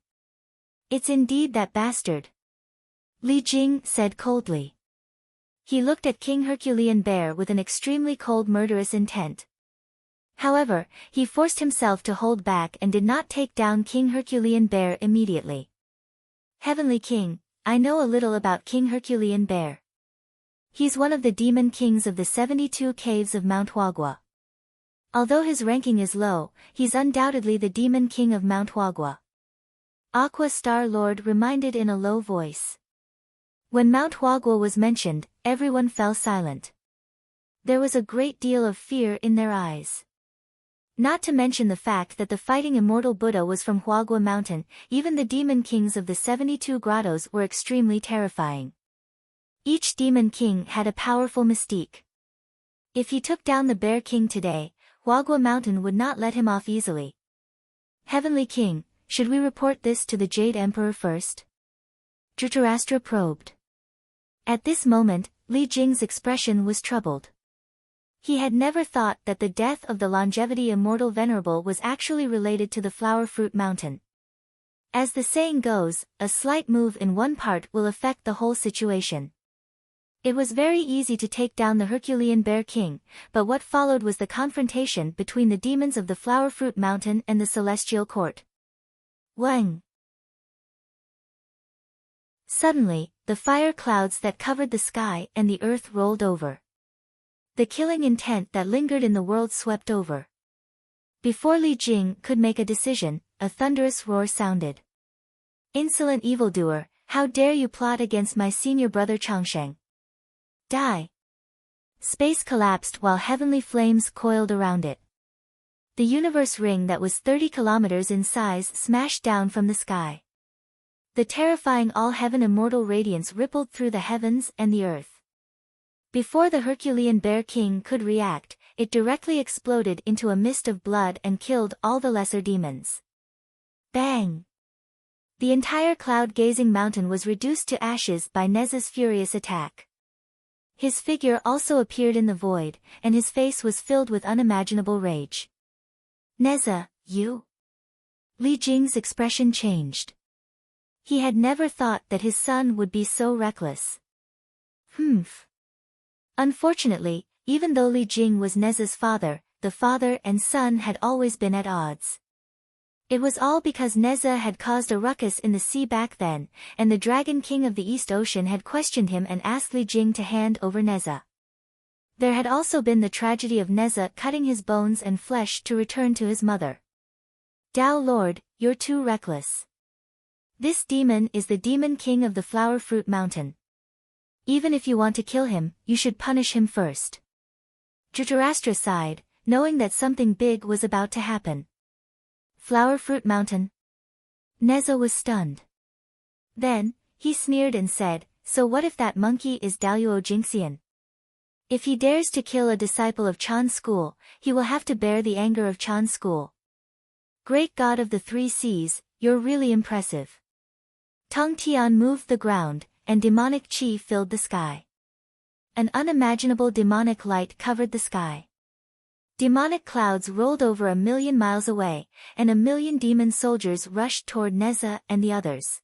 It's indeed that bastard, Li Jing said coldly. He looked at King Herculean Bear with an extremely cold murderous intent. However, he forced himself to hold back and did not take down King Herculean Bear immediately. Heavenly King, I know a little about King Herculean Bear. He's one of the demon kings of the 72 caves of Mount Wagwa. Although his ranking is low, he's undoubtedly the demon king of Mount Wagwa. Aqua Star Lord reminded in a low voice. When Mount Wagwa was mentioned, everyone fell silent. There was a great deal of fear in their eyes. Not to mention the fact that the fighting immortal Buddha was from Wagwa Mountain, even the demon kings of the 72 grottos were extremely terrifying. Each demon king had a powerful mystique. If he took down the Bear King today, Wagwa Mountain would not let him off easily. Heavenly King, should we report this to the Jade Emperor first? Dhritarashtra probed. At this moment, Li Jing's expression was troubled. He had never thought that the death of the longevity immortal venerable was actually related to the flower fruit mountain. As the saying goes, a slight move in one part will affect the whole situation. It was very easy to take down the Herculean Bear King, but what followed was the confrontation between the demons of the flower fruit mountain and the celestial court. Wang! Suddenly, the fire clouds that covered the sky and the earth rolled over. The killing intent that lingered in the world swept over. Before Li Jing could make a decision, a thunderous roar sounded. Insolent evildoer, how dare you plot against my senior brother Changsheng? Die! Space collapsed while heavenly flames coiled around it. The universe ring that was 30 kilometers in size smashed down from the sky. The terrifying all-heaven immortal radiance rippled through the heavens and the earth. Before the Herculean Bear King could react, it directly exploded into a mist of blood and killed all the lesser demons. Bang! The entire cloud-gazing mountain was reduced to ashes by Neza's furious attack. His figure also appeared in the void, and his face was filled with unimaginable rage. Neza, you? Li Jing's expression changed. He had never thought that his son would be so reckless. Humph. Unfortunately, even though Li Jing was Neza's father, the father and son had always been at odds. It was all because Neza had caused a ruckus in the sea back then, and the Dragon King of the East Ocean had questioned him and asked Li Jing to hand over Neza. There had also been the tragedy of Neza cutting his bones and flesh to return to his mother. Dao Lord, you're too reckless. This demon is the Demon King of the Flower Fruit Mountain. Even if you want to kill him, you should punish him first. Dhritarashtra sighed, knowing that something big was about to happen. Flower Fruit Mountain? Neza was stunned. Then, he sneered and said, so what if that monkey is Daluo Jingxian? If he dares to kill a disciple of Chan's school, he will have to bear the anger of Chan's school. Great God of the Three Seas, you're really impressive. Tong Tian moved the ground, and demonic chi filled the sky. An unimaginable demonic light covered the sky. Demonic clouds rolled over 1,000,000 miles away, and 1,000,000 demon soldiers rushed toward Neza and the others.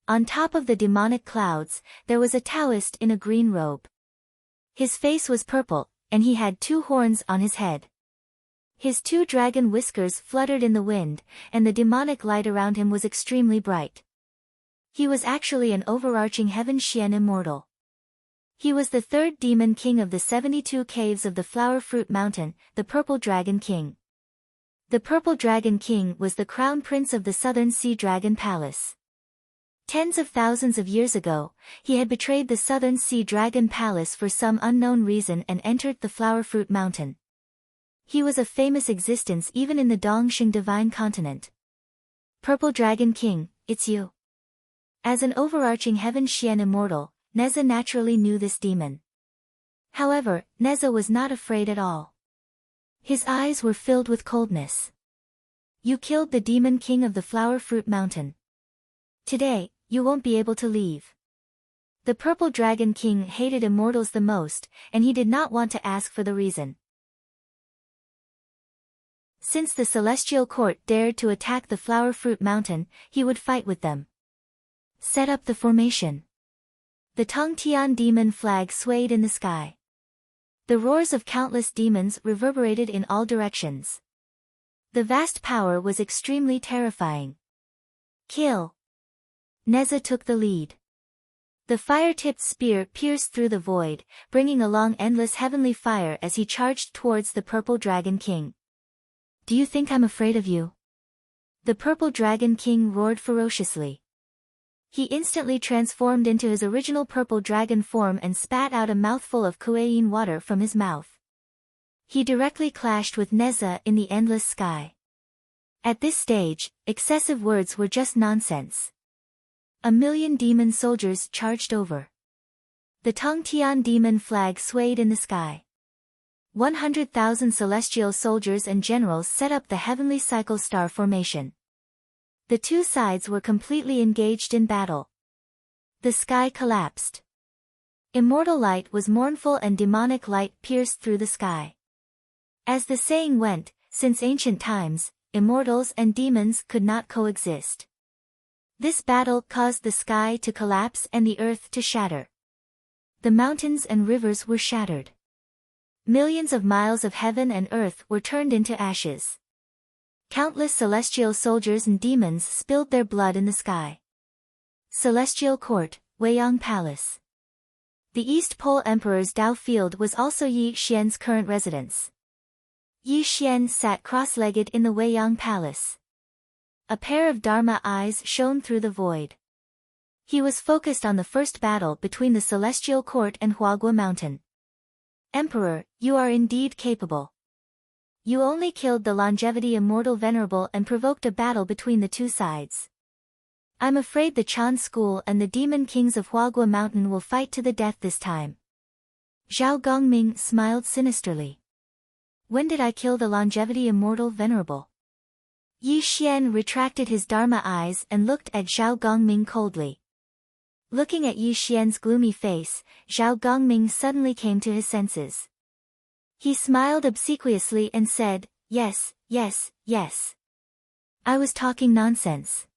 On top of the demonic clouds, there was a Taoist in a green robe. His face was purple, and he had 2 horns on his head. His 2 dragon whiskers fluttered in the wind, and the demonic light around him was extremely bright. He was actually an overarching heaven Xian Immortal. He was the 3rd demon king of the 72 caves of the Flower Fruit Mountain, the Purple Dragon King. The Purple Dragon King was the crown prince of the Southern Sea Dragon Palace. Tens of thousands of years ago, he had betrayed the Southern Sea Dragon Palace for some unknown reason and entered the Flower Fruit Mountain. He was a famous existence even in the Dongxing Divine Continent. Purple Dragon King, it's you. As an overarching heaven Xian Immortal, Neza naturally knew this demon. However, Neza was not afraid at all. His eyes were filled with coldness. You killed the demon king of the Flower Fruit Mountain. Today, you won't be able to leave. The Purple Dragon King hated immortals the most, and he did not want to ask for the reason. Since the Celestial Court dared to attack the Flower Fruit Mountain, he would fight with them. Set up the formation. The Tongtian demon flag swayed in the sky. The roars of countless demons reverberated in all directions. The vast power was extremely terrifying. Kill. Neza took the lead. The fire-tipped spear pierced through the void, bringing along endless heavenly fire as he charged towards the Purple Dragon King. Do you think I'm afraid of you? The Purple Dragon King roared ferociously. He instantly transformed into his original purple dragon form and spat out a mouthful of Kueyin water from his mouth. He directly clashed with Neza in the endless sky. At this stage, excessive words were just nonsense. 1,000,000 demon soldiers charged over. The Tongtian demon flag swayed in the sky. 100,000 celestial soldiers and generals set up the heavenly cycle star formation. The 2 sides were completely engaged in battle. The sky collapsed. Immortal light was mournful and demonic light pierced through the sky. As the saying went, since ancient times, immortals and demons could not coexist. This battle caused the sky to collapse and the earth to shatter. The mountains and rivers were shattered. Millions of miles of heaven and earth were turned into ashes. Countless celestial soldiers and demons spilled their blood in the sky. Celestial Court, Weiyang Palace. The East Pole Emperor's Dao Field was also Yi Xian's current residence. Yi Xian sat cross-legged in the Weiyang Palace. A pair of Dharma eyes shone through the void. He was focused on the first battle between the Celestial Court and Huagua Mountain. Emperor, you are indeed capable. You only killed the Longevity Immortal Venerable and provoked a battle between the 2 sides. I'm afraid the Chan School and the Demon Kings of Huagua Mountain will fight to the death this time. Zhao Gongming smiled sinisterly. When did I kill the Longevity Immortal Venerable? Yi Xian retracted his Dharma eyes and looked at Zhao Gongming coldly. Looking at Yi Xian's gloomy face, Zhao Gongming suddenly came to his senses. He smiled obsequiously and said, yes, yes, yes. I was talking nonsense.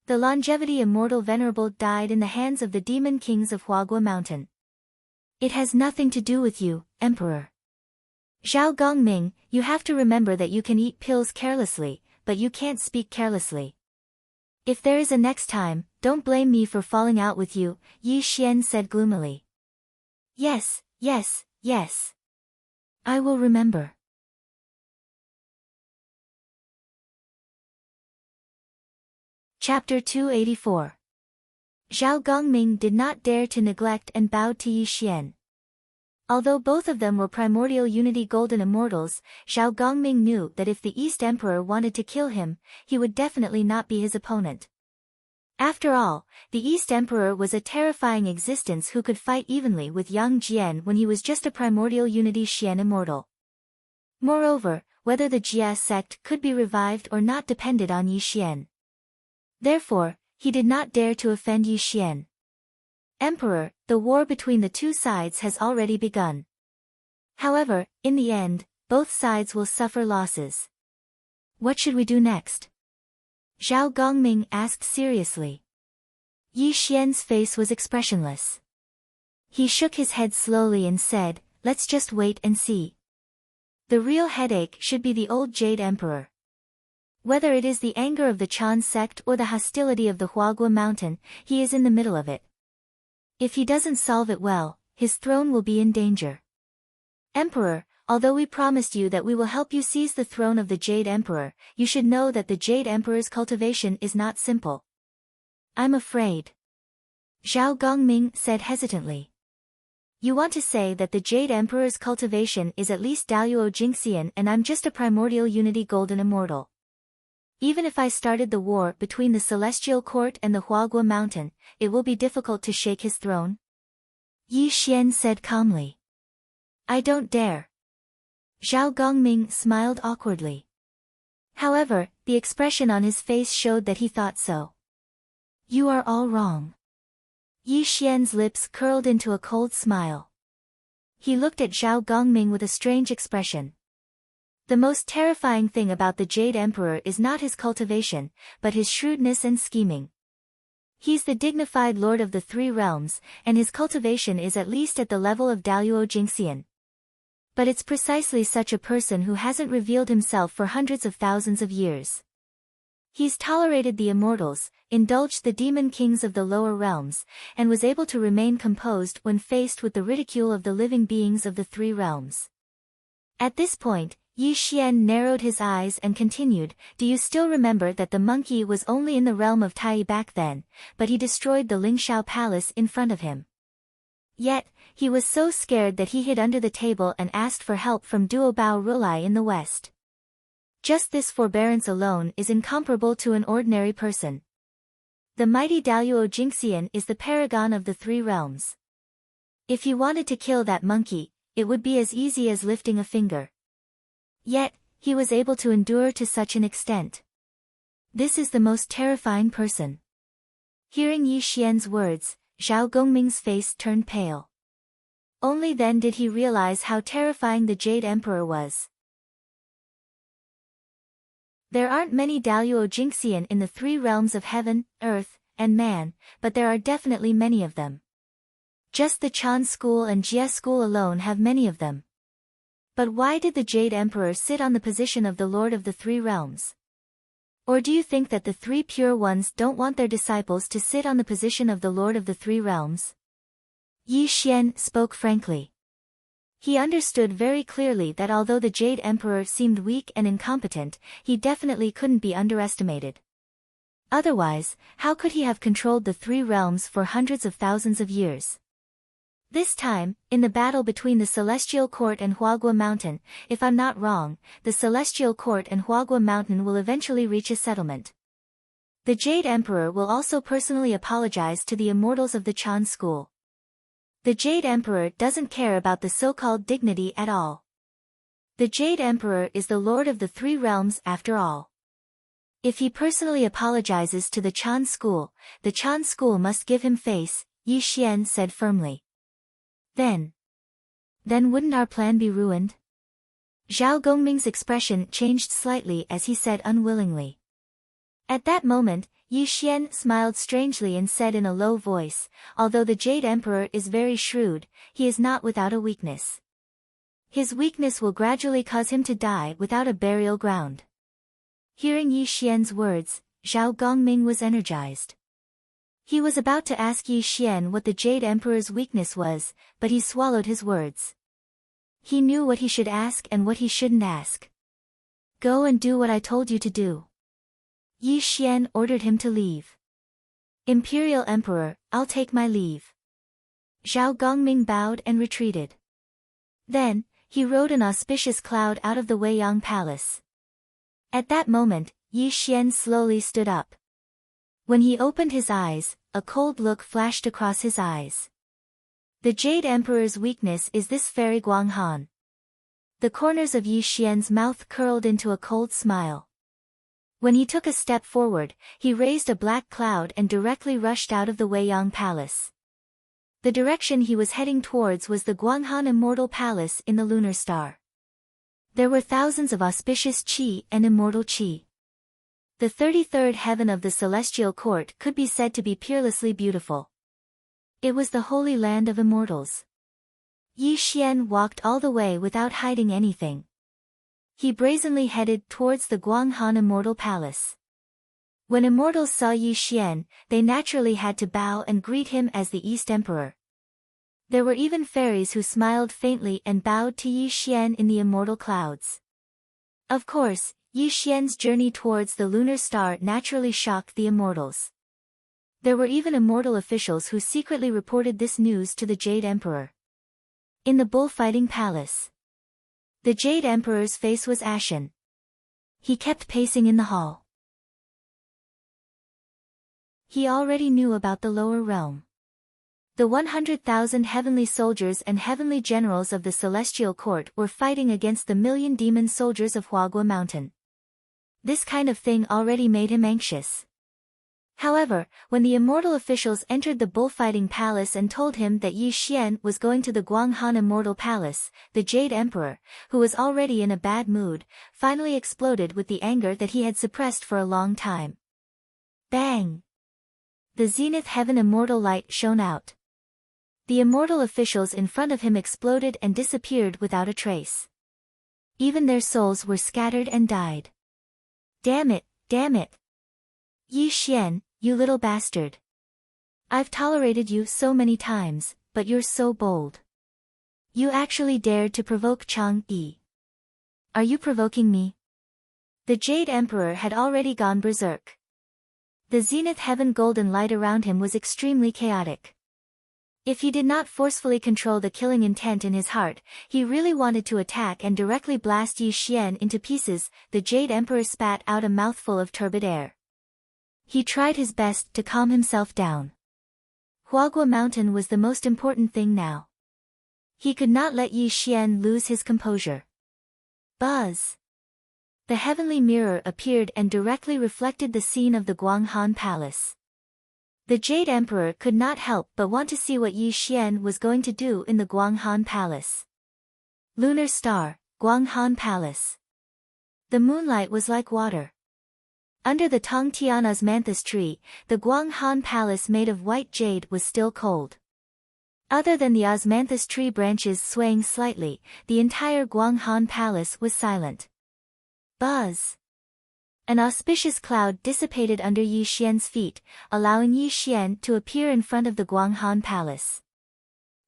The Longevity Immortal Venerable died in the hands of the Demon Kings of Huagua Mountain. It has nothing to do with you, Emperor. Zhao Gongming, you have to remember that you can eat pills carelessly, but you can't speak carelessly. If there is a next time, don't blame me for falling out with you, Yi Xian said gloomily. Yes, yes, yes. I will remember. Chapter 284. Zhao Gongming did not dare to neglect and bowed to Yi Xian. Although both of them were primordial unity golden immortals, Zhao Gongming knew that if the East Emperor wanted to kill him, he would definitely not be his opponent. After all, the East Emperor was a terrifying existence who could fight evenly with Yang Jian when he was just a primordial unity Xian immortal. Moreover, whether the Jia sect could be revived or not depended on Yi Xian. Therefore, he did not dare to offend Yi Xian. Emperor, the war between the 2 sides has already begun. However, in the end, both sides will suffer losses. What should we do next? Zhao Gongming asked seriously. Yi Xian's face was expressionless. He shook his head slowly and said, "Let's just wait and see. The real headache should be the old Jade Emperor. Whether it is the anger of the Chan sect or the hostility of the Huagua Mountain, he is in the middle of it. If he doesn't solve it well, his throne will be in danger. Emperor, although we promised you that we will help you seize the throne of the Jade Emperor, you should know that the Jade Emperor's cultivation is not simple." "I'm afraid," Zhao Gongming said hesitantly. "You want to say that the Jade Emperor's cultivation is at least Daluo Jingxian and I'm just a primordial unity golden immortal. Even if I started the war between the Celestial Court and the Huagua Mountain, it will be difficult to shake his throne?" Yi Xian said calmly. "I don't dare." Zhao Gongming smiled awkwardly. However, the expression on his face showed that he thought so. "You are all wrong." Yi Xian's lips curled into a cold smile. He looked at Zhao Gongming with a strange expression. The most terrifying thing about the Jade Emperor is not his cultivation, but his shrewdness and scheming. He's the dignified lord of the three realms, and his cultivation is at least at the level of Daluo Jingxian. But it's precisely such a person who hasn't revealed himself for hundreds of thousands of years. He's tolerated the immortals, indulged the demon kings of the lower realms, and was able to remain composed when faced with the ridicule of the living beings of the three realms. At this point, Yi Xian narrowed his eyes and continued, "Do you still remember that the monkey was only in the realm of Tai back then, but he destroyed the Lingxiao palace in front of him? Yet, he was so scared that he hid under the table and asked for help from Duobao Rulai in the west. Just this forbearance alone is incomparable to an ordinary person. The mighty Daluo Jingxian is the paragon of the three realms. If he wanted to kill that monkey, it would be as easy as lifting a finger. Yet, he was able to endure to such an extent. This is the most terrifying person." Hearing Yi Xian's words, Zhao Gongming's face turned pale. Only then did he realize how terrifying the Jade Emperor was. There aren't many Daluo Jingxian in the three realms of heaven, earth, and man, but there are definitely many of them. Just the Chan school and Jie school alone have many of them. But why did the Jade Emperor sit on the position of the Lord of the Three Realms? Or do you think that the three pure ones don't want their disciples to sit on the position of the Lord of the Three Realms? Yi Xian spoke frankly. He understood very clearly that although the Jade Emperor seemed weak and incompetent, he definitely couldn't be underestimated. Otherwise, how could he have controlled the three realms for hundreds of thousands of years? This time, in the battle between the Celestial Court and Huagua Mountain, if I'm not wrong, the Celestial Court and Huagua Mountain will eventually reach a settlement. The Jade Emperor will also personally apologize to the immortals of the Chan school. The Jade Emperor doesn't care about the so-called dignity at all. The Jade Emperor is the Lord of the Three Realms after all. If he personally apologizes to the Chan school, the Chan school must give him face, Yi Xian said firmly. Then wouldn't our plan be ruined? Zhao Gongming's expression changed slightly as he said unwillingly. At that moment, Yi Xian smiled strangely and said in a low voice, "Although the Jade Emperor is very shrewd, he is not without a weakness. His weakness will gradually cause him to die without a burial ground." Hearing Yi Xian's words, Zhao Gongming was energized. He was about to ask Yi Xian what the Jade Emperor's weakness was, but he swallowed his words. He knew what he should ask and what he shouldn't ask. "Go and do what I told you to do." Yi Xian ordered him to leave. "Imperial Emperor, I'll take my leave." Zhao Gongming bowed and retreated. Then, he rode an auspicious cloud out of the Weiyang Palace. At that moment, Yi Xian slowly stood up. When he opened his eyes, a cold look flashed across his eyes. The Jade Emperor's weakness is this fairy Guanghan. The corners of Yi Xian's mouth curled into a cold smile. When he took a step forward, he raised a black cloud and directly rushed out of the Weiyang Palace. The direction he was heading towards was the Guanghan Immortal Palace in the lunar star. There were thousands of auspicious qi and immortal qi. The 33rd heaven of the celestial court could be said to be peerlessly beautiful. It was the holy land of immortals. Yi Xian walked all the way without hiding anything. He brazenly headed towards the Guanghan Immortal Palace. When immortals saw Yi Xian, they naturally had to bow and greet him as the East Emperor. There were even fairies who smiled faintly and bowed to Yi Xian in the immortal clouds. Of course, Yi Xian's journey towards the lunar star naturally shocked the immortals. There were even immortal officials who secretly reported this news to the Jade Emperor. In the bullfighting palace, the Jade Emperor's face was ashen. He kept pacing in the hall. He already knew about the lower realm. The 100,000 heavenly soldiers and heavenly generals of the celestial court were fighting against the million demon soldiers of Huagua Mountain. This kind of thing already made him anxious. However, when the immortal officials entered the bullfighting palace and told him that Yi Xian was going to the Guanghan Immortal Palace, the Jade Emperor, who was already in a bad mood, finally exploded with the anger that he had suppressed for a long time. Bang! The zenith heaven immortal light shone out. The immortal officials in front of him exploded and disappeared without a trace. Even their souls were scattered and died. Damn it, damn it! Yi Xian, you little bastard. I've tolerated you so many times, but you're so bold. You actually dared to provoke Chang Yi. Are you provoking me? The Jade Emperor had already gone berserk. The zenith heaven golden light around him was extremely chaotic. If he did not forcefully control the killing intent in his heart, he really wanted to attack and directly blast Yi Xian into pieces. The Jade Emperor spat out a mouthful of turbid air. He tried his best to calm himself down. Huagua Mountain was the most important thing now. He could not let Yi Xian lose his composure. Buzz! The heavenly mirror appeared and directly reflected the scene of the Guanghan Palace. The Jade Emperor could not help but want to see what Yi Xian was going to do in the Guanghan Palace. Lunar Star, Guanghan Palace. The moonlight was like water. Under the Tongtian osmanthus tree, the Guanghan Palace made of white jade was still cold. Other than the osmanthus tree branches swaying slightly, the entire Guanghan Palace was silent. Buzz! An auspicious cloud dissipated under Yi Xian's feet, allowing Yi Xian to appear in front of the Guanghan Palace.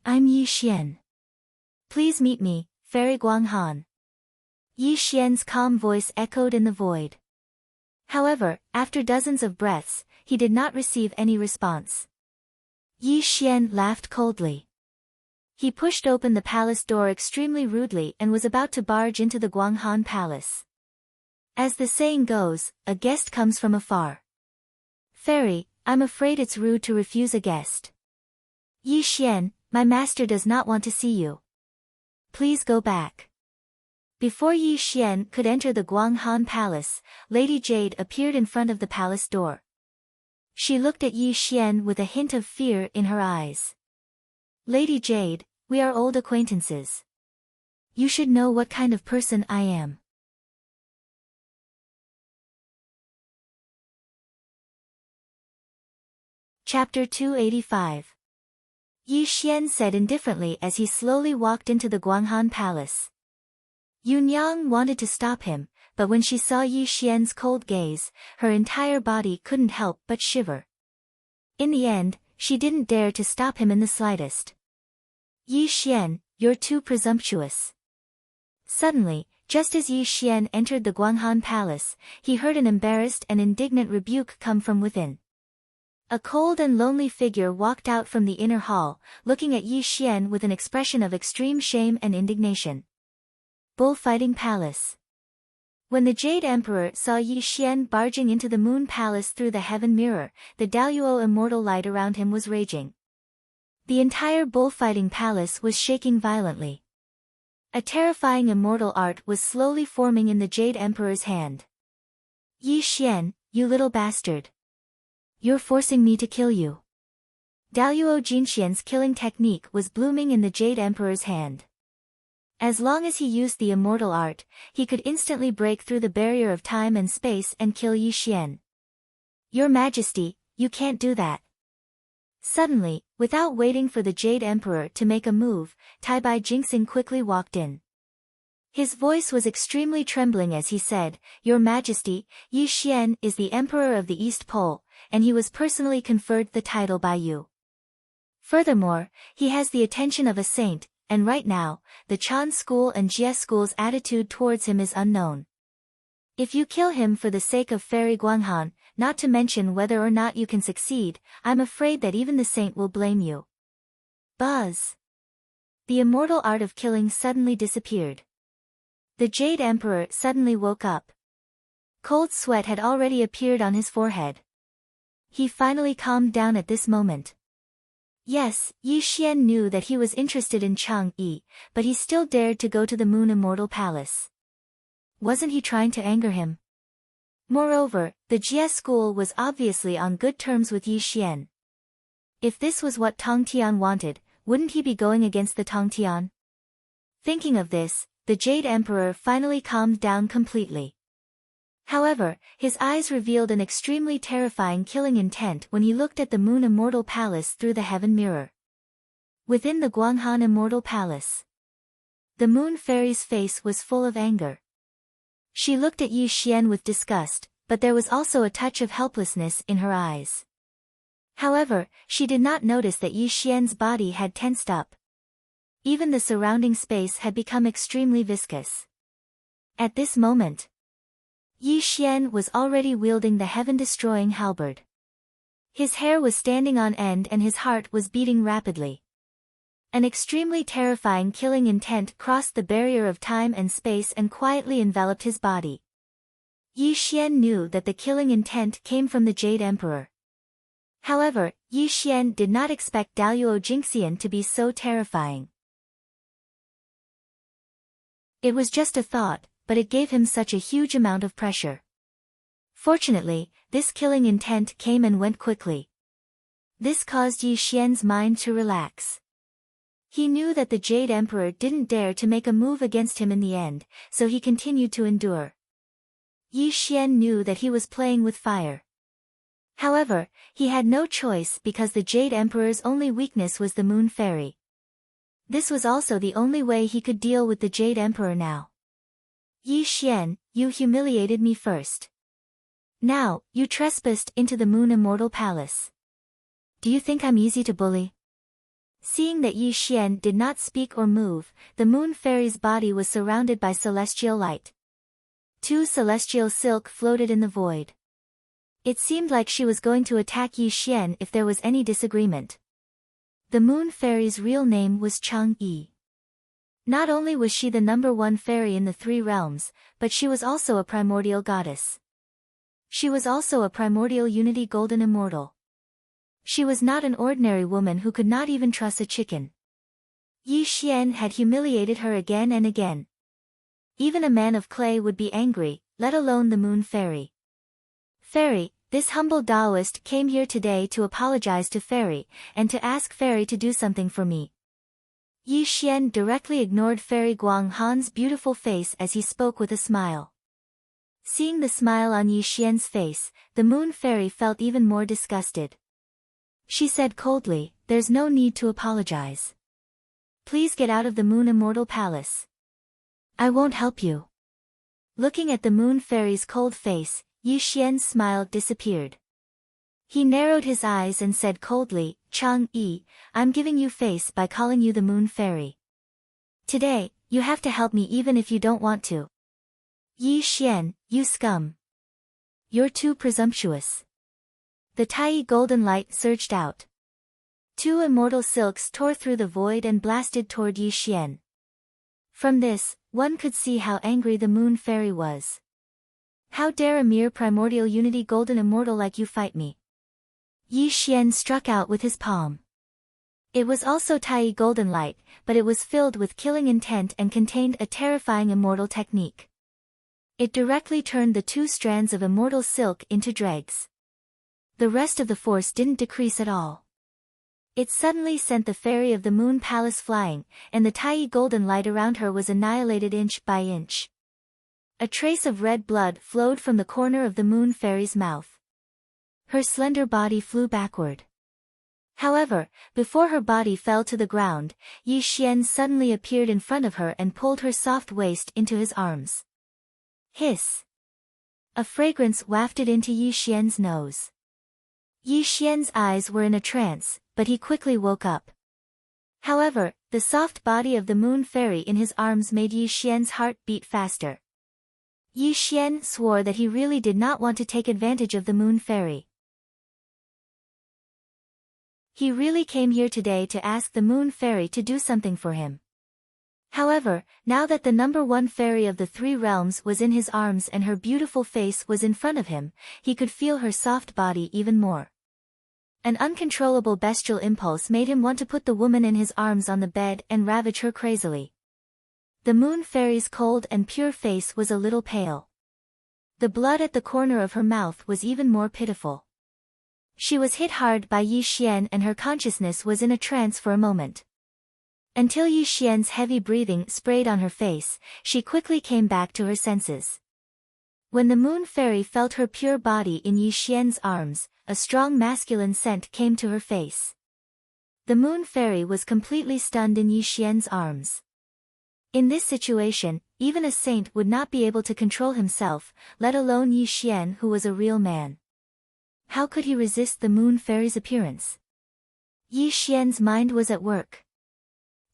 I'm Yi Xian. Please meet me, Fairy Guanghan. Yi Xian's calm voice echoed in the void. However, after dozens of breaths, he did not receive any response. Yi Xian laughed coldly. He pushed open the palace door extremely rudely and was about to barge into the Guanghan Palace. As the saying goes, a guest comes from afar. Fairy, I'm afraid it's rude to refuse a guest. Yi Xian, my master does not want to see you. Please go back. Before Yi Xian could enter the Guanghan Palace, Lady Jade appeared in front of the palace door. She looked at Yi Xian with a hint of fear in her eyes. Lady Jade, we are old acquaintances. You should know what kind of person I am. Chapter 285. Yi Xian said indifferently as he slowly walked into the Guanghan Palace. Yunyang wanted to stop him, but when she saw Yi Xian's cold gaze, her entire body couldn't help but shiver. In the end, she didn't dare to stop him in the slightest. Yi Xian, you're too presumptuous. Suddenly, just as Yi Xian entered the Guanghan Palace, he heard an embarrassed and indignant rebuke come from within. A cold and lonely figure walked out from the inner hall, looking at Yi Xian with an expression of extreme shame and indignation. Bullfighting Palace. When the Jade Emperor saw Yi Xian barging into the Moon Palace through the heaven mirror, the Daluo immortal light around him was raging. The entire bullfighting palace was shaking violently. A terrifying immortal art was slowly forming in the Jade Emperor's hand. Yi Xian, you little bastard. You're forcing me to kill you. Daluo Jinxian's killing technique was blooming in the Jade Emperor's hand. As long as he used the immortal art, he could instantly break through the barrier of time and space and kill Yi Xian. Your Majesty, you can't do that. Suddenly, without waiting for the Jade Emperor to make a move, Taibai Jingxing quickly walked in. His voice was extremely trembling as he said, Your Majesty, Yi Xian is the Emperor of the East Pole, and he was personally conferred the title by you. Furthermore, he has the attention of a saint, and right now, the Chan school and Jie school's attitude towards him is unknown. If you kill him for the sake of Fairy Guanghan, not to mention whether or not you can succeed, I'm afraid that even the saint will blame you. Buzz. The immortal art of killing suddenly disappeared. The Jade Emperor suddenly woke up. Cold sweat had already appeared on his forehead. He finally calmed down at this moment. Yes, Yi Xian knew that he was interested in Chang Yi, but he still dared to go to the Moon Immortal Palace. Wasn't he trying to anger him? Moreover, the Jie school was obviously on good terms with Yi Xian. If this was what Tang Tian wanted, wouldn't he be going against the Tang Tian? Thinking of this, the Jade Emperor finally calmed down completely. However, his eyes revealed an extremely terrifying killing intent when he looked at the Moon Immortal Palace through the heaven mirror. Within the Guanghan Immortal Palace, the Moon Fairy's face was full of anger. She looked at Yi Xian with disgust, but there was also a touch of helplessness in her eyes. However, she did not notice that Yi Xian's body had tensed up. Even the surrounding space had become extremely viscous. At this moment, Yi Xian was already wielding the heaven-destroying halberd. His hair was standing on end and his heart was beating rapidly. An extremely terrifying killing intent crossed the barrier of time and space and quietly enveloped his body. Yi Xian knew that the killing intent came from the Jade Emperor. However, Yi Xian did not expect Daluo Jingxian to be so terrifying. It was just a thought, but it gave him such a huge amount of pressure. Fortunately, this killing intent came and went quickly. This caused Yi Xian's mind to relax. He knew that the Jade Emperor didn't dare to make a move against him in the end, so he continued to endure. Yi Xian knew that he was playing with fire. However, he had no choice because the Jade Emperor's only weakness was the Moon Fairy. This was also the only way he could deal with the Jade Emperor now. Yi Xian, you humiliated me first. Now, you trespassed into the Moon Immortal Palace. Do you think I'm easy to bully? Seeing that Yi Xian did not speak or move, the Moon Fairy's body was surrounded by celestial light. 2 celestial silk floated in the void. It seemed like she was going to attack Yi Xian if there was any disagreement. The Moon Fairy's real name was Chang Yi. Not only was she the #1 fairy in the 3 realms, but she was also a primordial goddess. She was also a primordial unity golden immortal. She was not an ordinary woman who could not even trust a chicken. Yi Xian had humiliated her again and again. Even a man of clay would be angry, let alone the Moon Fairy. Fairy, this humble Taoist came here today to apologize to Fairy, and to ask Fairy to do something for me. Yi Xian directly ignored Fairy Guanghan's beautiful face as he spoke with a smile. Seeing the smile on Yi Xian's face, the Moon Fairy felt even more disgusted. She said coldly, there's no need to apologize. Please get out of the Moon Immortal Palace. I won't help you. Looking at the Moon Fairy's cold face, Yi Xian's smile disappeared. He narrowed his eyes and said coldly, Chang Yi, I'm giving you face by calling you the Moon Fairy. Today, you have to help me even if you don't want to. Yi Xian, you scum. You're too presumptuous. The Tai golden light surged out. 2 immortal silks tore through the void and blasted toward Yi Xian. From this, one could see how angry the Moon Fairy was. How dare a mere primordial unity golden immortal like you fight me? Yi Xian struck out with his palm. It was also Tai golden light, but it was filled with killing intent and contained a terrifying immortal technique. It directly turned the 2 strands of immortal silk into dregs. The rest of the force didn't decrease at all. It suddenly sent the fairy of the moon palace flying, and the tiny golden light around her was annihilated inch by inch. A trace of red blood flowed from the corner of the moon fairy's mouth. Her slender body flew backward. However, before her body fell to the ground, Yi Xian suddenly appeared in front of her and pulled her soft waist into his arms. Hiss! A fragrance wafted into Yi Xian's nose. Yi Xian's eyes were in a trance, but he quickly woke up. However, the soft body of the moon fairy in his arms made Yi Xian's heart beat faster. Yi Xian swore that he really did not want to take advantage of the moon fairy. He really came here today to ask the moon fairy to do something for him. However, now that the number one fairy of the three realms was in his arms and her beautiful face was in front of him, he could feel her soft body even more. An uncontrollable bestial impulse made him want to put the woman in his arms on the bed and ravage her crazily. The moon fairy's cold and pure face was a little pale. The blood at the corner of her mouth was even more pitiful. She was hit hard by Yi Xian and her consciousness was in a trance for a moment. Until Yi Xian's heavy breathing sprayed on her face, she quickly came back to her senses. When the moon fairy felt her pure body in Yi Xian's arms, a strong masculine scent came to her face. The moon fairy was completely stunned in Yi Xian's arms. In this situation, even a saint would not be able to control himself, let alone Yi Xian who was a real man. How could he resist the moon fairy's appearance? Yi Xian's mind was at work.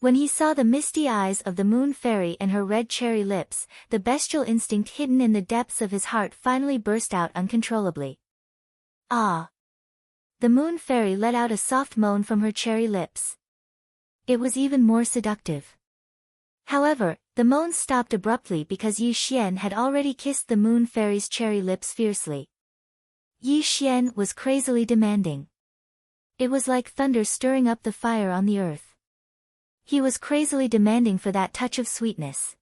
When he saw the misty eyes of the moon fairy and her red cherry lips, the bestial instinct hidden in the depths of his heart finally burst out uncontrollably. Ah! The moon fairy let out a soft moan from her cherry lips. It was even more seductive. However, the moan stopped abruptly because Yi Xian had already kissed the moon fairy's cherry lips fiercely. Yi Xian was crazily demanding. It was like thunder stirring up the fire on the earth. He was crazily demanding for that touch of sweetness.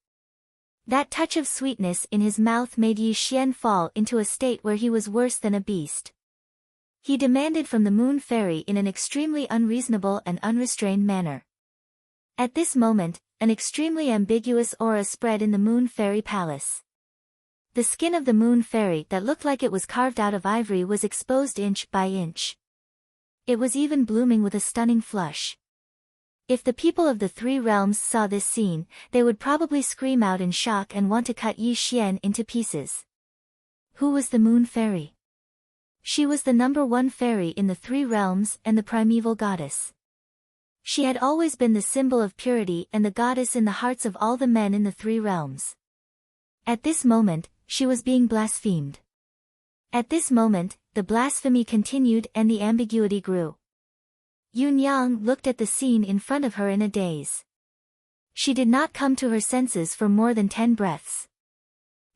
That touch of sweetness in his mouth made Yi Xian fall into a state where he was worse than a beast. He demanded from the moon fairy in an extremely unreasonable and unrestrained manner. At this moment, an extremely ambiguous aura spread in the moon fairy palace. The skin of the moon fairy that looked like it was carved out of ivory was exposed inch by inch. It was even blooming with a stunning flush. If the people of the three realms saw this scene, they would probably scream out in shock and want to cut Yi Xian into pieces. Who was the moon fairy? She was the number one fairy in the three realms and the primeval goddess. She had always been the symbol of purity and the goddess in the hearts of all the men in the three realms. At this moment, she was being blasphemed. At this moment, the blasphemy continued and the ambiguity grew. Yun Yang looked at the scene in front of her in a daze. She did not come to her senses for more than 10 breaths.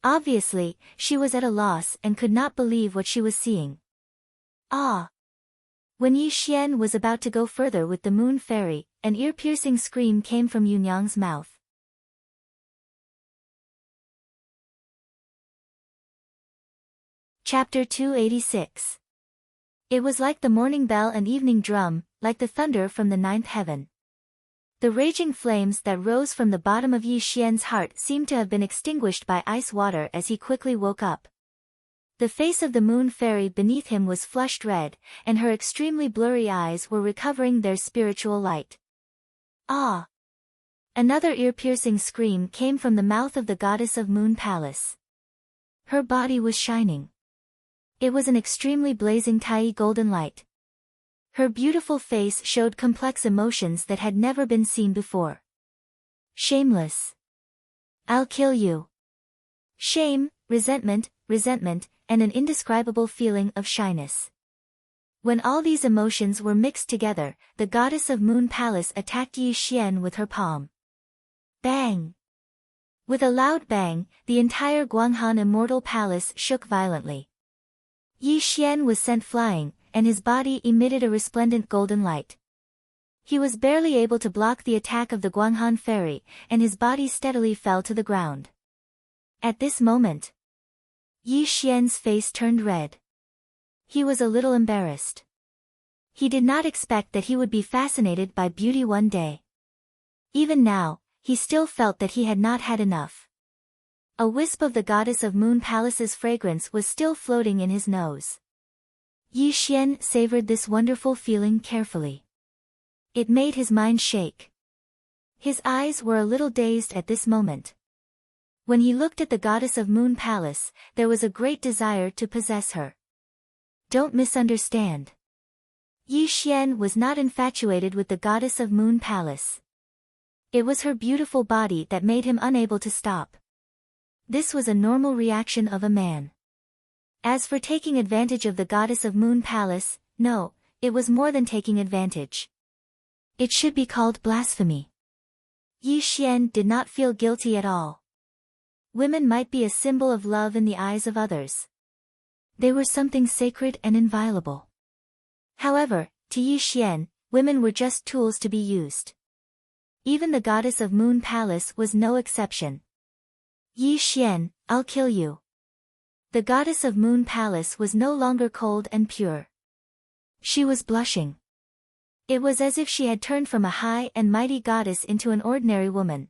Obviously, she was at a loss and could not believe what she was seeing. Ah! When Yi Xian was about to go further with the moon fairy, an ear-piercing scream came from Yun Yang's mouth. Chapter 286. It was like the morning bell and evening drum, like the thunder from the ninth heaven. The raging flames that rose from the bottom of Yi Xian's heart seemed to have been extinguished by ice water as he quickly woke up. The face of the moon fairy beneath him was flushed red, and her extremely blurry eyes were recovering their spiritual light. Ah! Another ear-piercing scream came from the mouth of the goddess of Moon Palace. Her body was shining. It was an extremely blazing tai golden light. Her beautiful face showed complex emotions that had never been seen before. Shameless. I'll kill you. Shame, resentment, and an indescribable feeling of shyness. When all these emotions were mixed together, the goddess of Moon Palace attacked Yi Xian with her palm. Bang! With a loud bang, the entire Guanghan Immortal Palace shook violently. Yi Xian was sent flying, and his body emitted a resplendent golden light. He was barely able to block the attack of the Guanghan fairy, and his body steadily fell to the ground. At this moment, Yi Xian's face turned red. He was a little embarrassed. He did not expect that he would be fascinated by beauty one day. Even now, he still felt that he had not had enough. A wisp of the goddess of Moon Palace's fragrance was still floating in his nose. Yi Xian savored this wonderful feeling carefully. It made his mind shake. His eyes were a little dazed at this moment. When he looked at the goddess of Moon Palace, there was a great desire to possess her. Don't misunderstand. Yi Xian was not infatuated with the goddess of Moon Palace. It was her beautiful body that made him unable to stop. This was a normal reaction of a man. As for taking advantage of the goddess of Moon Palace, no, it was more than taking advantage. It should be called blasphemy. Yi Xian did not feel guilty at all. Women might be a symbol of love in the eyes of others. They were something sacred and inviolable. However, to Yi Xian, women were just tools to be used. Even the goddess of Moon Palace was no exception. Yi Xian, I'll kill you. The goddess of Moon Palace was no longer cold and pure. She was blushing. It was as if she had turned from a high and mighty goddess into an ordinary woman.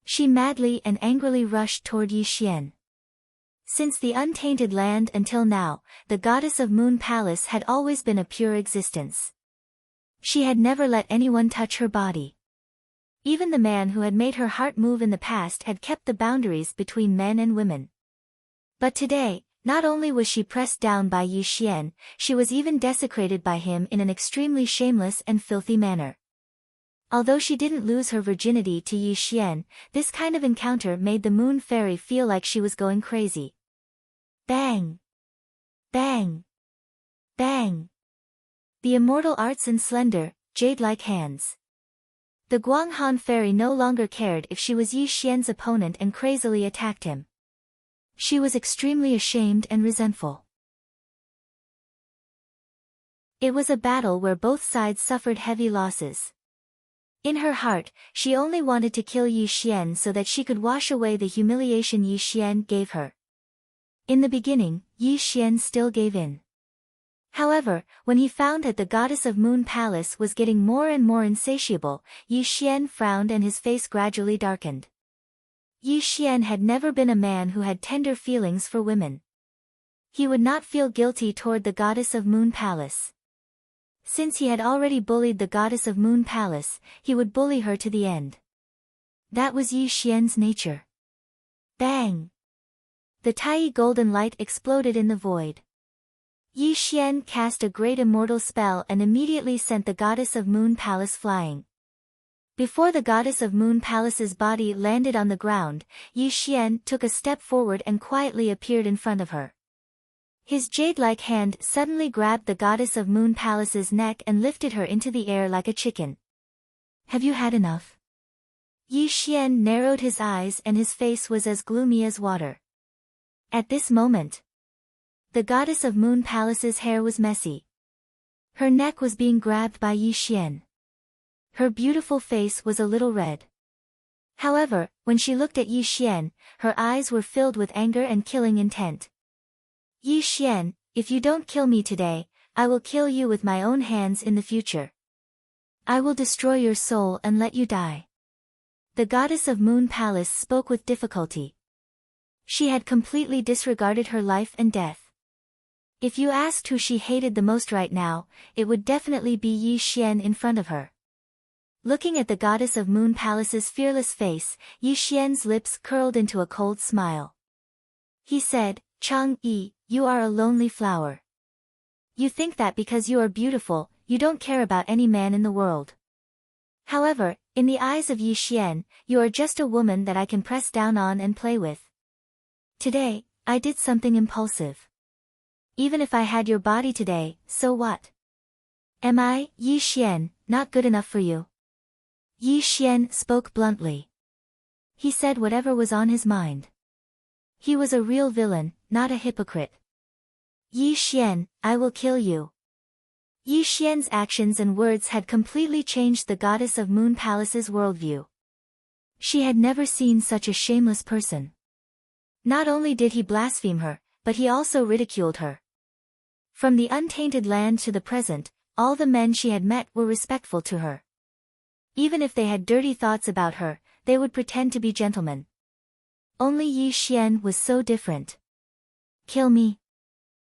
She madly and angrily rushed toward Yi Xian. Since the untainted land until now, the goddess of Moon Palace had always been a pure existence. She had never let anyone touch her body. Even the man who had made her heart move in the past had kept the boundaries between men and women. But today, not only was she pressed down by Yi Xian, she was even desecrated by him in an extremely shameless and filthy manner. Although she didn't lose her virginity to Yi Xian, this kind of encounter made the Moon Fairy feel like she was going crazy. Bang! Bang! Bang! The immortal arts and slender, jade-like hands. The Guanghan Fairy no longer cared if she was Yi Xian's opponent and crazily attacked him. She was extremely ashamed and resentful. It was a battle where both sides suffered heavy losses. In her heart, she only wanted to kill Yi Xian so that she could wash away the humiliation Yi Xian gave her. In the beginning, Yi Xian still gave in. However, when he found that the goddess of Moon Palace was getting more and more insatiable, Yi Xian frowned and his face gradually darkened. Yi Xian had never been a man who had tender feelings for women. He would not feel guilty toward the goddess of Moon Palace. Since he had already bullied the goddess of Moon Palace, he would bully her to the end. That was Yi Xian's nature. Bang! The tiny golden light exploded in the void. Yi Xian cast a great immortal spell and immediately sent the goddess of Moon Palace flying. Before the goddess of Moon Palace's body landed on the ground, Yi Xian took a step forward and quietly appeared in front of her. His jade-like hand suddenly grabbed the goddess of Moon Palace's neck and lifted her into the air like a chicken. Have you had enough? Yi Xian narrowed his eyes and his face was as gloomy as water. At this moment, the goddess of Moon Palace's hair was messy. Her neck was being grabbed by Yi Xian. Her beautiful face was a little red. However, when she looked at Yi Xian, her eyes were filled with anger and killing intent. Yi Xian, if you don't kill me today, I will kill you with my own hands in the future. I will destroy your soul and let you die. The goddess of Moon Palace spoke with difficulty. She had completely disregarded her life and death. If you asked who she hated the most right now, it would definitely be Yi Xian in front of her. Looking at the goddess of Moon Palace's fearless face, Yi Xian's lips curled into a cold smile. He said, Chang-yi, you are a lonely flower. You think that because you are beautiful, you don't care about any man in the world. However, in the eyes of Yi Xian, you are just a woman that I can press down on and play with. Today, I did something impulsive. Even if I had your body today, so what? Am I, Yi Xian, not good enough for you? Yi Xian spoke bluntly. He said whatever was on his mind. He was a real villain, not a hypocrite. Yi Xian, I will kill you. Yi Xian's actions and words had completely changed the goddess of Moon Palace's worldview. She had never seen such a shameless person. Not only did he blaspheme her, but he also ridiculed her. From the untainted land to the present, all the men she had met were respectful to her. Even if they had dirty thoughts about her, they would pretend to be gentlemen. Only Yi Xian was so different. Kill me.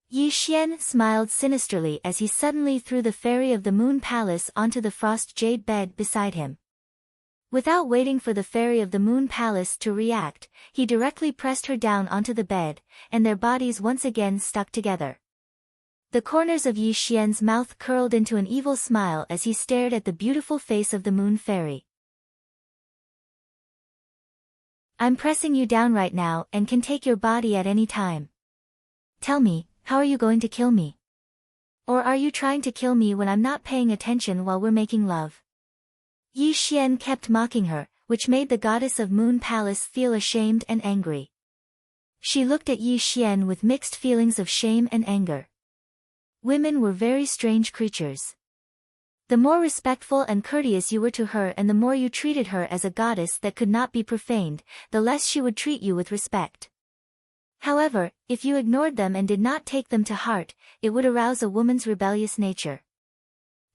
Yi Xian smiled sinisterly as he suddenly threw the fairy of the Moon Palace onto the frost jade bed beside him. Without waiting for the fairy of the Moon Palace to react, he directly pressed her down onto the bed, and their bodies once again stuck together. The corners of Yi Xian's mouth curled into an evil smile as he stared at the beautiful face of the Moon Fairy. I'm pressing you down right now and can take your body at any time. Tell me, how are you going to kill me? Or are you trying to kill me when I'm not paying attention while we're making love? Yi Xian kept mocking her, which made the goddess of Moon Palace feel ashamed and angry. She looked at Yi Xian with mixed feelings of shame and anger. Women were very strange creatures. The more respectful and courteous you were to her and the more you treated her as a goddess that could not be profaned, the less she would treat you with respect. However, if you ignored them and did not take them to heart, it would arouse a woman's rebellious nature.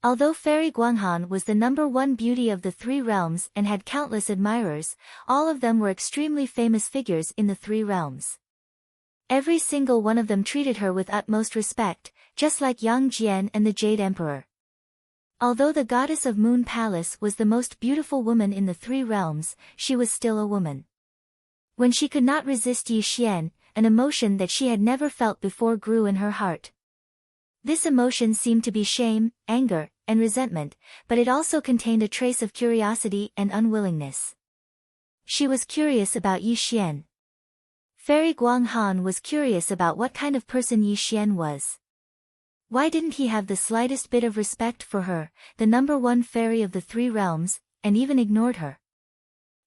Although Fairy Guanghan was the #1 beauty of the 3 realms and had countless admirers, all of them were extremely famous figures in the 3 realms. Every single one of them treated her with utmost respect, just like Yang Jian and the Jade Emperor. Although the goddess of Moon Palace was the most beautiful woman in the 3 realms, she was still a woman. When she could not resist Yi Xian, an emotion that she had never felt before grew in her heart. This emotion seemed to be shame, anger, and resentment, but it also contained a trace of curiosity and unwillingness. She was curious about Yi Xian. Fairy Guanghan was curious about what kind of person Yi Xian was. Why didn't he have the slightest bit of respect for her, the #1 fairy of the 3 realms, and even ignored her?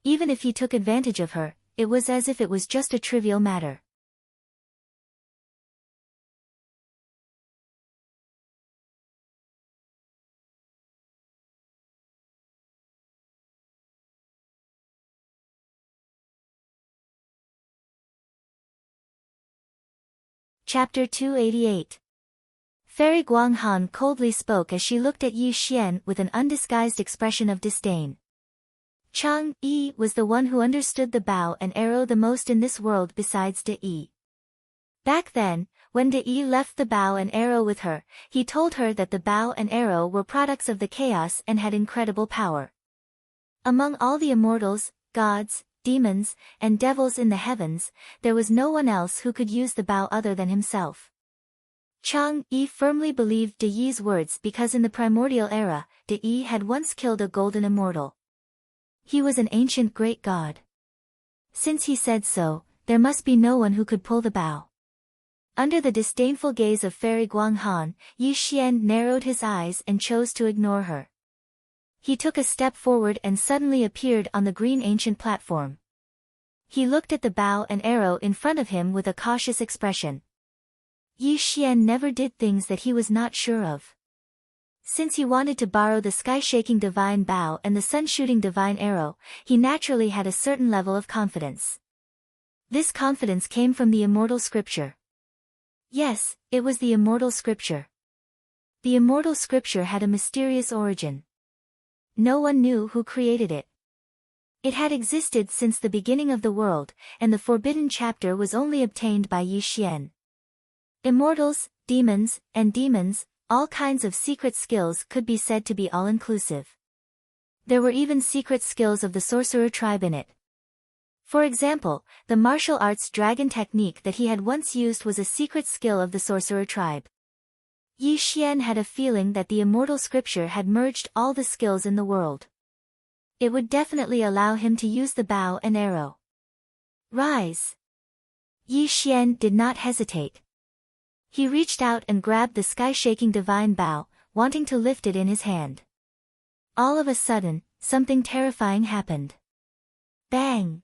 Even if he took advantage of her, it was as if it was just a trivial matter. Chapter 288. Fairy Guanghan coldly spoke as she looked at Yi Xian with an undisguised expression of disdain. Chang Yi was the one who understood the bow and arrow the most in this world besides De Yi. Back then, when De Yi left the bow and arrow with her, he told her that the bow and arrow were products of the chaos and had incredible power. Among all the immortals, gods, demons, and devils in the heavens, there was no one else who could use the bow other than himself. Chang Yi firmly believed De Yi's words because in the primordial era, De Yi had once killed a golden immortal. He was an ancient great god. Since he said so, there must be no one who could pull the bow. Under the disdainful gaze of Fairy Guanghan, Yi Xian narrowed his eyes and chose to ignore her. He took a step forward and suddenly appeared on the green ancient platform. He looked at the bow and arrow in front of him with a cautious expression. Yi Xian never did things that he was not sure of. Since he wanted to borrow the sky-shaking divine bow and the sun-shooting divine arrow, he naturally had a certain level of confidence. This confidence came from the immortal scripture. Yes, it was the immortal scripture. The immortal scripture had a mysterious origin. No one knew who created it. It had existed since the beginning of the world, and the forbidden chapter was only obtained by Yi Xian. Immortals, demons, and demons, all kinds of secret skills could be said to be all-inclusive. There were even secret skills of the sorcerer tribe in it. For example, the martial arts dragon technique that he had once used was a secret skill of the sorcerer tribe. Yi Xian had a feeling that the immortal scripture had merged all the skills in the world. It would definitely allow him to use the bow and arrow. Rise! Yi Xian did not hesitate. He reached out and grabbed the sky-shaking divine bow, wanting to lift it in his hand. All of a sudden, something terrifying happened. Bang!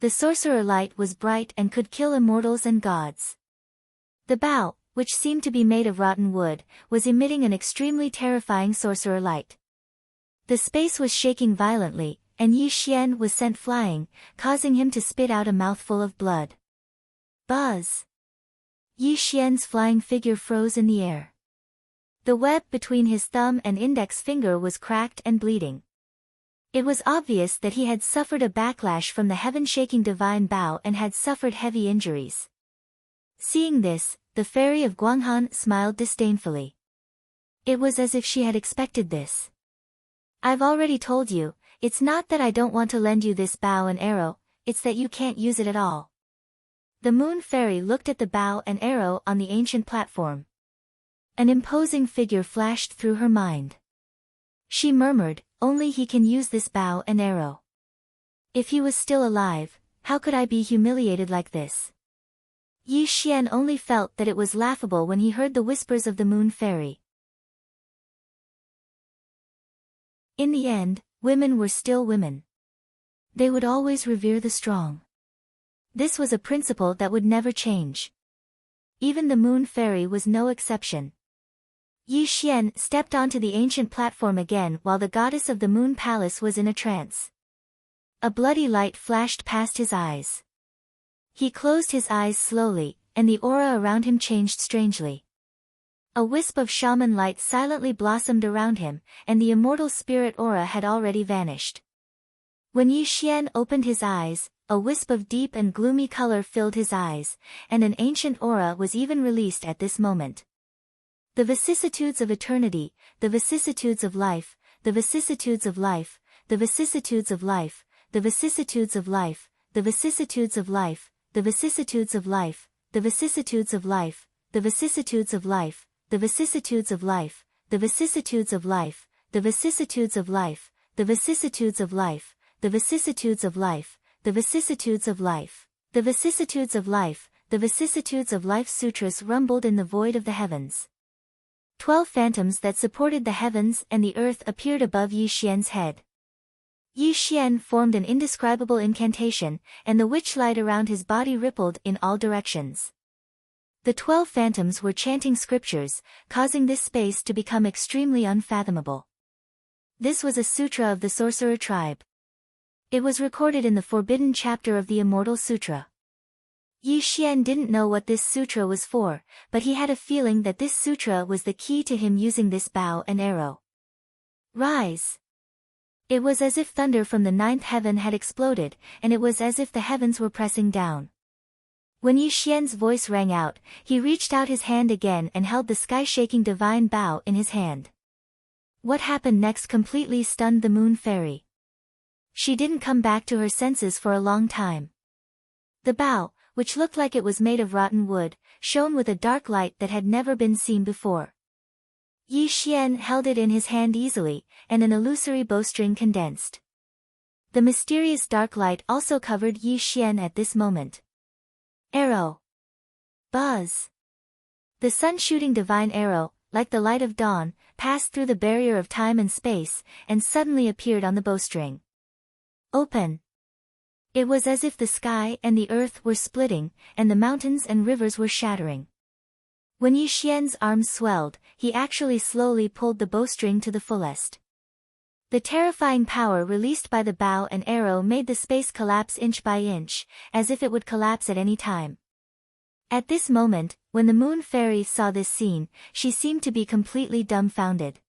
The sorcerer light was bright and could kill immortals and gods. The bow, which seemed to be made of rotten wood, was emitting an extremely terrifying sorcerer light. The space was shaking violently, and Yi Xian was sent flying, causing him to spit out a mouthful of blood. Buzz! Yi Xian's flying figure froze in the air. The web between his thumb and index finger was cracked and bleeding. It was obvious that he had suffered a backlash from the heaven-shaking divine bow and had suffered heavy injuries. Seeing this, the fairy of Guanghan smiled disdainfully. It was as if she had expected this. I've already told you, it's not that I don't want to lend you this bow and arrow, it's that you can't use it at all. The moon fairy looked at the bow and arrow on the ancient platform. An imposing figure flashed through her mind. She murmured, only he can use this bow and arrow. If he was still alive, how could I be humiliated like this? Yi Xian only felt that it was laughable when he heard the whispers of the moon fairy. In the end, women were still women. They would always revere the strong. This was a principle that would never change. Even the moon fairy was no exception. Yi Xian stepped onto the ancient platform again while the goddess of the moon palace was in a trance. A bloody light flashed past his eyes. He closed his eyes slowly, and the aura around him changed strangely. A wisp of shaman light silently blossomed around him, and the immortal spirit aura had already vanished. When Yi Xian opened his eyes, a wisp of deep and gloomy color filled his eyes, and an ancient aura was even released at this moment. The vicissitudes of eternity, the vicissitudes of life, the vicissitudes of life, the vicissitudes of life, the vicissitudes of life, the vicissitudes of life, the vicissitudes of life, the vicissitudes of life, the vicissitudes of life, the vicissitudes of life, the vicissitudes of life, the vicissitudes of life, the vicissitudes of life, the vicissitudes of life, the vicissitudes of life, the vicissitudes of life, the vicissitudes of life sutras rumbled in the void of the heavens. 12 phantoms that supported the heavens and the earth appeared above Yi Xian's head. Yi Xian formed an indescribable incantation, and the witch light around his body rippled in all directions. The 12 phantoms were chanting scriptures, causing this space to become extremely unfathomable. This was a sutra of the sorcerer tribe. It was recorded in the forbidden chapter of the Immortal Sutra. Yi Xian didn't know what this sutra was for, but he had a feeling that this sutra was the key to him using this bow and arrow. Rise! It was as if thunder from the 9th heaven had exploded, and it was as if the heavens were pressing down. When Yi Xian's voice rang out, he reached out his hand again and held the sky-shaking divine bow in his hand. What happened next completely stunned the moon fairy. She didn't come back to her senses for a long time. The bow, which looked like it was made of rotten wood, shone with a dark light that had never been seen before. Yi Xian held it in his hand easily, and an illusory bowstring condensed. The mysterious dark light also covered Yi Xian at this moment. Arrow. Buzz. The sun-shooting divine arrow, like the light of dawn, passed through the barrier of time and space, and suddenly appeared on the bowstring. Open. It was as if the sky and the earth were splitting, and the mountains and rivers were shattering. When Yi Xian's arms swelled, he actually slowly pulled the bowstring to the fullest. The terrifying power released by the bow and arrow made the space collapse inch by inch, as if it would collapse at any time. At this moment, when the moon fairy saw this scene, she seemed to be completely dumbfounded.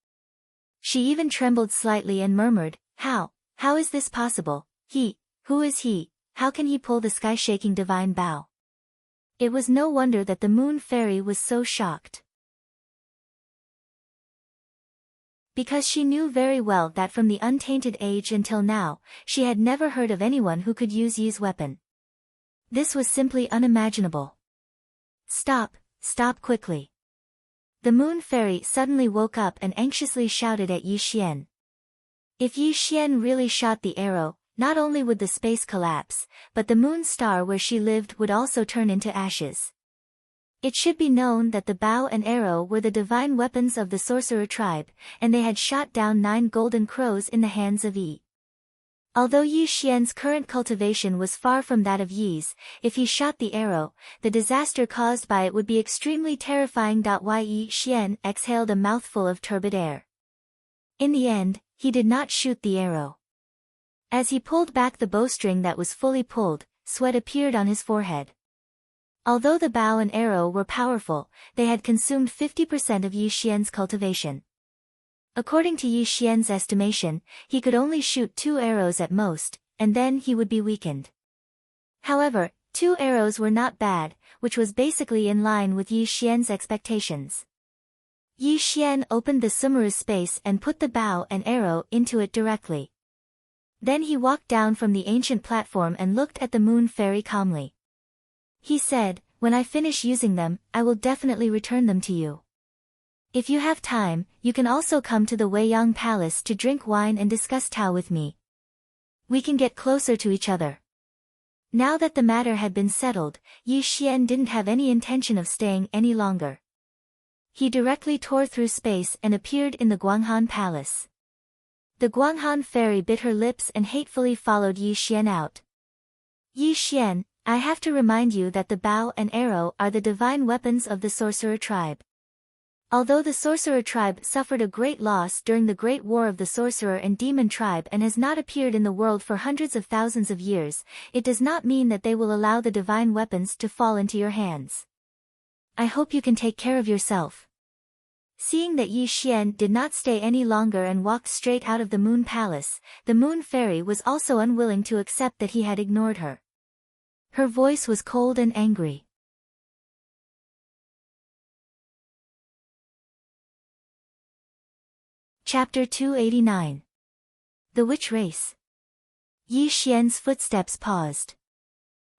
She even trembled slightly and murmured, How is this possible? Who is he? How can he pull the sky-shaking divine bow? It was no wonder that the moon fairy was so shocked. Because she knew very well that from the untainted age until now, she had never heard of anyone who could use Yi's weapon. This was simply unimaginable. Stop quickly. The moon fairy suddenly woke up and anxiously shouted at Yi Xian. If Yi Xian really shot the arrow, not only would the space collapse, but the moon star where she lived would also turn into ashes. It should be known that the bow and arrow were the divine weapons of the sorcerer tribe, and they had shot down 9 golden crows in the hands of Yi. Although Yi Xian's current cultivation was far from that of Yi's, if he shot the arrow, the disaster caused by it would be extremely terrifying. Yi Xian exhaled a mouthful of turbid air. In the end, he did not shoot the arrow. As he pulled back the bowstring that was fully pulled, sweat appeared on his forehead. Although the bow and arrow were powerful, they had consumed 50% of Yi Xian's cultivation. According to Yi Xian's estimation, he could only shoot 2 arrows at most, and then he would be weakened. However, 2 arrows were not bad, which was basically in line with Yi Xian's expectations. Yi Xian opened the sumaru's space and put the bow and arrow into it directly. Then he walked down from the ancient platform and looked at the moon fairy calmly. He said, "When I finish using them, I will definitely return them to you. If you have time, you can also come to the Weiyang Palace to drink wine and discuss Tao with me. We can get closer to each other." Now that the matter had been settled, Yi Xian didn't have any intention of staying any longer. He directly tore through space and appeared in the Guanghan Palace. The Guanghan fairy bit her lips and hatefully followed Yi Xian out. "Yi Xian, I have to remind you that the bow and arrow are the divine weapons of the sorcerer tribe. Although the sorcerer tribe suffered a great loss during the Great War of the sorcerer and demon tribe and has not appeared in the world for hundreds of thousands of years, it does not mean that they will allow the divine weapons to fall into your hands. I hope you can take care of yourself." Seeing that Yi Xian did not stay any longer and walked straight out of the Moon Palace, the Moon Fairy was also unwilling to accept that he had ignored her. Her voice was cold and angry. Chapter 289. The Witch Race. Yi Xian's footsteps paused.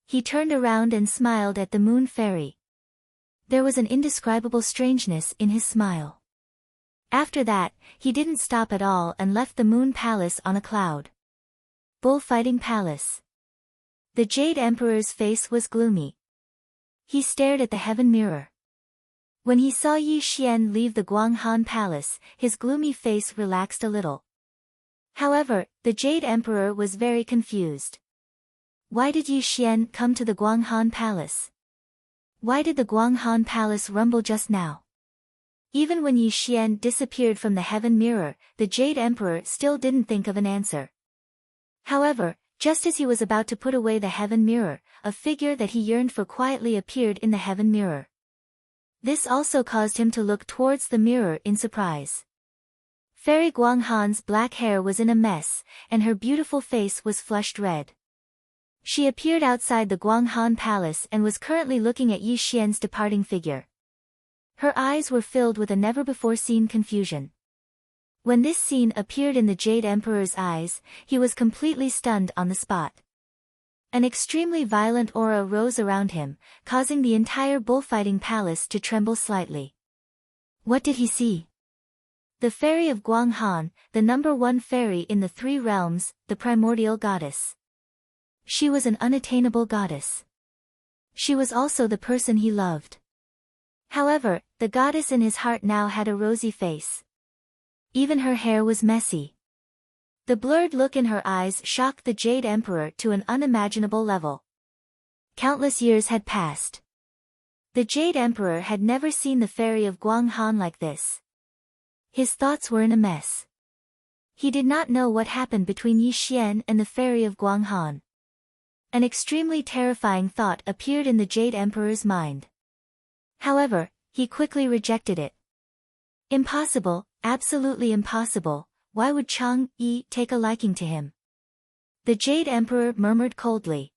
He turned around and smiled at the Moon Fairy. There was an indescribable strangeness in his smile. After that, he didn't stop at all and left the Moon Palace on a cloud. Bullfighting Palace. The Jade Emperor's face was gloomy. He stared at the heaven mirror. When he saw Yi Xian leave the Guanghan Palace, his gloomy face relaxed a little. However, the Jade Emperor was very confused. Why did Yi Xian come to the Guanghan Palace? Why did the Guanghan Palace rumble just now? Even when Yi Xian disappeared from the heaven mirror, the Jade Emperor still didn't think of an answer. However, just as he was about to put away the heaven mirror, a figure that he yearned for quietly appeared in the heaven mirror. This also caused him to look towards the mirror in surprise. Fairy Guanghan's black hair was in a mess, and her beautiful face was flushed red. She appeared outside the Guanghan Palace and was currently looking at Yi Xian's departing figure. Her eyes were filled with a never-before-seen confusion. When this scene appeared in the Jade Emperor's eyes, he was completely stunned on the spot. An extremely violent aura rose around him, causing the entire bullfighting palace to tremble slightly. What did he see? The fairy of Guanghan, the #1 fairy in the 3 realms, the primordial goddess. She was an unattainable goddess. She was also the person he loved. However, the goddess in his heart now had a rosy face. Even her hair was messy. The blurred look in her eyes shocked the Jade Emperor to an unimaginable level. Countless years had passed. The Jade Emperor had never seen the fairy of Guanghan like this. His thoughts were in a mess. He did not know what happened between Yi Xian and the fairy of Guanghan. An extremely terrifying thought appeared in the Jade Emperor's mind. However, he quickly rejected it. Impossible, absolutely impossible. Why would Chang Yi take a liking to him? The Jade Emperor murmured coldly.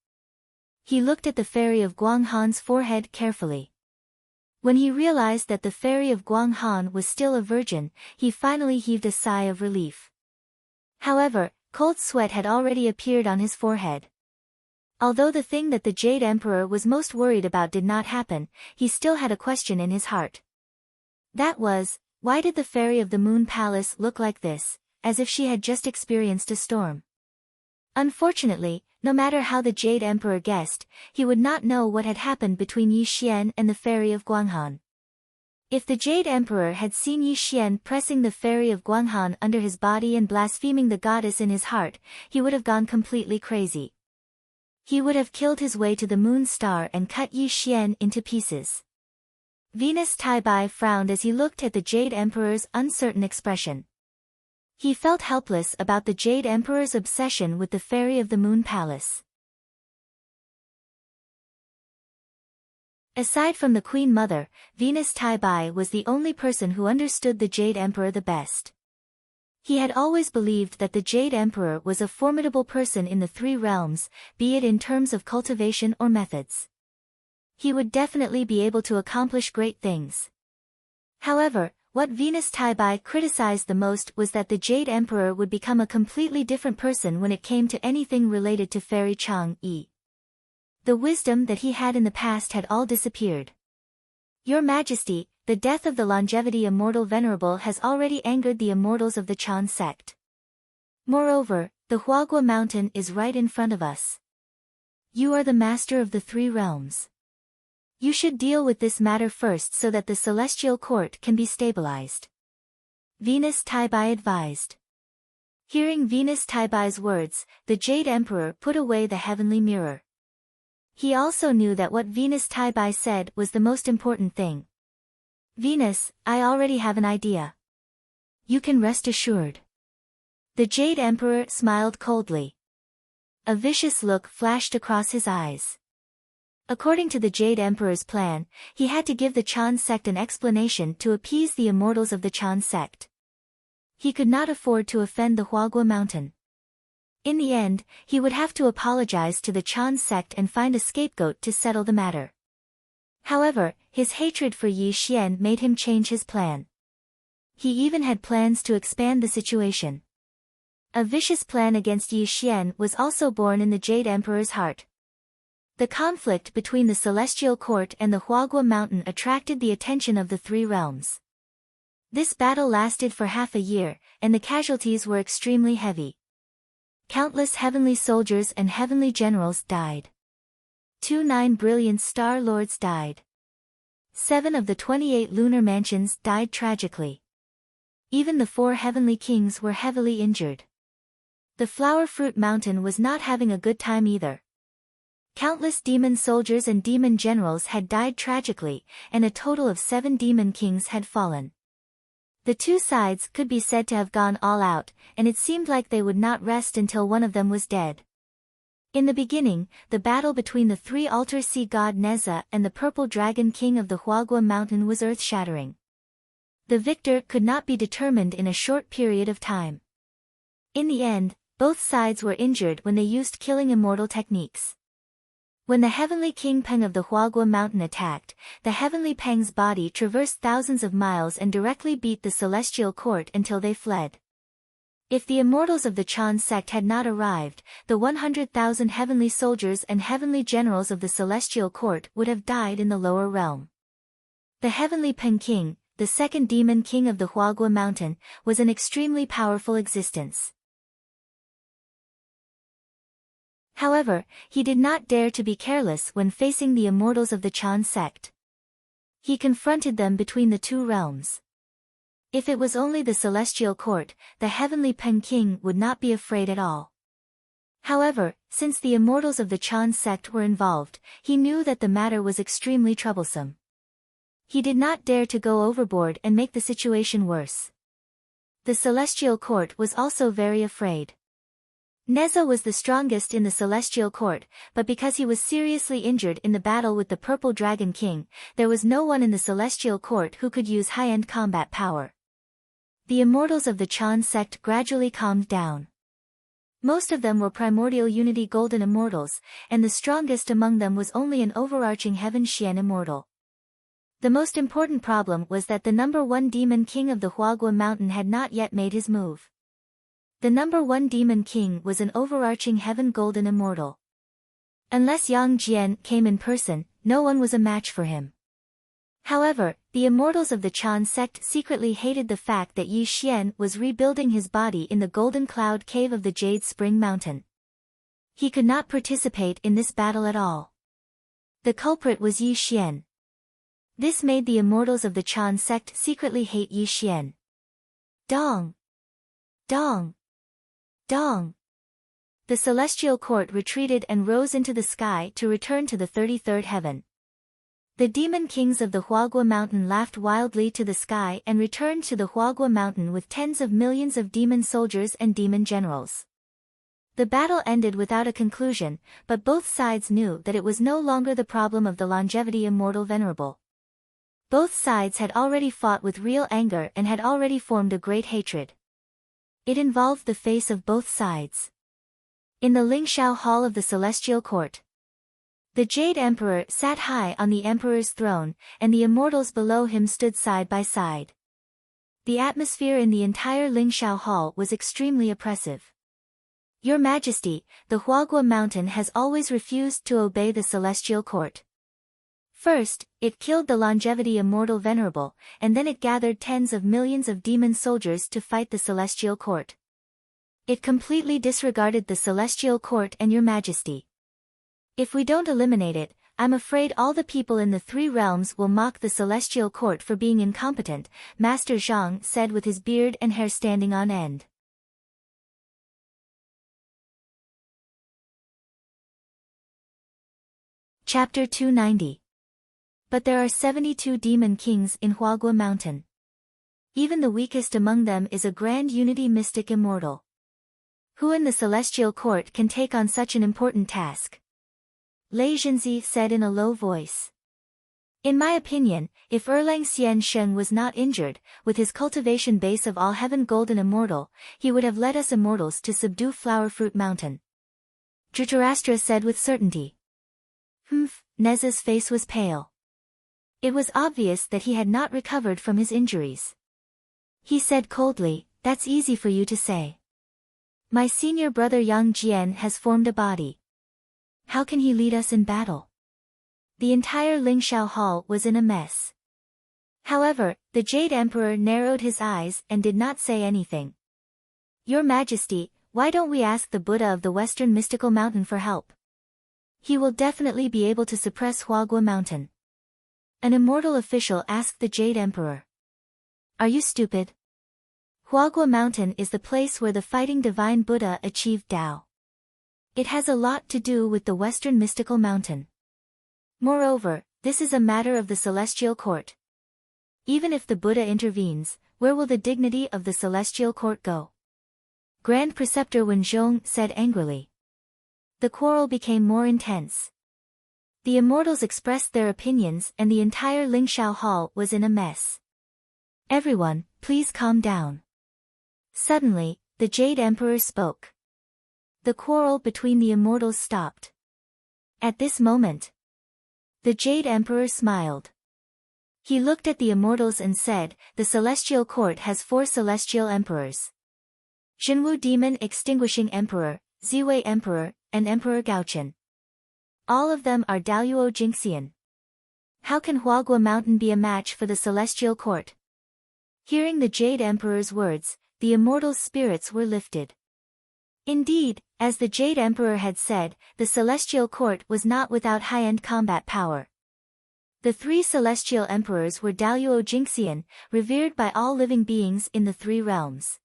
He looked at the fairy of Guanghan's forehead carefully. When he realized that the fairy of Guanghan was still a virgin, he finally heaved a sigh of relief. However, cold sweat had already appeared on his forehead. Although the thing that the Jade Emperor was most worried about did not happen, he still had a question in his heart. That was, why did the fairy of the Moon Palace look like this, as if she had just experienced a storm? Unfortunately, no matter how the Jade Emperor guessed, he would not know what had happened between Yi Xian and the fairy of Guanghan. If the Jade Emperor had seen Yi Xian pressing the fairy of Guanghan under his body and blaspheming the goddess in his heart, he would have gone completely crazy. He would have killed his way to the moon star and cut Yi Xian into pieces. Venus Taibai frowned as he looked at the Jade Emperor's uncertain expression. He felt helpless about the Jade Emperor's obsession with the fairy of the Moon Palace. Aside from the Queen Mother, Venus Tai-bai was the only person who understood the Jade Emperor the best. He had always believed that the Jade Emperor was a formidable person in the three realms, be it in terms of cultivation or methods. He would definitely be able to accomplish great things. However, what Venus Tai-bai criticized the most was that the Jade Emperor would become a completely different person when it came to anything related to Fairy Chang'e. The wisdom that he had in the past had all disappeared. Your Majesty, the death of the longevity Immortal Venerable has already angered the immortals of the Chan sect. Moreover, the Huagua Mountain is right in front of us. You are the master of the three realms. You should deal with this matter first so that the celestial court can be stabilized. Venus Tai-bai advised. Hearing Venus Tai-bai's words, the Jade Emperor put away the heavenly mirror. He also knew that what Venus Tai-bai said was the most important thing. Venus, I already have an idea. You can rest assured. The Jade Emperor smiled coldly. A vicious look flashed across his eyes. According to the Jade Emperor's plan, he had to give the Chan sect an explanation to appease the immortals of the Chan sect. He could not afford to offend the Huagua Mountain. In the end, he would have to apologize to the Chan sect and find a scapegoat to settle the matter. However, his hatred for Yi Xian made him change his plan. He even had plans to expand the situation. A vicious plan against Yi Xian was also born in the Jade Emperor's heart. The conflict between the Celestial Court and the Huagua Mountain attracted the attention of the three realms. This battle lasted for half a year, and the casualties were extremely heavy. Countless heavenly soldiers and heavenly generals died. 9 brilliant star lords died. 7 of the 28 lunar mansions died tragically. Even the 4 heavenly kings were heavily injured. The Flower Fruit Mountain was not having a good time either. Countless demon soldiers and demon generals had died tragically, and a total of 7 demon kings had fallen. The two sides could be said to have gone all out, and it seemed like they would not rest until one of them was dead. In the beginning, the battle between the 3 altar sea god Neza and the purple dragon king of the Huagua Mountain was earth-shattering. The victor could not be determined in a short period of time. In the end, both sides were injured when they used killing immortal techniques. When the heavenly king Peng of the Huagua Mountain attacked, the heavenly Peng's body traversed thousands of miles and directly beat the celestial court until they fled. If the immortals of the Chan sect had not arrived, the 100,000 heavenly soldiers and heavenly generals of the celestial court would have died in the lower realm. The heavenly Peng King, the second demon king of the Huagua Mountain, was an extremely powerful existence. However, he did not dare to be careless when facing the immortals of the Chan sect. He confronted them between the two realms. If it was only the celestial court, the heavenly Peng King would not be afraid at all. However, since the immortals of the Chan sect were involved, he knew that the matter was extremely troublesome. He did not dare to go overboard and make the situation worse. The celestial court was also very afraid. Neza was the strongest in the celestial court, but because he was seriously injured in the battle with the Purple Dragon King, there was no one in the celestial court who could use high-end combat power. The immortals of the Chan sect gradually calmed down. Most of them were primordial unity golden immortals, and the strongest among them was only an overarching heaven Xian immortal. The most important problem was that the number 1 demon king of the Huagua Mountain had not yet made his move. The number 1 demon king was an overarching heaven golden immortal. Unless Yang Jian came in person, no one was a match for him. However, the immortals of the Chan sect secretly hated the fact that Yi Xian was rebuilding his body in the Golden Cloud Cave of the Jade Spring Mountain. He could not participate in this battle at all. The culprit was Yi Xian. This made the immortals of the Chan sect secretly hate Yi Xian. Dong! Dong! Dong! The celestial court retreated and rose into the sky to return to the 33rd heaven. The demon kings of the Huagua Mountain laughed wildly to the sky and returned to the Huagua Mountain with tens of millions of demon soldiers and demon generals. The battle ended without a conclusion, but both sides knew that it was no longer the problem of the longevity immortal venerable. Both sides had already fought with real anger and had already formed a great hatred. It involved the face of both sides. In the Lingxiao Hall of the Celestial Court, the Jade Emperor sat high on the Emperor's throne, and the immortals below him stood side by side. The atmosphere in the entire Lingxiao Hall was extremely oppressive. Your Majesty, the Huagua Mountain has always refused to obey the Celestial Court. First, it killed the longevity immortal venerable, and then it gathered tens of millions of demon soldiers to fight the Celestial Court. It completely disregarded the Celestial Court and Your Majesty. If we don't eliminate it, I'm afraid all the people in the three realms will mock the Celestial Court for being incompetent, Master Zhang said with his beard and hair standing on end. Chapter 290. But there are 72 demon kings in Huagua Mountain. Even the weakest among them is a grand unity mystic immortal. Who in the Celestial Court can take on such an important task? Lei Zhenzi said in a low voice. In my opinion, if Erlang Xian Sheng was not injured, with his cultivation base of all heaven golden immortal, he would have led us immortals to subdue Flowerfruit Mountain. Dhritarashtra said with certainty. Neza's face was pale. It was obvious that he had not recovered from his injuries. He said coldly, "That's easy for you to say. My senior brother Yang Jian has formed a body. How can he lead us in battle?" The entire Lingxiao Hall was in a mess. However, the Jade Emperor narrowed his eyes and did not say anything. Your Majesty, why don't we ask the Buddha of the Western Mystical Mountain for help? He will definitely be able to suppress Huagua Mountain. An immortal official asked the Jade Emperor. Are you stupid? Huagua Mountain is the place where the fighting divine Buddha achieved Tao. It has a lot to do with the Western Mystical Mountain. Moreover, this is a matter of the Celestial Court. Even if the Buddha intervenes, where will the dignity of the Celestial Court go? Grand Preceptor Wenzhong said angrily. The quarrel became more intense. The immortals expressed their opinions and the entire Lingxiao Hall was in a mess. Everyone, please calm down. Suddenly, the Jade Emperor spoke. The quarrel between the immortals stopped. At this moment, the Jade Emperor smiled. He looked at the immortals and said, the Celestial Court has 4 Celestial Emperors. Zhenwu Demon Extinguishing Emperor, Ziwei Emperor, and Emperor Gaochen. All of them are Daluo Jingxian. How can Huagua Mountain be a match for the Celestial Court? Hearing the Jade Emperor's words, the immortals' spirits were lifted. Indeed, as the Jade Emperor had said, the Celestial Court was not without high-end combat power. The 3 Celestial Emperors were Daluo Jingxian, revered by all living beings in the 3 realms.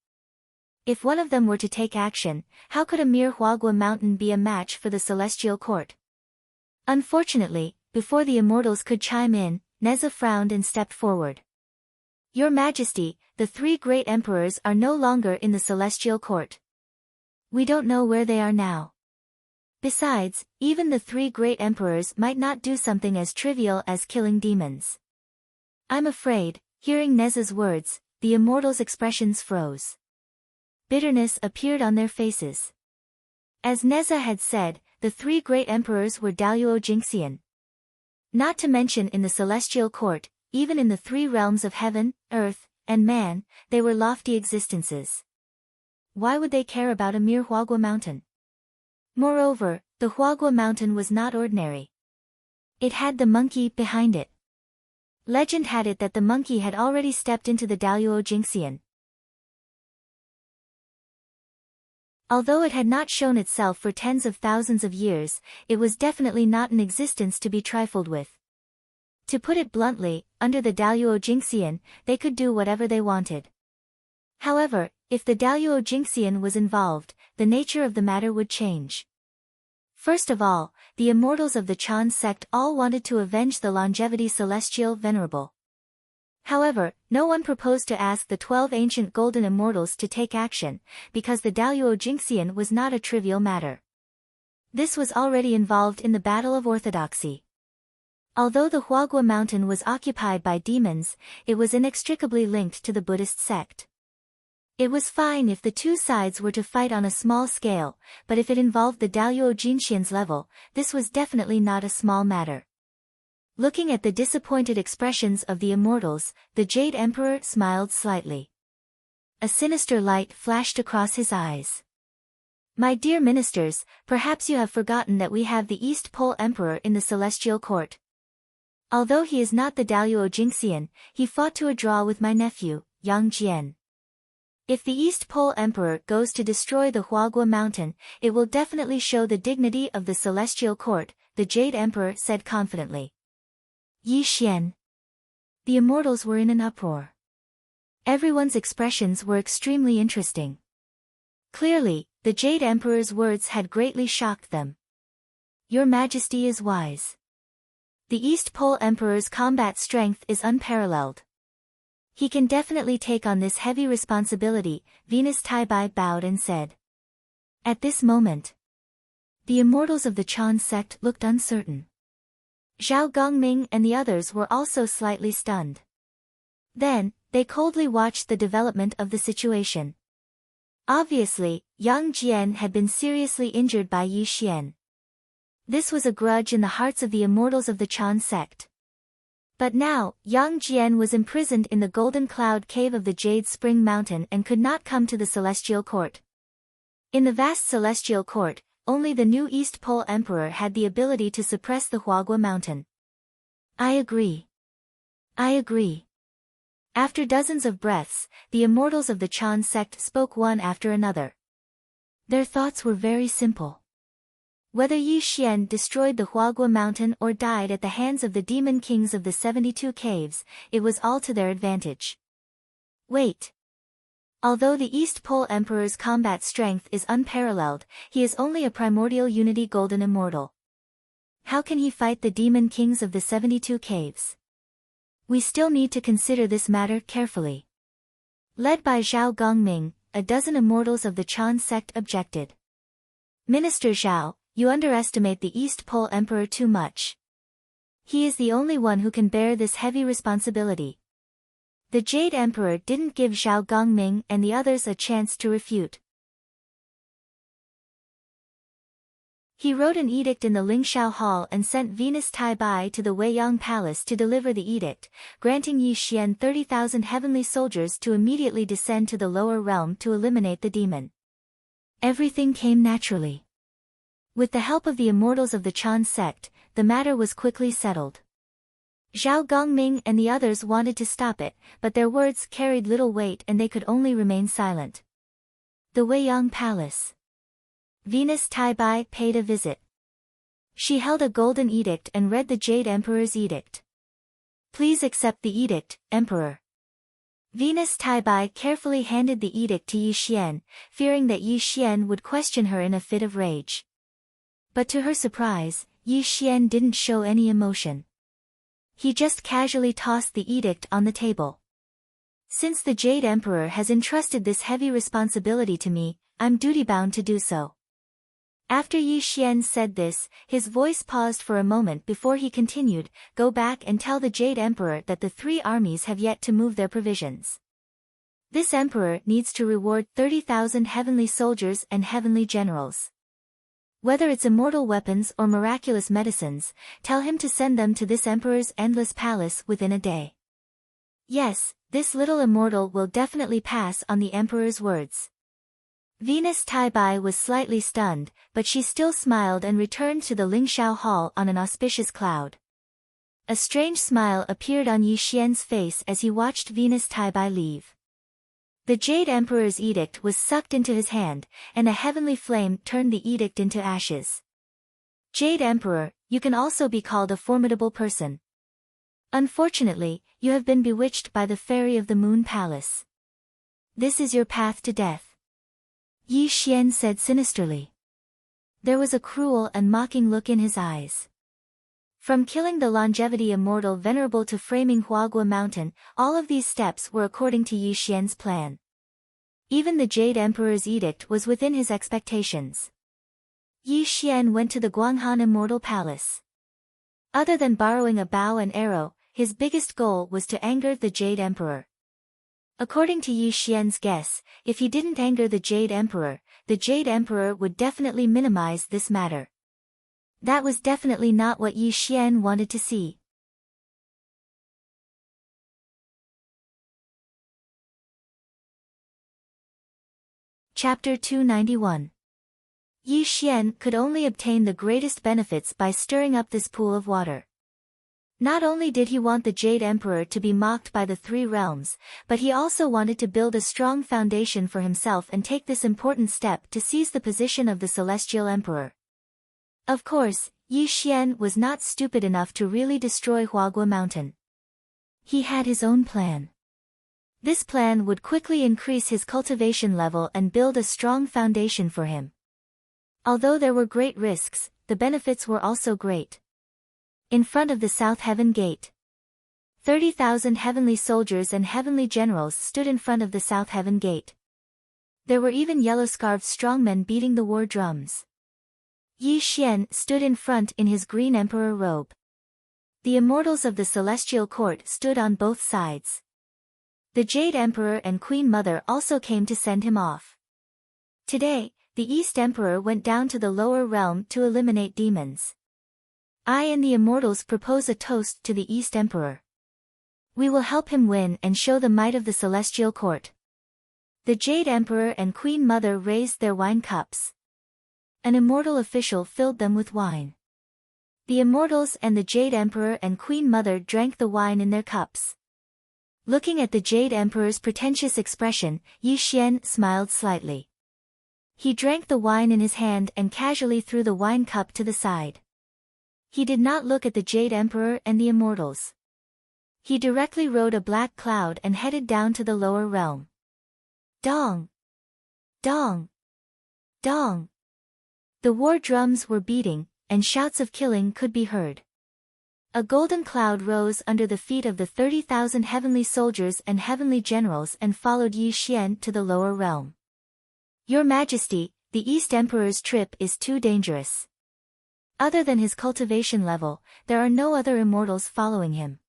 If one of them were to take action, how could a mere Huagua Mountain be a match for the Celestial Court? Unfortunately, before the immortals could chime in, Neza frowned and stepped forward. Your Majesty, the 3 great emperors are no longer in the Celestial Court. We don't know where they are now. Besides, even the 3 great emperors might not do something as trivial as killing demons. I'm afraid, hearing Neza's words, the immortals' expressions froze. Bitterness appeared on their faces. As Neza had said, the 3 great emperors were Daluo Jingxian. Not to mention in the Celestial Court, even in the 3 realms of heaven, earth, and man, they were lofty existences. Why would they care about a mere Huagua Mountain? Moreover, the Huagua Mountain was not ordinary. It had the monkey behind it. Legend had it that the monkey had already stepped into the Daluo Jingxian. Although it had not shown itself for tens of thousands of years, it was definitely not an existence to be trifled with. To put it bluntly, under the Daluo Jingxian, they could do whatever they wanted. However, if the Daluo Jingxian was involved, the nature of the matter would change. First of all, the immortals of the Chan sect all wanted to avenge the longevity celestial venerable. However, no one proposed to ask the 12 ancient golden immortals to take action, because the Daluo Jingxian was not a trivial matter. This was already involved in the battle of orthodoxy. Although the Huagua mountain was occupied by demons, it was inextricably linked to the Buddhist sect. It was fine if the two sides were to fight on a small scale, but if it involved the Daluo Jingxian's level, this was definitely not a small matter. Looking at the disappointed expressions of the immortals, the Jade Emperor smiled slightly. A sinister light flashed across his eyes. My dear ministers, perhaps you have forgotten that we have the East Pole Emperor in the Celestial Court. Although he is not the Daluo Jingxian, he fought to a draw with my nephew, Yang Jian. If the East Pole Emperor goes to destroy the Huagua mountain, it will definitely show the dignity of the Celestial Court, the Jade Emperor said confidently. Yi Xian. The immortals were in an uproar. Everyone's expressions were extremely interesting. Clearly, the Jade Emperor's words had greatly shocked them. Your Majesty is wise. The East Pole Emperor's combat strength is unparalleled. He can definitely take on this heavy responsibility, Venus Taibai bowed and said. At this moment, the immortals of the Chan sect looked uncertain. Zhao Gongming and the others were also slightly stunned. Then, they coldly watched the development of the situation. Obviously, Yang Jian had been seriously injured by Yi Xian. This was a grudge in the hearts of the immortals of the Chan sect. But now, Yang Jian was imprisoned in the Golden Cloud Cave of the Jade Spring Mountain and could not come to the Celestial Court. In the vast Celestial Court, only the new East Pole Emperor had the ability to suppress the Huagua mountain. I agree. I agree. After dozens of breaths, the immortals of the Chan sect spoke one after another. Their thoughts were very simple. Whether Yi Xian destroyed the Huagua mountain or died at the hands of the demon kings of the 72 caves, it was all to their advantage. Wait. Although the East Pole Emperor's combat strength is unparalleled, he is only a primordial unity golden immortal. How can he fight the demon kings of the 72 caves? We still need to consider this matter carefully. Led by Zhao Gongming, a dozen immortals of the Chan sect objected. Minister Zhao, you underestimate the East Pole Emperor too much. He is the only one who can bear this heavy responsibility. The Jade Emperor didn't give Zhao Gongming and the others a chance to refute. He wrote an edict in the Lingshao Hall and sent Venus Taibai to the Weiyang Palace to deliver the edict, granting Yi Xian 30,000 heavenly soldiers to immediately descend to the lower realm to eliminate the demon. Everything came naturally. With the help of the immortals of the Chan sect, the matter was quickly settled. Zhao Gongming and the others wanted to stop it, but their words carried little weight and they could only remain silent. The Weiyang Palace. Venus Taibai paid a visit. She held a golden edict and read the Jade Emperor's edict. Please accept the edict, Emperor. Venus Taibai carefully handed the edict to Yi Xian, fearing that Yi Xian would question her in a fit of rage. But to her surprise, Yi Xian didn't show any emotion. He just casually tossed the edict on the table. Since the Jade Emperor has entrusted this heavy responsibility to me, I'm duty-bound to do so. After Yi Xian said this, his voice paused for a moment before he continued, go back and tell the Jade Emperor that the 3 armies have yet to move their provisions. This emperor needs to reward 30,000 heavenly soldiers and heavenly generals. Whether it's immortal weapons or miraculous medicines, tell him to send them to this emperor's endless palace within a day. Yes, this little immortal will definitely pass on the emperor's words. Venus Taibai was slightly stunned, but she still smiled and returned to the Lingshao Hall on an auspicious cloud. A strange smile appeared on Yi Xian's face as he watched Venus Taibai leave. The Jade Emperor's edict was sucked into his hand, and a heavenly flame turned the edict into ashes. Jade Emperor, you can also be called a formidable person. Unfortunately, you have been bewitched by the fairy of the Moon Palace. This is your path to death. Yi Xian said sinisterly. There was a cruel and mocking look in his eyes. From killing the longevity immortal venerable to framing Huagua Mountain, all of these steps were according to Yi Xian's plan. Even the Jade Emperor's edict was within his expectations. Yi Xian went to the Guanghan Immortal Palace. Other than borrowing a bow and arrow, his biggest goal was to anger the Jade Emperor. According to Yi Xian's guess, if he didn't anger the Jade Emperor would definitely minimize this matter. That was definitely not what Yi Xian wanted to see. Chapter 291. Yi Xian could only obtain the greatest benefits by stirring up this pool of water. Not only did he want the Jade Emperor to be mocked by the three realms, but he also wanted to build a strong foundation for himself and take this important step to seize the position of the Celestial Emperor. Of course, Yi Xian was not stupid enough to really destroy Huagua Mountain. He had his own plan. This plan would quickly increase his cultivation level and build a strong foundation for him. Although there were great risks, the benefits were also great. In front of the South Heaven Gate, 30,000 heavenly soldiers and heavenly generals stood in front of the South Heaven Gate. There were even yellow-scarved strongmen beating the war drums. Yi Xian stood in front in his green emperor robe. The immortals of the celestial court stood on both sides. The Jade Emperor and Queen Mother also came to send him off. Today, the East Emperor went down to the lower realm to eliminate demons. I and the immortals propose a toast to the East Emperor. We will help him win and show the might of the celestial court. The Jade Emperor and Queen Mother raised their wine cups. An immortal official filled them with wine. The immortals and the Jade Emperor and Queen Mother drank the wine in their cups. Looking at the Jade Emperor's pretentious expression, Yi Xian smiled slightly. He drank the wine in his hand and casually threw the wine cup to the side. He did not look at the Jade Emperor and the immortals. He directly rode a black cloud and headed down to the lower realm. Dong! Dong! Dong! The war drums were beating, and shouts of killing could be heard. A golden cloud rose under the feet of the 30,000 heavenly soldiers and heavenly generals and followed Yi Xian to the lower realm. Your Majesty, the East Emperor's trip is too dangerous. Other than his cultivation level, there are no other immortals following him.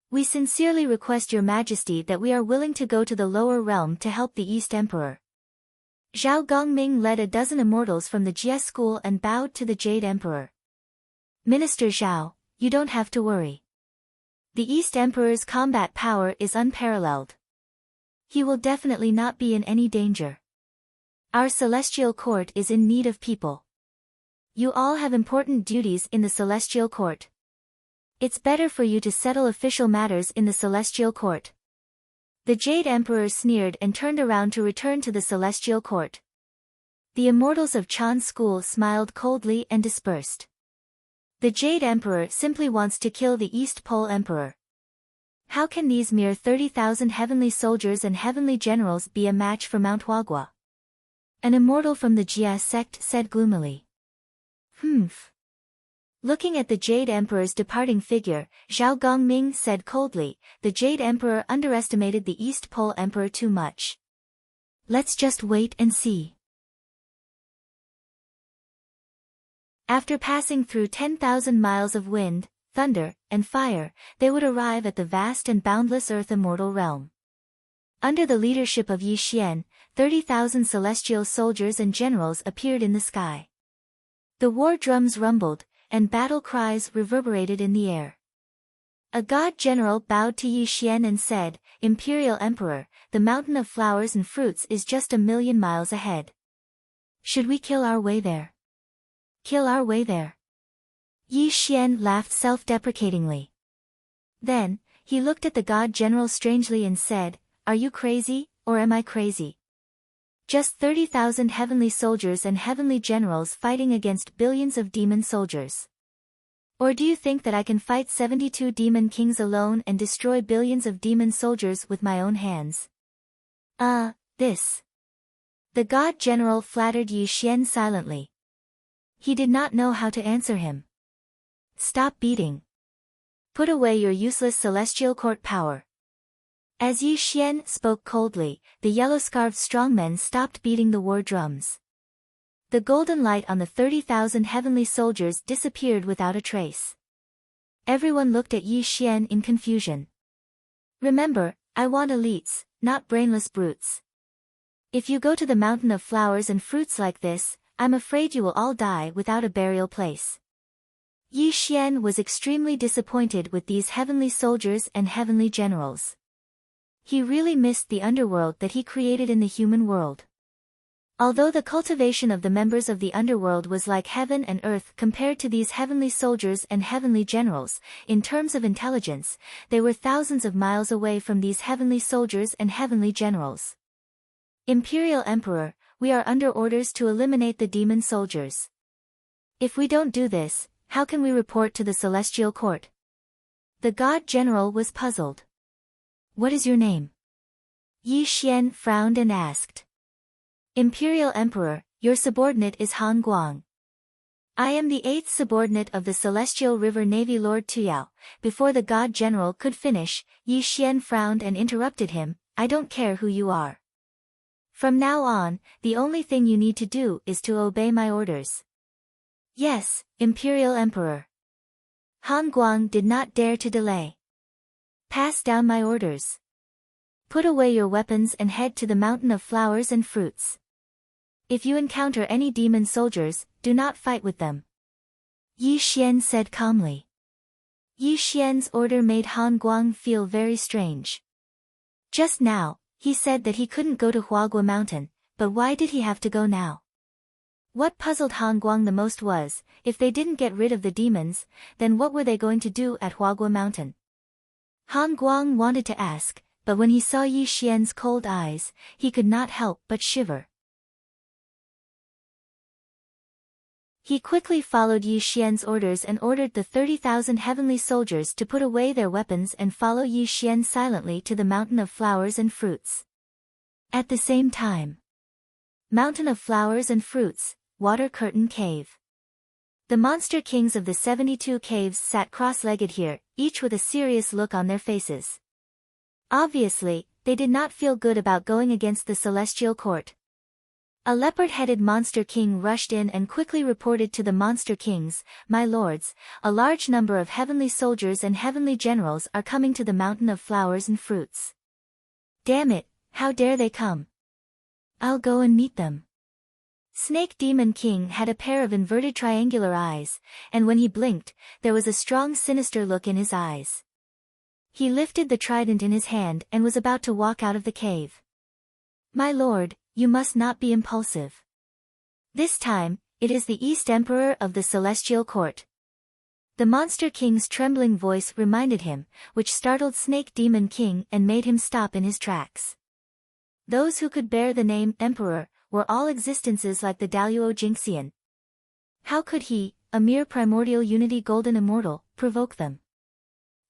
We sincerely request Your Majesty that we are willing to go to the lower realm to help the East Emperor. Zhao Gongming led a dozen immortals from the Jie school and bowed to the Jade Emperor. Minister Zhao, you don't have to worry. The East Emperor's combat power is unparalleled. He will definitely not be in any danger. Our celestial court is in need of people. You all have important duties in the celestial court. It's better for you to settle official matters in the celestial court. The Jade Emperor sneered and turned around to return to the celestial court. The immortals of Chan's school smiled coldly and dispersed. The Jade Emperor simply wants to kill the East Pole Emperor. How can these mere 30,000 heavenly soldiers and heavenly generals be a match for Mount Huagua? An immortal from the Jia sect said gloomily. Looking at the Jade Emperor's departing figure, Zhao Gongming said coldly, the Jade Emperor underestimated the East Pole Emperor too much. Let's just wait and see. After passing through 10,000 miles of wind, thunder, and fire, they would arrive at the vast and boundless Earth Immortal Realm. Under the leadership of Yi Xian, 30,000 celestial soldiers and generals appeared in the sky. The war drums rumbled, and battle cries reverberated in the air. A god general bowed to Yi Xian and said, Imperial Emperor, the mountain of flowers and fruits is just 1,000,000 miles ahead. Should we kill our way there? Kill our way there? Yi Xian laughed self-deprecatingly. Then, he looked at the god general strangely and said, Are you crazy, or am I crazy? Just 30,000 heavenly soldiers and heavenly generals fighting against billions of demon soldiers. Or do you think that I can fight 72 demon kings alone and destroy billions of demon soldiers with my own hands? This. The god general flattered Yi Xian silently. He did not know how to answer him. Stop beating. Put away your useless celestial court power. As Yi Xian spoke coldly, the yellow-scarfed strongmen stopped beating the war drums. The golden light on the 30,000 heavenly soldiers disappeared without a trace. Everyone looked at Yi Xian in confusion. Remember, I want elites, not brainless brutes. If you go to the mountain of flowers and fruits like this, I'm afraid you will all die without a burial place. Yi Xian was extremely disappointed with these heavenly soldiers and heavenly generals. He really missed the underworld that he created in the human world. Although the cultivation of the members of the underworld was like heaven and earth compared to these heavenly soldiers and heavenly generals, in terms of intelligence, they were thousands of miles away from these heavenly soldiers and heavenly generals. Imperial Emperor, we are under orders to eliminate the demon soldiers. If we don't do this, how can we report to the Celestial Court? The God General was puzzled. What is your name? Yi Xian frowned and asked. Imperial Emperor, your subordinate is Han Guang. I am the 8th subordinate of the Celestial River Navy Lord Tuyao. Before the God General could finish, Yi Xian frowned and interrupted him. I don't care who you are. From now on, the only thing you need to do is to obey my orders. Yes, Imperial Emperor. Han Guang did not dare to delay. Pass down my orders. Put away your weapons and head to the mountain of flowers and fruits. If you encounter any demon soldiers, do not fight with them. Yi Xian said calmly. Yi Xian's order made Han Guang feel very strange. Just now, he said that he couldn't go to Huagua Mountain, but why did he have to go now? What puzzled Han Guang the most was, if they didn't get rid of the demons, then what were they going to do at Huagua Mountain? Han Guang wanted to ask, but when he saw Yi Xian's cold eyes, he could not help but shiver. He quickly followed Yi Xian's orders and ordered the 30,000 heavenly soldiers to put away their weapons and follow Yi Xian silently to the mountain of flowers and fruits. At the same time, Mountain of Flowers and Fruits, Water Curtain Cave. The monster kings of the 72 caves sat cross-legged here, each with a serious look on their faces. Obviously, they did not feel good about going against the Celestial Court. A leopard-headed monster king rushed in and quickly reported to the monster kings, "My lords, a large number of heavenly soldiers and heavenly generals are coming to the mountain of flowers and fruits. Damn it, how dare they come? I'll go and meet them." Snake Demon King had a pair of inverted triangular eyes, and when he blinked, there was a strong sinister look in his eyes. He lifted the trident in his hand and was about to walk out of the cave. "My lord, you must not be impulsive. This time, it is the East Emperor of the Celestial Court." The Monster King's trembling voice reminded him, which startled Snake Demon King and made him stop in his tracks. Those who could bear the name Emperor were all existences like the Daluo Jinxian. How could he, a mere primordial unity golden immortal, provoke them?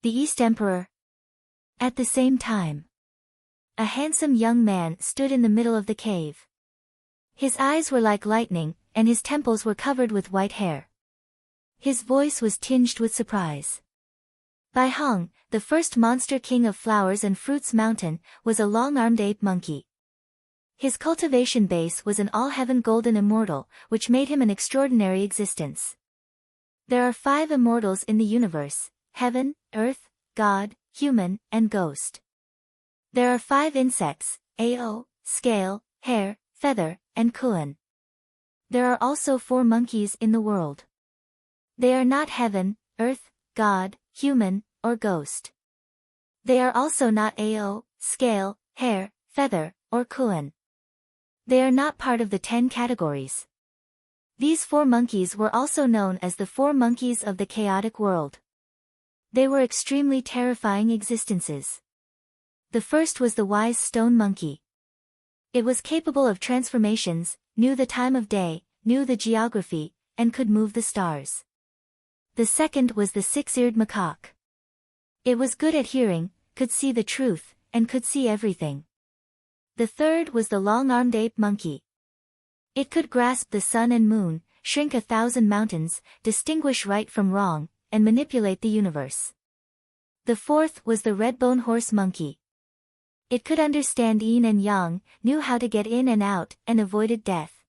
The East Emperor. At the same time, a handsome young man stood in the middle of the cave. His eyes were like lightning, and his temples were covered with white hair. His voice was tinged with surprise. Bai Hong, the first monster king of Flowers and Fruits Mountain, was a long-armed ape monkey. His cultivation base was an all-heaven golden immortal, which made him an extraordinary existence. There are 5 immortals in the universe: heaven, earth, God, human, and ghost. There are 5 insects: Ao, scale, hair, feather, and Kuan. There are also 4 monkeys in the world. They are not heaven, earth, God, human, or ghost. They are also not Ao, scale, hair, feather, or Kuan. They are not part of the 10 categories. These 4 monkeys were also known as the 4 monkeys of the chaotic world. They were extremely terrifying existences. The first was the wise stone monkey. It was capable of transformations, knew the time of day, knew the geography, and could move the stars. The second was the 6-eared macaque. It was good at hearing, could see the truth, and could see everything. The third was the long-armed ape monkey. It could grasp the sun and moon, shrink 1,000 mountains, distinguish right from wrong, and manipulate the universe. The fourth was the red-bone horse monkey. It could understand yin and yang, knew how to get in and out, and avoided death.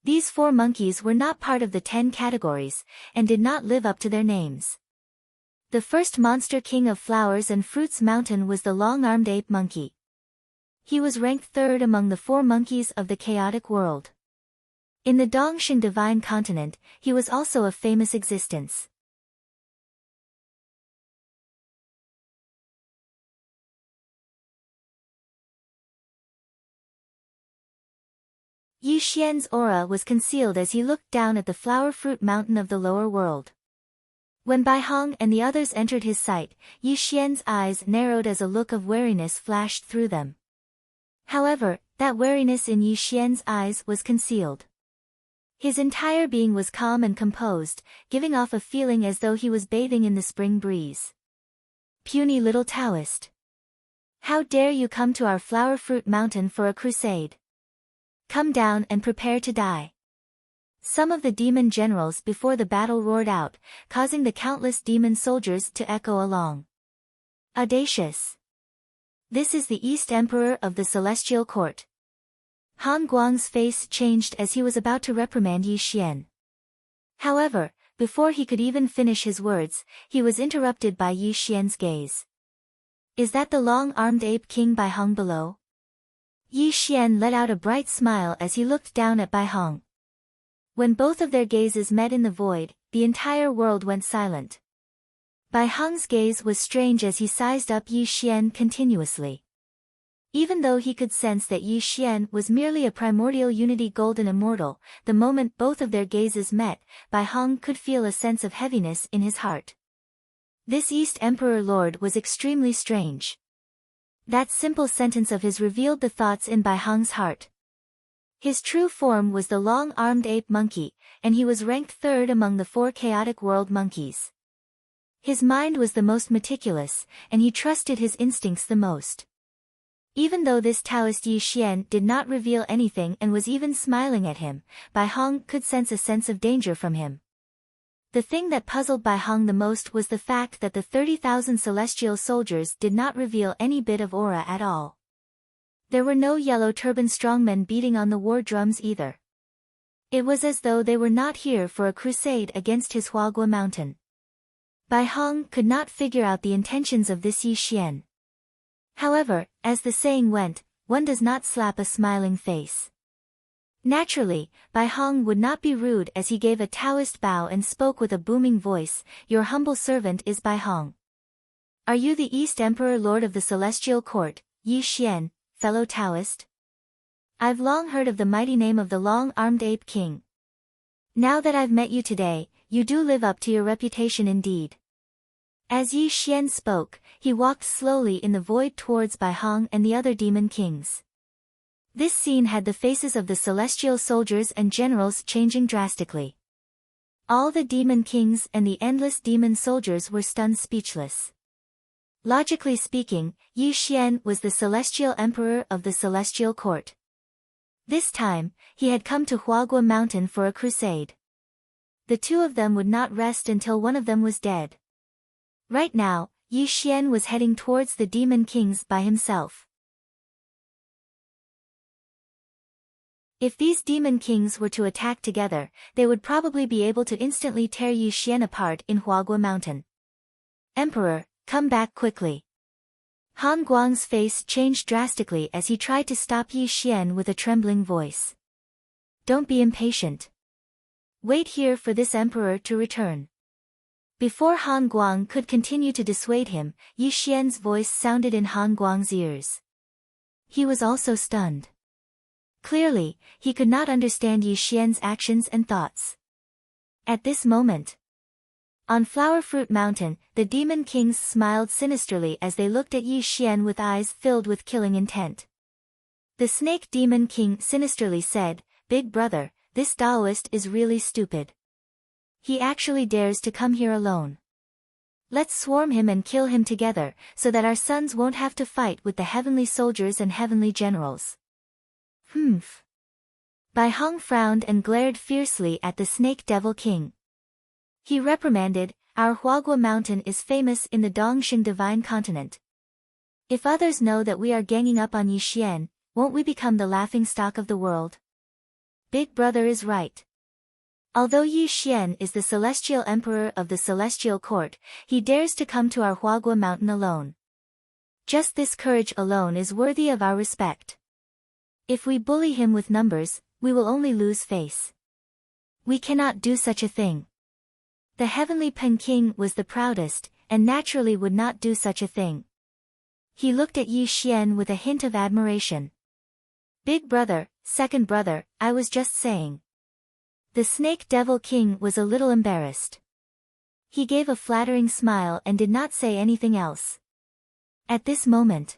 These 4 monkeys were not part of the 10 categories, and did not live up to their names. The first monster king of flowers and fruits mountain was the long-armed ape monkey. He was ranked 3rd among the 4 monkeys of the chaotic world. In the Dongxing divine continent, he was also of famous existence. Yi Xian's aura was concealed as he looked down at the flower-fruit mountain of the lower world. When Bai Hong and the others entered his sight, Yi Xian's eyes narrowed as a look of wariness flashed through them. However, that wariness in Yi Xian's eyes was concealed. His entire being was calm and composed, giving off a feeling as though he was bathing in the spring breeze. Puny little Taoist! How dare you come to our flower-fruit mountain for a crusade? Come down and prepare to die. Some of the demon generals before the battle roared out, causing the countless demon soldiers to echo along. Audacious! This is the East Emperor of the Celestial Court. Han Guang's face changed as he was about to reprimand Yi Xian. However, before he could even finish his words, he was interrupted by Yi Xian's gaze. Is that the long-armed ape king Bai Hong below? Yi Xian let out a bright smile as he looked down at Bai Hong. When both of their gazes met in the void, the entire world went silent. Bai Hong's gaze was strange as he sized up Yi Xian continuously. Even though he could sense that Yi Xian was merely a primordial unity golden immortal, the moment both of their gazes met, Bai Hong could feel a sense of heaviness in his heart. This East Emperor Lord was extremely strange. That simple sentence of his revealed the thoughts in Bai Hong's heart. His true form was the long-armed ape monkey, and he was ranked 3rd among the 4 chaotic world monkeys. His mind was the most meticulous, and he trusted his instincts the most. Even though this Taoist Yi Xian did not reveal anything and was even smiling at him, Bai Hong could sense a sense of danger from him. The thing that puzzled Bai Hong the most was the fact that the 30,000 celestial soldiers did not reveal any bit of aura at all. There were no yellow turban strongmen beating on the war drums either. It was as though they were not here for a crusade against his Huagua mountain. Bai Hong could not figure out the intentions of this Yi Xian. However, as the saying went, one does not slap a smiling face. Naturally, Bai Hong would not be rude as he gave a Taoist bow and spoke with a booming voice, "Your humble servant is Bai Hong. Are you the East Emperor Lord of the Celestial Court, Yi Xian, fellow Taoist? I've long heard of the mighty name of the long-armed ape king. Now that I've met you today, you do live up to your reputation indeed." As Yi Xian spoke, he walked slowly in the void towards Bai Hong and the other demon kings. This scene had the faces of the celestial soldiers and generals changing drastically. All the demon kings and the endless demon soldiers were stunned speechless. Logically speaking, Yi Xian was the celestial emperor of the celestial court. This time, he had come to Huagua Mountain for a crusade. The 2 of them would not rest until one of them was dead. Right now, Yi Xian was heading towards the demon kings by himself. If these demon kings were to attack together, they would probably be able to instantly tear Yi Xian apart in Huagua Mountain. "Emperor, come back quickly." Han Guang's face changed drastically as he tried to stop Yi Xian with a trembling voice. "Don't be impatient. Wait here for this emperor to return." Before Han Guang could continue to dissuade him, Yi Xian's voice sounded in Han Guang's ears. He was also stunned. Clearly, he could not understand Yi Xian's actions and thoughts. At this moment, on Flower Fruit Mountain, the demon kings smiled sinisterly as they looked at Yi Xian with eyes filled with killing intent. The snake demon king sinisterly said, "Big brother, this Taoist is really stupid. He actually dares to come here alone. Let's swarm him and kill him together, so that our sons won't have to fight with the heavenly soldiers and heavenly generals." Humph. Bai Hong frowned and glared fiercely at the snake devil king. He reprimanded, Our Huagua mountain is famous in the Dongxing divine continent. If others know that we are ganging up on Yixian, won't we become the laughingstock of the world? Big brother is right. Although Yixian is the celestial emperor of the celestial court, he dares to come to our Huagua mountain alone. Just this courage alone is worthy of our respect. If we bully him with numbers, we will only lose face. We cannot do such a thing. The heavenly Peking was the proudest, and naturally would not do such a thing. He looked at Yixian with a hint of admiration. Big brother, second brother, I was just saying. The snake devil king was a little embarrassed. He gave a flattering smile and did not say anything else. At this moment,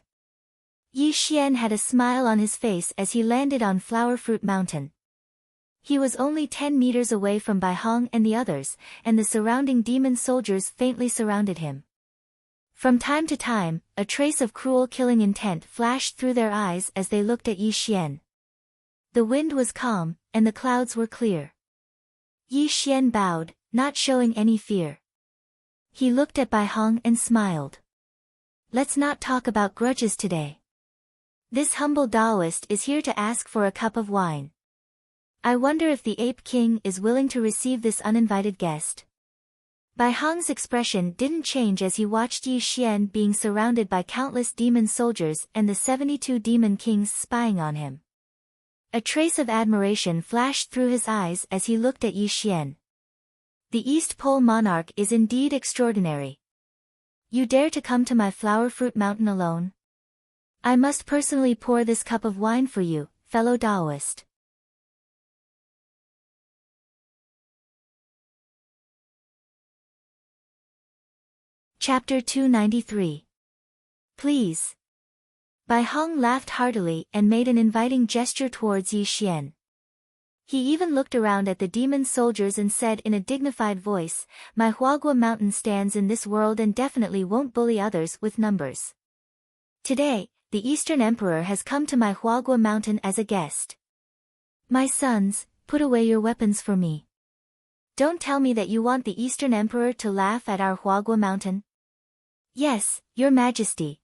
Yixian had a smile on his face as he landed on Flower Fruit Mountain. He was only 10 meters away from Bai Hong and the others, and the surrounding demon soldiers faintly surrounded him. From time to time, a trace of cruel killing intent flashed through their eyes as they looked at Yixian. The wind was calm, and the clouds were clear. Yixian bowed, not showing any fear. He looked at Bai Hong and smiled. Let's not talk about grudges today. This humble Taoist is here to ask for a cup of wine. I wonder if the Ape King is willing to receive this uninvited guest. Bai Hong's expression didn't change as he watched Yixian being surrounded by countless demon soldiers and the 72 demon kings spying on him. A trace of admiration flashed through his eyes as he looked at Yixian. The East Pole monarch is indeed extraordinary. You dare to come to my Flower Fruit Mountain alone? I must personally pour this cup of wine for you, fellow Taoist. Chapter 293. Please. Bai Hong laughed heartily and made an inviting gesture towards Yixian. He even looked around at the demon soldiers and said in a dignified voice, My Huagua mountain stands in this world and definitely won't bully others with numbers. Today, the Eastern Emperor has come to my Huagua mountain as a guest. My sons, put away your weapons for me. Don't tell me that you want the Eastern Emperor to laugh at our Huagua mountain. Yes, your majesty.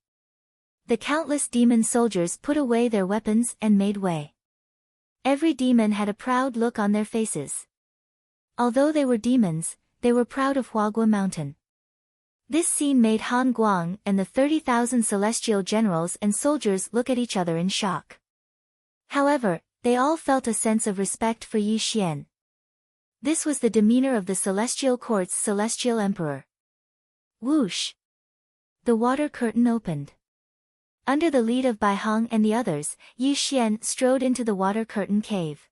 The countless demon soldiers put away their weapons and made way. Every demon had a proud look on their faces. Although they were demons, they were proud of Huagua Mountain. This scene made Han Guang and the 30,000 celestial generals and soldiers look at each other in shock. However, they all felt a sense of respect for Yixian. This was the demeanor of the celestial court's celestial emperor. Whoosh! The water curtain opened. Under the lead of Bai Hong and the others, Yixian strode into the water curtain cave.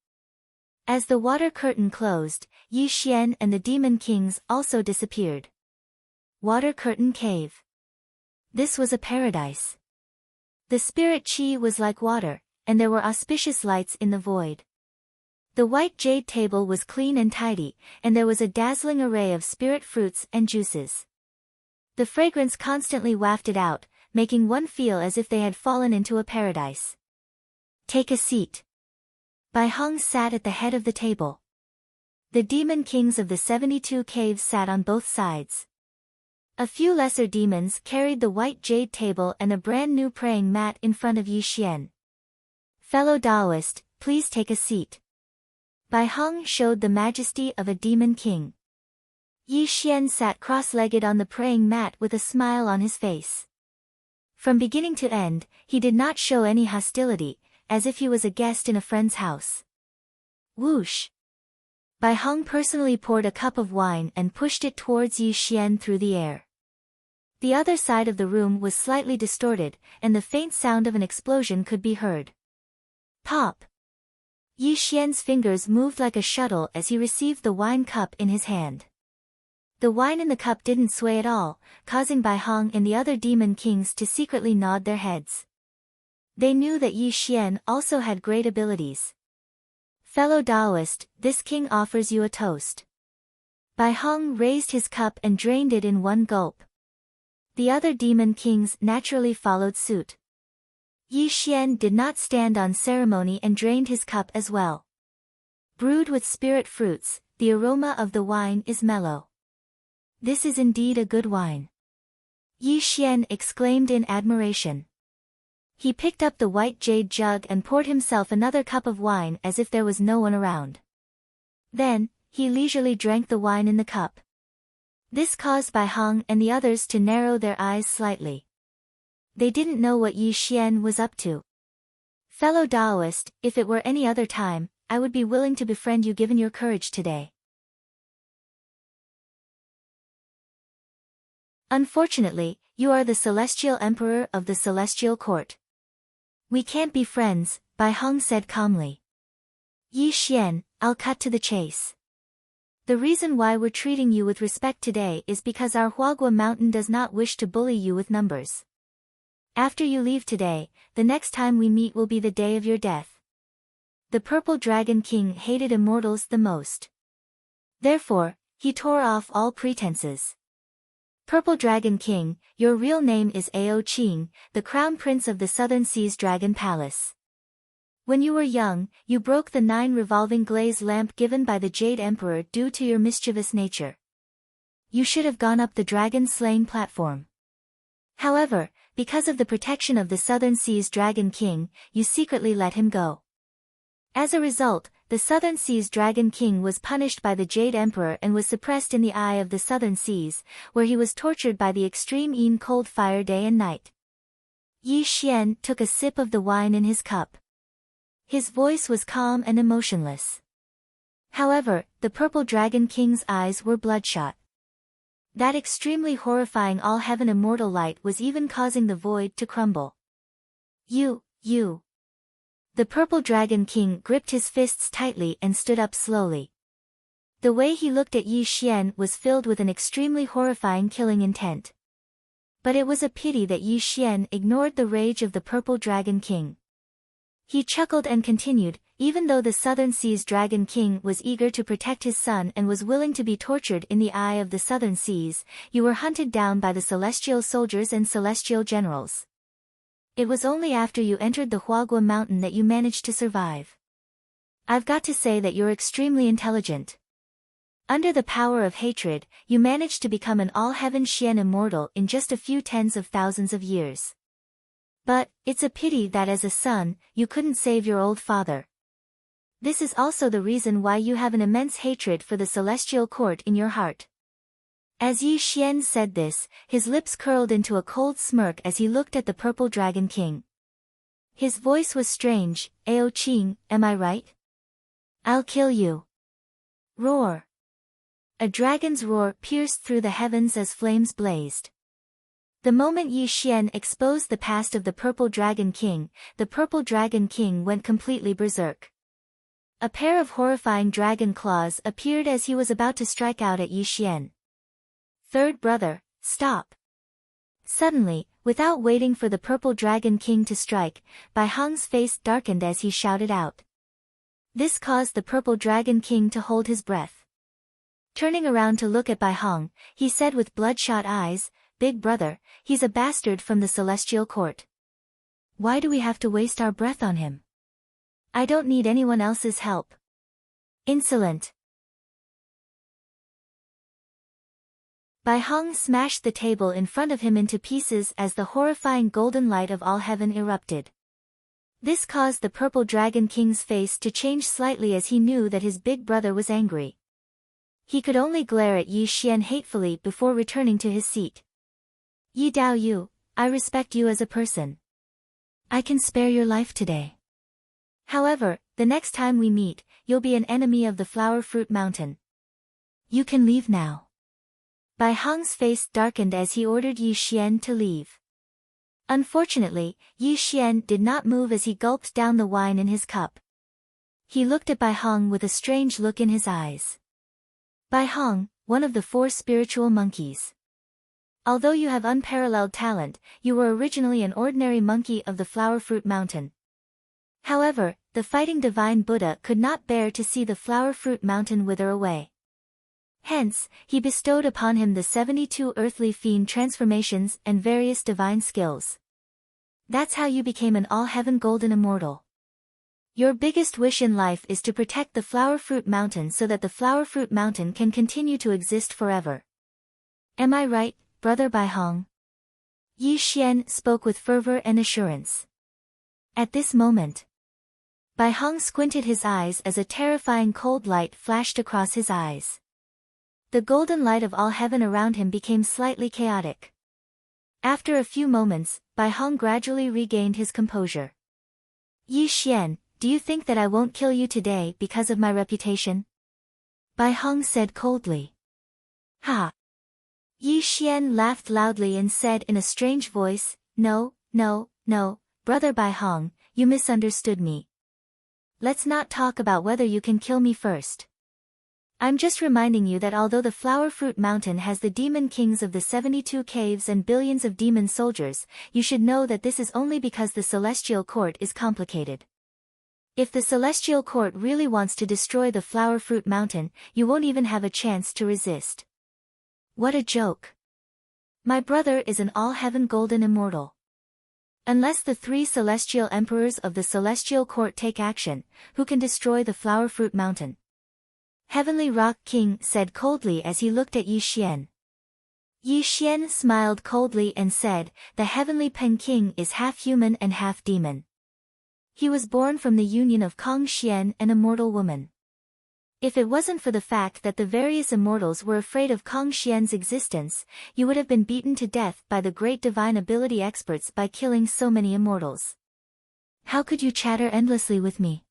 As the water curtain closed, Yixian and the demon kings also disappeared. Water curtain cave. This was a paradise. The spirit chi was like water, and there were auspicious lights in the void. The white jade table was clean and tidy, and there was a dazzling array of spirit fruits and juices. The fragrance constantly wafted out, making one feel as if they had fallen into a paradise. Take a seat. Bai Hong sat at the head of the table. The demon kings of the 72 caves sat on both sides. A few lesser demons carried the white jade table and a brand new praying mat in front of Yixian. Fellow Taoist, please take a seat. Bai Hong showed the majesty of a demon king. Yixian sat cross-legged on the praying mat with a smile on his face. From beginning to end, he did not show any hostility, as if he was a guest in a friend's house. Whoosh! Bai Hong personally poured a cup of wine and pushed it towards Yixian through the air. The other side of the room was slightly distorted, and the faint sound of an explosion could be heard. Pop! Yixian's fingers moved like a shuttle as he received the wine cup in his hand. The wine in the cup didn't sway at all, causing Bai Hong and the other demon kings to secretly nod their heads. They knew that Yixian also had great abilities. Fellow Taoist, this king offers you a toast. Bai Hong raised his cup and drained it in one gulp. The other demon kings naturally followed suit. Yixian did not stand on ceremony and drained his cup as well. Brewed with spirit fruits, the aroma of the wine is mellow. This is indeed a good wine. Yi Xian exclaimed in admiration. He picked up the white jade jug and poured himself another cup of wine as if there was no one around. Then, he leisurely drank the wine in the cup. This caused Bai Hong and the others to narrow their eyes slightly. They didn't know what Yi Xian was up to. Fellow Taoist, if it were any other time, I would be willing to befriend you given your courage today. Unfortunately, you are the Celestial Emperor of the Celestial Court. We can't be friends, Bai Hong said calmly. Yi Xian, I'll cut to the chase. The reason why we're treating you with respect today is because our Huagua Mountain does not wish to bully you with numbers. After you leave today, the next time we meet will be the day of your death. The Purple Dragon King hated immortals the most. Therefore, he tore off all pretenses. Purple Dragon King, your real name is Ao Qing, the Crown Prince of the Southern Seas Dragon Palace. When you were young, you broke the 9 revolving glaze lamp given by the Jade Emperor due to your mischievous nature. You should have gone up the dragon-slaying platform. However, because of the protection of the Southern Seas Dragon King, you secretly let him go. As a result, the Southern Seas Dragon King was punished by the Jade Emperor and was suppressed in the eye of the Southern Seas, where he was tortured by the extreme cold fire day and night. Yi Xian took a sip of the wine in his cup. His voice was calm and emotionless. However, the Purple Dragon King's eyes were bloodshot. That extremely horrifying all-heaven immortal light was even causing the void to crumble. You. The Purple Dragon King gripped his fists tightly and stood up slowly. The way he looked at Yi Xian was filled with an extremely horrifying killing intent. But it was a pity that Yi Xian ignored the rage of the Purple Dragon King. He chuckled and continued, even though the Southern Seas Dragon King was eager to protect his son and was willing to be tortured in the eye of the Southern Seas, you were hunted down by the Celestial soldiers and Celestial generals. It was only after you entered the Huagua Mountain that you managed to survive. I've got to say that you're extremely intelligent. Under the power of hatred, you managed to become an all-heaven Xian immortal in just a few tens of thousands of years. But, it's a pity that as a son, you couldn't save your old father. This is also the reason why you have an immense hatred for the Celestial Court in your heart. As Yi Xian said this, his lips curled into a cold smirk as he looked at the Purple Dragon King. His voice was strange, Ao Qing, am I right? I'll kill you. Roar. A dragon's roar pierced through the heavens as flames blazed. The moment Yi Xian exposed the past of the Purple Dragon King, the Purple Dragon King went completely berserk. A pair of horrifying dragon claws appeared as he was about to strike out at Yi Xian. Third brother, stop. Suddenly, without waiting for the Purple Dragon King to strike, Bai Hong's face darkened as he shouted out. This caused the Purple Dragon King to hold his breath. Turning around to look at Bai Hong, he said with bloodshot eyes, Big brother, he's a bastard from the Celestial Court. Why do we have to waste our breath on him? I don't need anyone else's help. Insolent. Bai Hong smashed the table in front of him into pieces as the horrifying golden light of all heaven erupted. This caused the Purple Dragon King's face to change slightly as he knew that his big brother was angry. He could only glare at Yi Xian hatefully before returning to his seat. Yi Dao Yu, I respect you as a person. I can spare your life today. However, the next time we meet, you'll be an enemy of the Flower Fruit Mountain. You can leave now. Bai Hong's face darkened as he ordered Yi Xian to leave. Unfortunately, Yi Xian did not move as he gulped down the wine in his cup. He looked at Bai Hong with a strange look in his eyes. Bai Hong, one of the 4 spiritual monkeys. Although you have unparalleled talent, you were originally an ordinary monkey of the Flower Fruit Mountain. However, the fighting divine Buddha could not bear to see the Flower Fruit Mountain wither away. Hence, he bestowed upon him the 72 earthly fiend transformations and various divine skills. That's how you became an all-heaven golden immortal. Your biggest wish in life is to protect the Flower Fruit Mountain so that the Flower Fruit Mountain can continue to exist forever. Am I right, Brother Bai Hong? Yi Xian spoke with fervor and assurance. At this moment, Bai Hong squinted his eyes as a terrifying cold light flashed across his eyes. The golden light of all heaven around him became slightly chaotic. After a few moments, Bai Hong gradually regained his composure. Yi Xian, do you think that I won't kill you today because of my reputation? Bai Hong said coldly. Ha! Yi Xian laughed loudly and said in a strange voice, No, Brother Bai Hong, you misunderstood me. Let's not talk about whether you can kill me first. I'm just reminding you that although the Flower Fruit Mountain has the demon kings of the 72 caves and billions of demon soldiers, you should know that this is only because the Celestial Court is complicated. If the Celestial Court really wants to destroy the Flower Fruit Mountain, you won't even have a chance to resist. What a joke. My brother is an all-heaven golden immortal. Unless the 3 celestial emperors of the Celestial Court take action, who can destroy the Flower Fruit Mountain? Heavenly Rock King said coldly as he looked at Yi Xian. Yi Xian smiled coldly and said, The Heavenly Pen King is half human and half demon. He was born from the union of Kong Xian, an immortal woman. If it wasn't for the fact that the various immortals were afraid of Kong Xian's existence, you would have been beaten to death by the great divine ability experts by killing so many immortals. How could you chatter endlessly with me?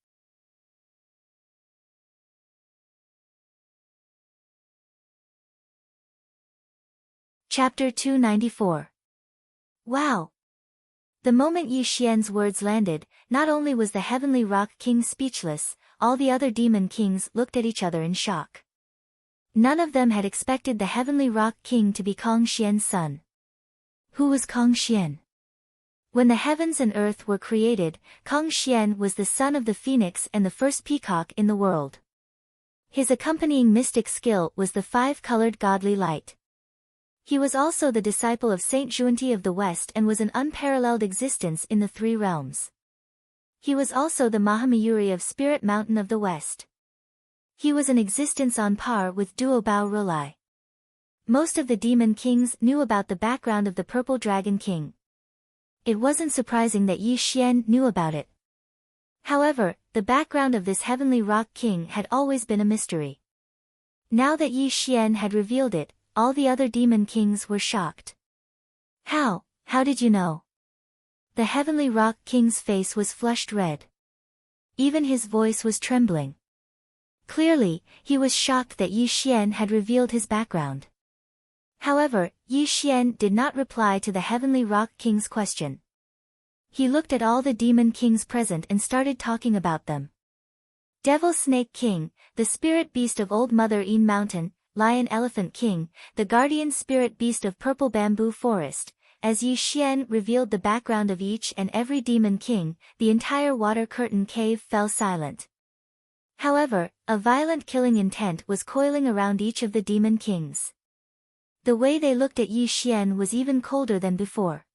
Chapter 294. Wow! The moment Yi Xian's words landed, not only was the Heavenly Rock King speechless, all the other demon kings looked at each other in shock. None of them had expected the Heavenly Rock King to be Kong Xian's son. Who was Kong Xian? When the heavens and earth were created, Kong Xian was the son of the phoenix and the first peacock in the world. His accompanying mystic skill was the 5-colored godly light. He was also the disciple of Saint Juanti of the West and was an unparalleled existence in the 3 realms. He was also the Mahamayuri of Spirit Mountain of the West. He was an existence on par with Duo Bao Rulai. Most of the demon kings knew about the background of the Purple Dragon King. It wasn't surprising that Yi Xian knew about it. However, the background of this Heavenly Rock King had always been a mystery. Now that Yi Xian had revealed it, all the other demon kings were shocked. How did you know? The Heavenly Rock King's face was flushed red. Even his voice was trembling. Clearly, he was shocked that Yi Xian had revealed his background. However, Yi Xian did not reply to the Heavenly Rock King's question. He looked at all the demon kings present and started talking about them. Devil Snake King, the spirit beast of Old Mother Een Mountain, Lion Elephant King, the guardian spirit beast of Purple Bamboo Forest. As Yi Xian revealed the background of each and every demon king, the entire water curtain cave fell silent. However, a violent killing intent was coiling around each of the demon kings. The way they looked at Yi Xian was even colder than before.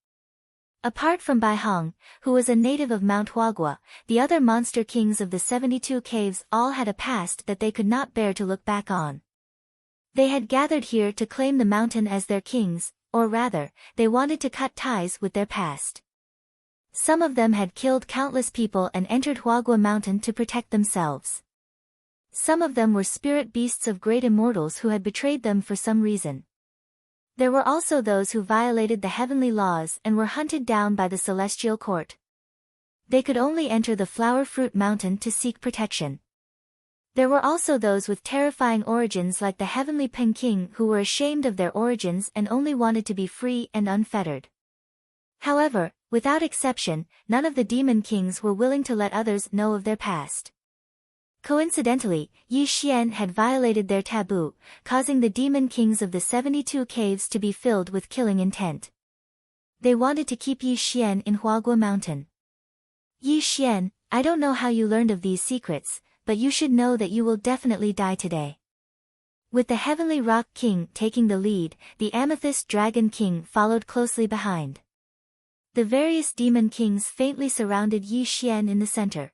Apart from Bai Hong, who was a native of Mount Huagua, the other monster kings of the 72 caves all had a past that they could not bear to look back on. They had gathered here to claim the mountain as their kings, or rather, they wanted to cut ties with their past. Some of them had killed countless people and entered Huagua Mountain to protect themselves. Some of them were spirit beasts of great immortals who had betrayed them for some reason. There were also those who violated the heavenly laws and were hunted down by the Celestial Court. They could only enter the Flower Fruit Mountain to seek protection. There were also those with terrifying origins like the Heavenly Pen King who were ashamed of their origins and only wanted to be free and unfettered. However, without exception, none of the demon kings were willing to let others know of their past. Coincidentally, Yi Xian had violated their taboo, causing the demon kings of the 72 caves to be filled with killing intent. They wanted to keep Yi Xian in Huagua Mountain. Yi Xian, I don't know how you learned of these secrets, but you should know that you will definitely die today. With the Heavenly Rock King taking the lead, the Amethyst Dragon King followed closely behind. The various demon kings faintly surrounded Yi Xian in the center.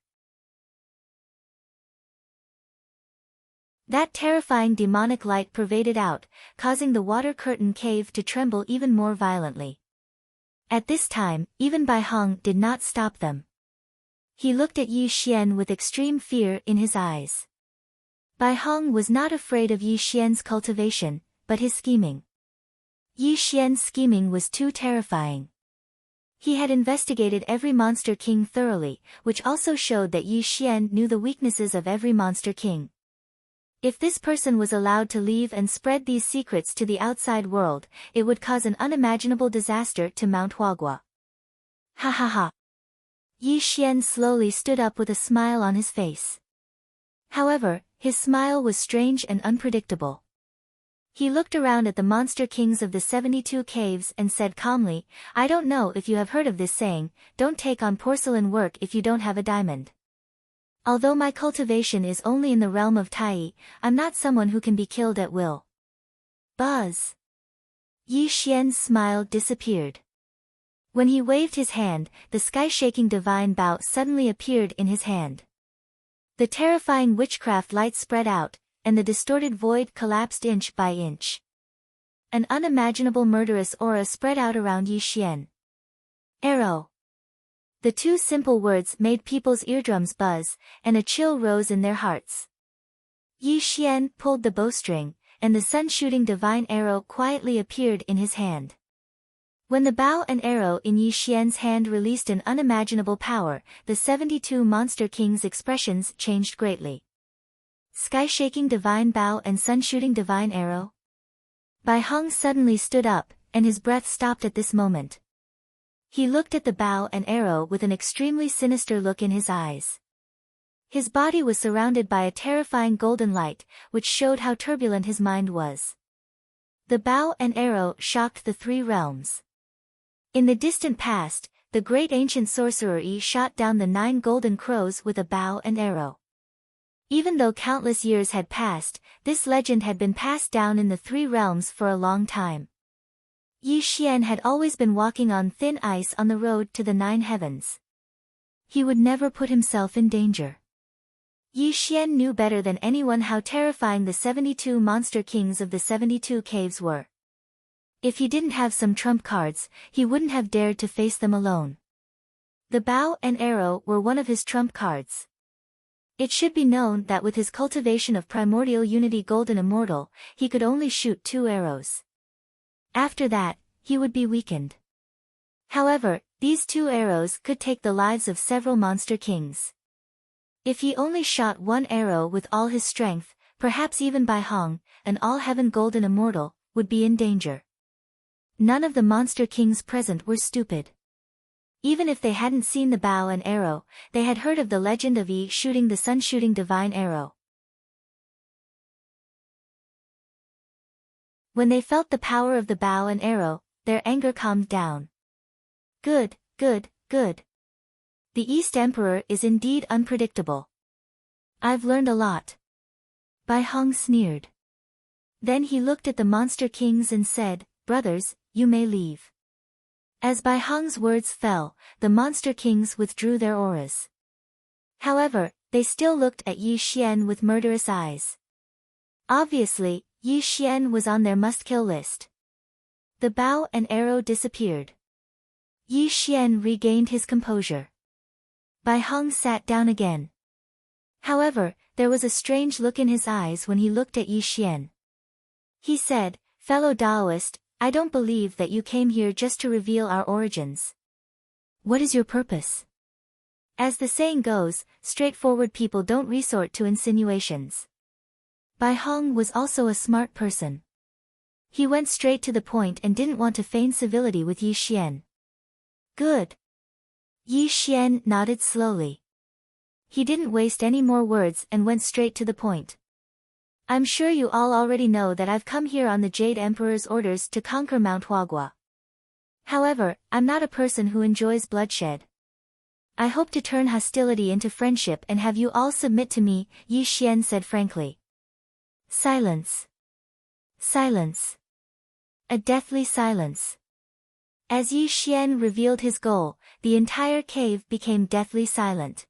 That terrifying demonic light pervaded out, causing the water curtain cave to tremble even more violently. At this time, even Bai Hong did not stop them. He looked at Yi Xian with extreme fear in his eyes. Bai Hong was not afraid of Yi Xian's cultivation, but his scheming. Yi Xian's scheming was too terrifying. He had investigated every Monster King thoroughly, which also showed that Yi Xian knew the weaknesses of every Monster King. If this person was allowed to leave and spread these secrets to the outside world, it would cause an unimaginable disaster to Mount Huagua. Ha ha ha. Yi Xian slowly stood up with a smile on his face. However, his smile was strange and unpredictable. He looked around at the Monster Kings of the 72 caves and said calmly, "I don't know if you have heard of this saying, don't take on porcelain work if you don't have a diamond. Although my cultivation is only in the realm of Tai, I'm not someone who can be killed at will." Buzz. Yi Xian's smile disappeared. When he waved his hand, the sky-shaking divine bow suddenly appeared in his hand. The terrifying witchcraft light spread out, and the distorted void collapsed inch by inch. An unimaginable murderous aura spread out around Yi Xian. Arrow. The two simple words made people's eardrums buzz, and a chill rose in their hearts. Yi Xian pulled the bowstring, and the sun-shooting divine arrow quietly appeared in his hand. When the bow and arrow in Yi Xian's hand released an unimaginable power, the 72 Monster Kings' expressions changed greatly. Sky-shaking divine bow and sun-shooting divine arrow? Bai Hong suddenly stood up, and his breath stopped at this moment. He looked at the bow and arrow with an extremely sinister look in his eyes. His body was surrounded by a terrifying golden light, which showed how turbulent his mind was. The bow and arrow shocked the three realms. In the distant past, the great ancient sorcerer Yi shot down the 9 golden crows with a bow and arrow. Even though countless years had passed, this legend had been passed down in the three realms for a long time. Yi Xian had always been walking on thin ice on the road to the 9 heavens. He would never put himself in danger. Yi Xian knew better than anyone how terrifying the 72 Monster Kings of the 72 caves were. If he didn't have some trump cards, he wouldn't have dared to face them alone. The bow and arrow were one of his trump cards. It should be known that with his cultivation of primordial unity golden immortal, he could only shoot 2 arrows. After that, he would be weakened. However, these 2 arrows could take the lives of several Monster Kings. If he only shot 1 arrow with all his strength, perhaps even Bai Hong, an all-heaven golden immortal, would be in danger. None of the Monster Kings present were stupid. Even if they hadn't seen the bow and arrow, they had heard of the legend of Yi shooting the sun-shooting divine arrow. When they felt the power of the bow and arrow, their anger calmed down. Good, good, good. The East Emperor is indeed unpredictable. I've learned a lot. Bai Hong sneered. Then he looked at the Monster Kings and said, "Brothers, you may leave." As Bai Hong's words fell, the Monster Kings withdrew their auras. However, they still looked at Yi Xian with murderous eyes. Obviously, Yi Xian was on their must-kill list. The bow and arrow disappeared. Yi Xian regained his composure. Bai Hong sat down again. However, there was a strange look in his eyes when he looked at Yi Xian. He said, "Fellow Taoist, I don't believe that you came here just to reveal our origins. What is your purpose?" As the saying goes, straightforward people don't resort to insinuations. Bai Hong was also a smart person. He went straight to the point and didn't want to feign civility with Yi Xian. Good. Yi Xian nodded slowly. He didn't waste any more words and went straight to the point. "I'm sure you all already know that I've come here on the Jade Emperor's orders to conquer Mount Huagua. However, I'm not a person who enjoys bloodshed. I hope to turn hostility into friendship and have you all submit to me," Yi Xian said frankly. Silence. Silence. A deathly silence. As Yi Xian revealed his goal, the entire cave became deathly silent.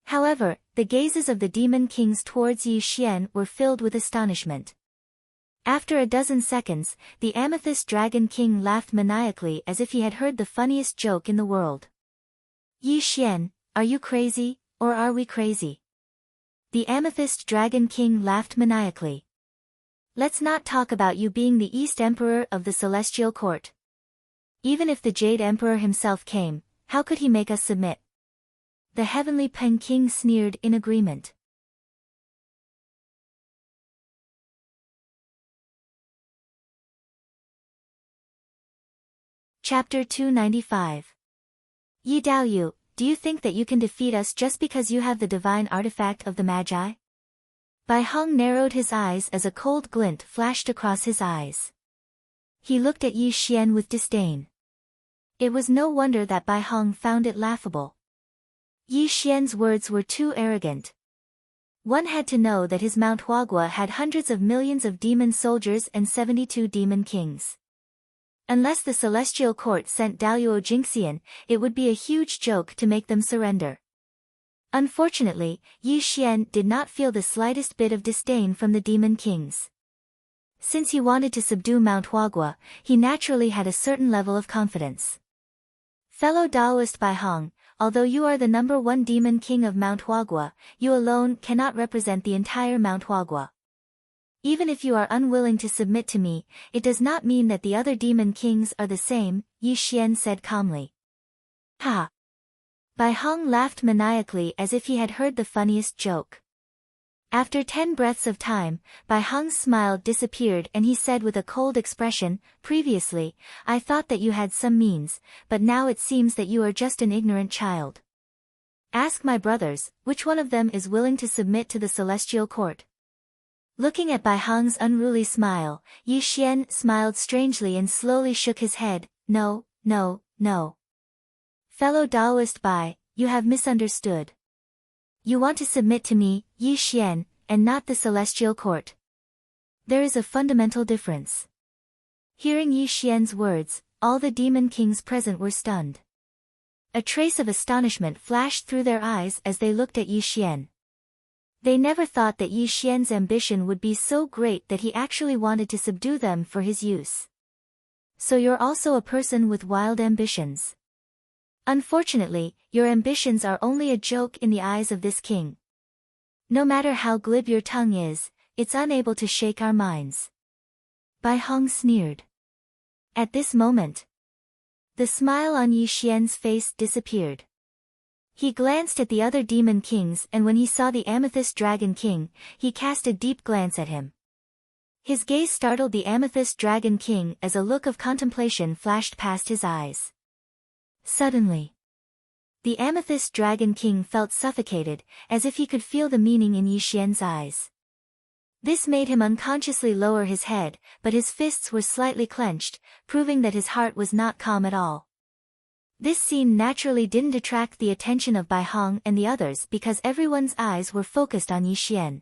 However, the gazes of the demon kings towards Yi Xian were filled with astonishment. After a dozen seconds, the Amethyst Dragon King laughed maniacally as if he had heard the funniest joke in the world. Yi Xian, are you crazy, or are we crazy? The Amethyst Dragon King laughed maniacally. Let's not talk about you being the East Emperor of the Celestial Court. Even if the Jade Emperor himself came, how could he make us submit? The Heavenly Pen King sneered in agreement. Chapter 295. Yi Daoyu, do you think that you can defeat us just because you have the divine artifact of the Magi? Bai Hong narrowed his eyes as a cold glint flashed across his eyes. He looked at Yi Xian with disdain. It was no wonder that Bai Hong found it laughable. Yi Xian's words were too arrogant. One had to know that his Mount Huagua had hundreds of millions of demon soldiers and 72 demon kings. Unless the Celestial Court sent Daoyuo Jingxian, it would be a huge joke to make them surrender. Unfortunately, Yi Xian did not feel the slightest bit of disdain from the demon kings. Since he wanted to subdue Mount Huagua, he naturally had a certain level of confidence. Fellow Daoist Bai Hong, although you are the #1 demon king of Mount Huagua, you alone cannot represent the entire Mount Huagua. Even if you are unwilling to submit to me, it does not mean that the other demon kings are the same, Yi Xian said calmly. Ha! Bai Hong laughed maniacally as if he had heard the funniest joke. After 10 breaths of time, Bai Hong's smile disappeared and he said with a cold expression, previously, I thought that you had some means, but now it seems that you are just an ignorant child. Ask my brothers, which one of them is willing to submit to the Celestial Court? Looking at Bai Hong's unruly smile, Yi Xian smiled strangely and slowly shook his head, no, no, no. Fellow Daoist Bai, you have misunderstood. You want to submit to me, Yi Xian, and not the Celestial Court. There is a fundamental difference. Hearing Yi Xian's words, all the demon kings present were stunned. A trace of astonishment flashed through their eyes as they looked at Yi Xian. They never thought that Yi Xian's ambition would be so great that he actually wanted to subdue them for his use. So you're also a person with wild ambitions. Unfortunately, your ambitions are only a joke in the eyes of this king. No matter how glib your tongue is, it's unable to shake our minds. Bai Hong sneered. At this moment, the smile on Yi Xian's face disappeared. He glanced at the other demon kings and when he saw the Amethyst Dragon King, he cast a deep glance at him. His gaze startled the Amethyst Dragon King as a look of contemplation flashed past his eyes. Suddenly, the Amethyst Dragon King felt suffocated, as if he could feel the meaning in Yi Xian's eyes. This made him unconsciously lower his head, but his fists were slightly clenched, proving that his heart was not calm at all. This scene naturally didn't attract the attention of Bai Hong and the others because everyone's eyes were focused on Yi Xian.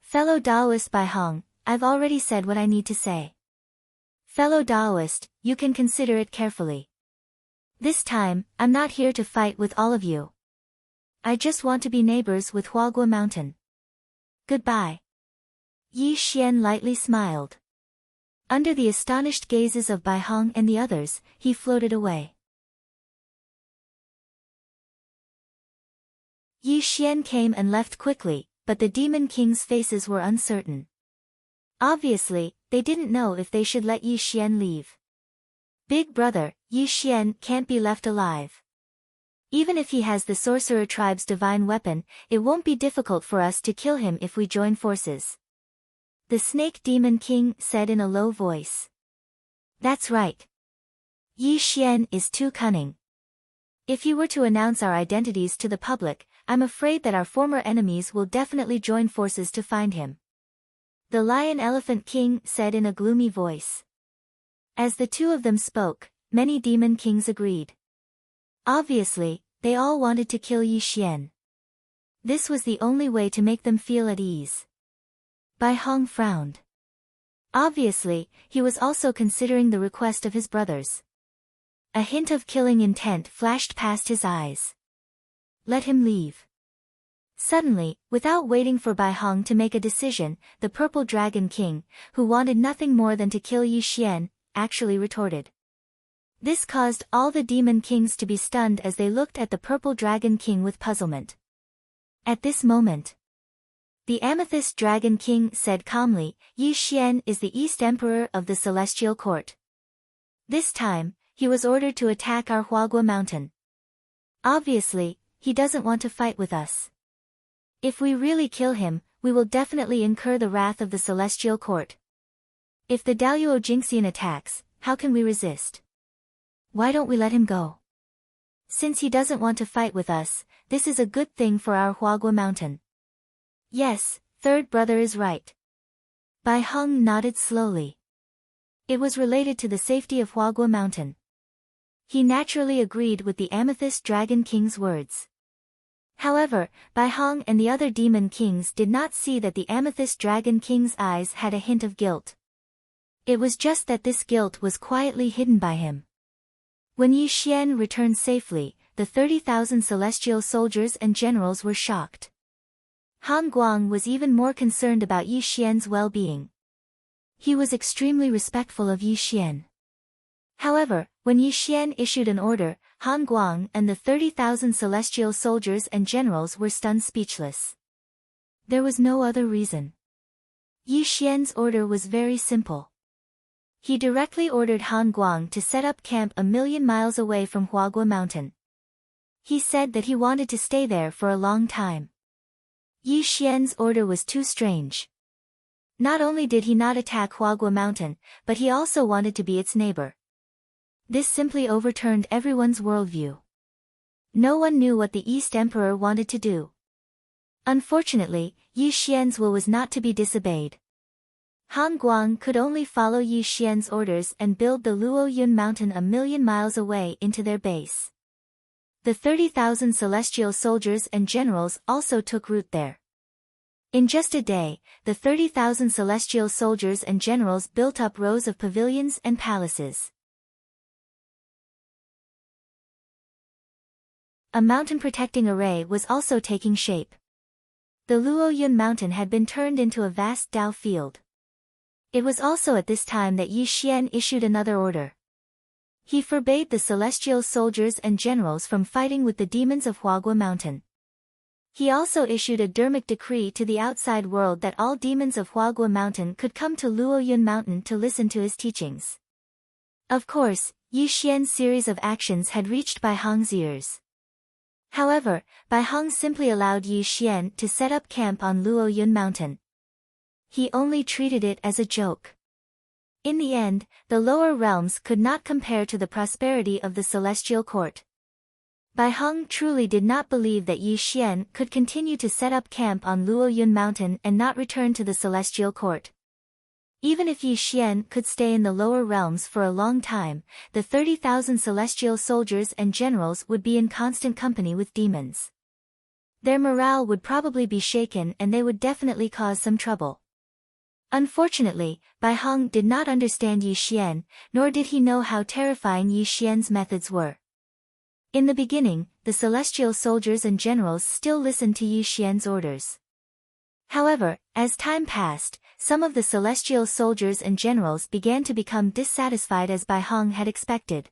Fellow Daoist Bai Hong, I've already said what I need to say. Fellow Daoist, you can consider it carefully. This time, I'm not here to fight with all of you. I just want to be neighbors with Huagua Mountain. Goodbye. Yi Xian lightly smiled. Under the astonished gazes of Bai Hong and the others, he floated away. Yi Xian came and left quickly, but the demon kings' faces were uncertain. Obviously, they didn't know if they should let Yi Xian leave. Big brother, Yi Xian can't be left alive. Even if he has the sorcerer tribe's divine weapon, it won't be difficult for us to kill him if we join forces. The Snake Demon King said in a low voice. That's right. Yi Xian is too cunning. If he were to announce our identities to the public, I'm afraid that our former enemies will definitely join forces to find him. The Lion Elephant King said in a gloomy voice. As the two of them spoke, many demon kings agreed. Obviously, they all wanted to kill Yi Xian. This was the only way to make them feel at ease. Bai Hong frowned. Obviously, he was also considering the request of his brothers. A hint of killing intent flashed past his eyes. Let him leave. Suddenly, without waiting for Bai Hong to make a decision, the Purple Dragon King, who wanted nothing more than to kill Yi Xian, actually retorted. This caused all the demon kings to be stunned as they looked at the Purple Dragon King with puzzlement. At this moment, the Amethyst Dragon King said calmly, Yi Xian is the East Emperor of the Celestial Court. This time, he was ordered to attack our Huagua Mountain. Obviously, he doesn't want to fight with us. If we really kill him, we will definitely incur the wrath of the Celestial Court. If the Daluo Jingxian attacks, how can we resist? Why don't we let him go? Since he doesn't want to fight with us, this is a good thing for our Huagua Mountain. Yes, third brother is right. Bai Hong nodded slowly. It was related to the safety of Huagua Mountain. He naturally agreed with the Amethyst Dragon King's words. However, Bai Hong and the other demon kings did not see that the Amethyst Dragon King's eyes had a hint of guilt. It was just that this guilt was quietly hidden by him. When Yi Xian returned safely, the 30,000 celestial soldiers and generals were shocked. Han Guang was even more concerned about Yi Xian's well-being. He was extremely respectful of Yi Xian. However, when Yi Xian issued an order, Han Guang and the 30,000 celestial soldiers and generals were stunned speechless. There was no other reason. Yi Xian's order was very simple. He directly ordered Han Guang to set up camp 1,000,000 miles away from Huagua Mountain. He said that he wanted to stay there for a long time. Yi Xian's order was too strange. Not only did he not attack Huagua Mountain, but he also wanted to be its neighbor. This simply overturned everyone's worldview. No one knew what the East Emperor wanted to do. Unfortunately, Yi Xian's will was not to be disobeyed. Han Guang could only follow Yi Xian's orders and build the Luoyun Mountain 1,000,000 miles away into their base. The 30,000 celestial soldiers and generals also took root there. In just a day, the 30,000 celestial soldiers and generals built up rows of pavilions and palaces. A mountain protecting array was also taking shape. The Luoyun Mountain had been turned into a vast Dao field. It was also at this time that Yi Xian issued another order. He forbade the celestial soldiers and generals from fighting with the demons of Huagua Mountain. He also issued a dermic decree to the outside world that all demons of Huagua Mountain could come to Luoyun Mountain to listen to his teachings. Of course, Yi Xian's series of actions had reached Bai Hong's ears. However, Bai Hong simply allowed Yi Xian to set up camp on Luoyun Mountain. He only treated it as a joke. In the end, the lower realms could not compare to the prosperity of the Celestial Court. Bai Hong truly did not believe that Yi Xian could continue to set up camp on Luoyun Mountain and not return to the Celestial Court. Even if Yi Xian could stay in the lower realms for a long time, the 30,000 celestial soldiers and generals would be in constant company with demons. Their morale would probably be shaken and they would definitely cause some trouble. Unfortunately, Bai Hong did not understand Yi Xian, nor did he know how terrifying Yi Xian's methods were. In the beginning, the celestial soldiers and generals still listened to Yi Xian's orders. However, as time passed, some of the celestial soldiers and generals began to become dissatisfied as Bai Hong had expected.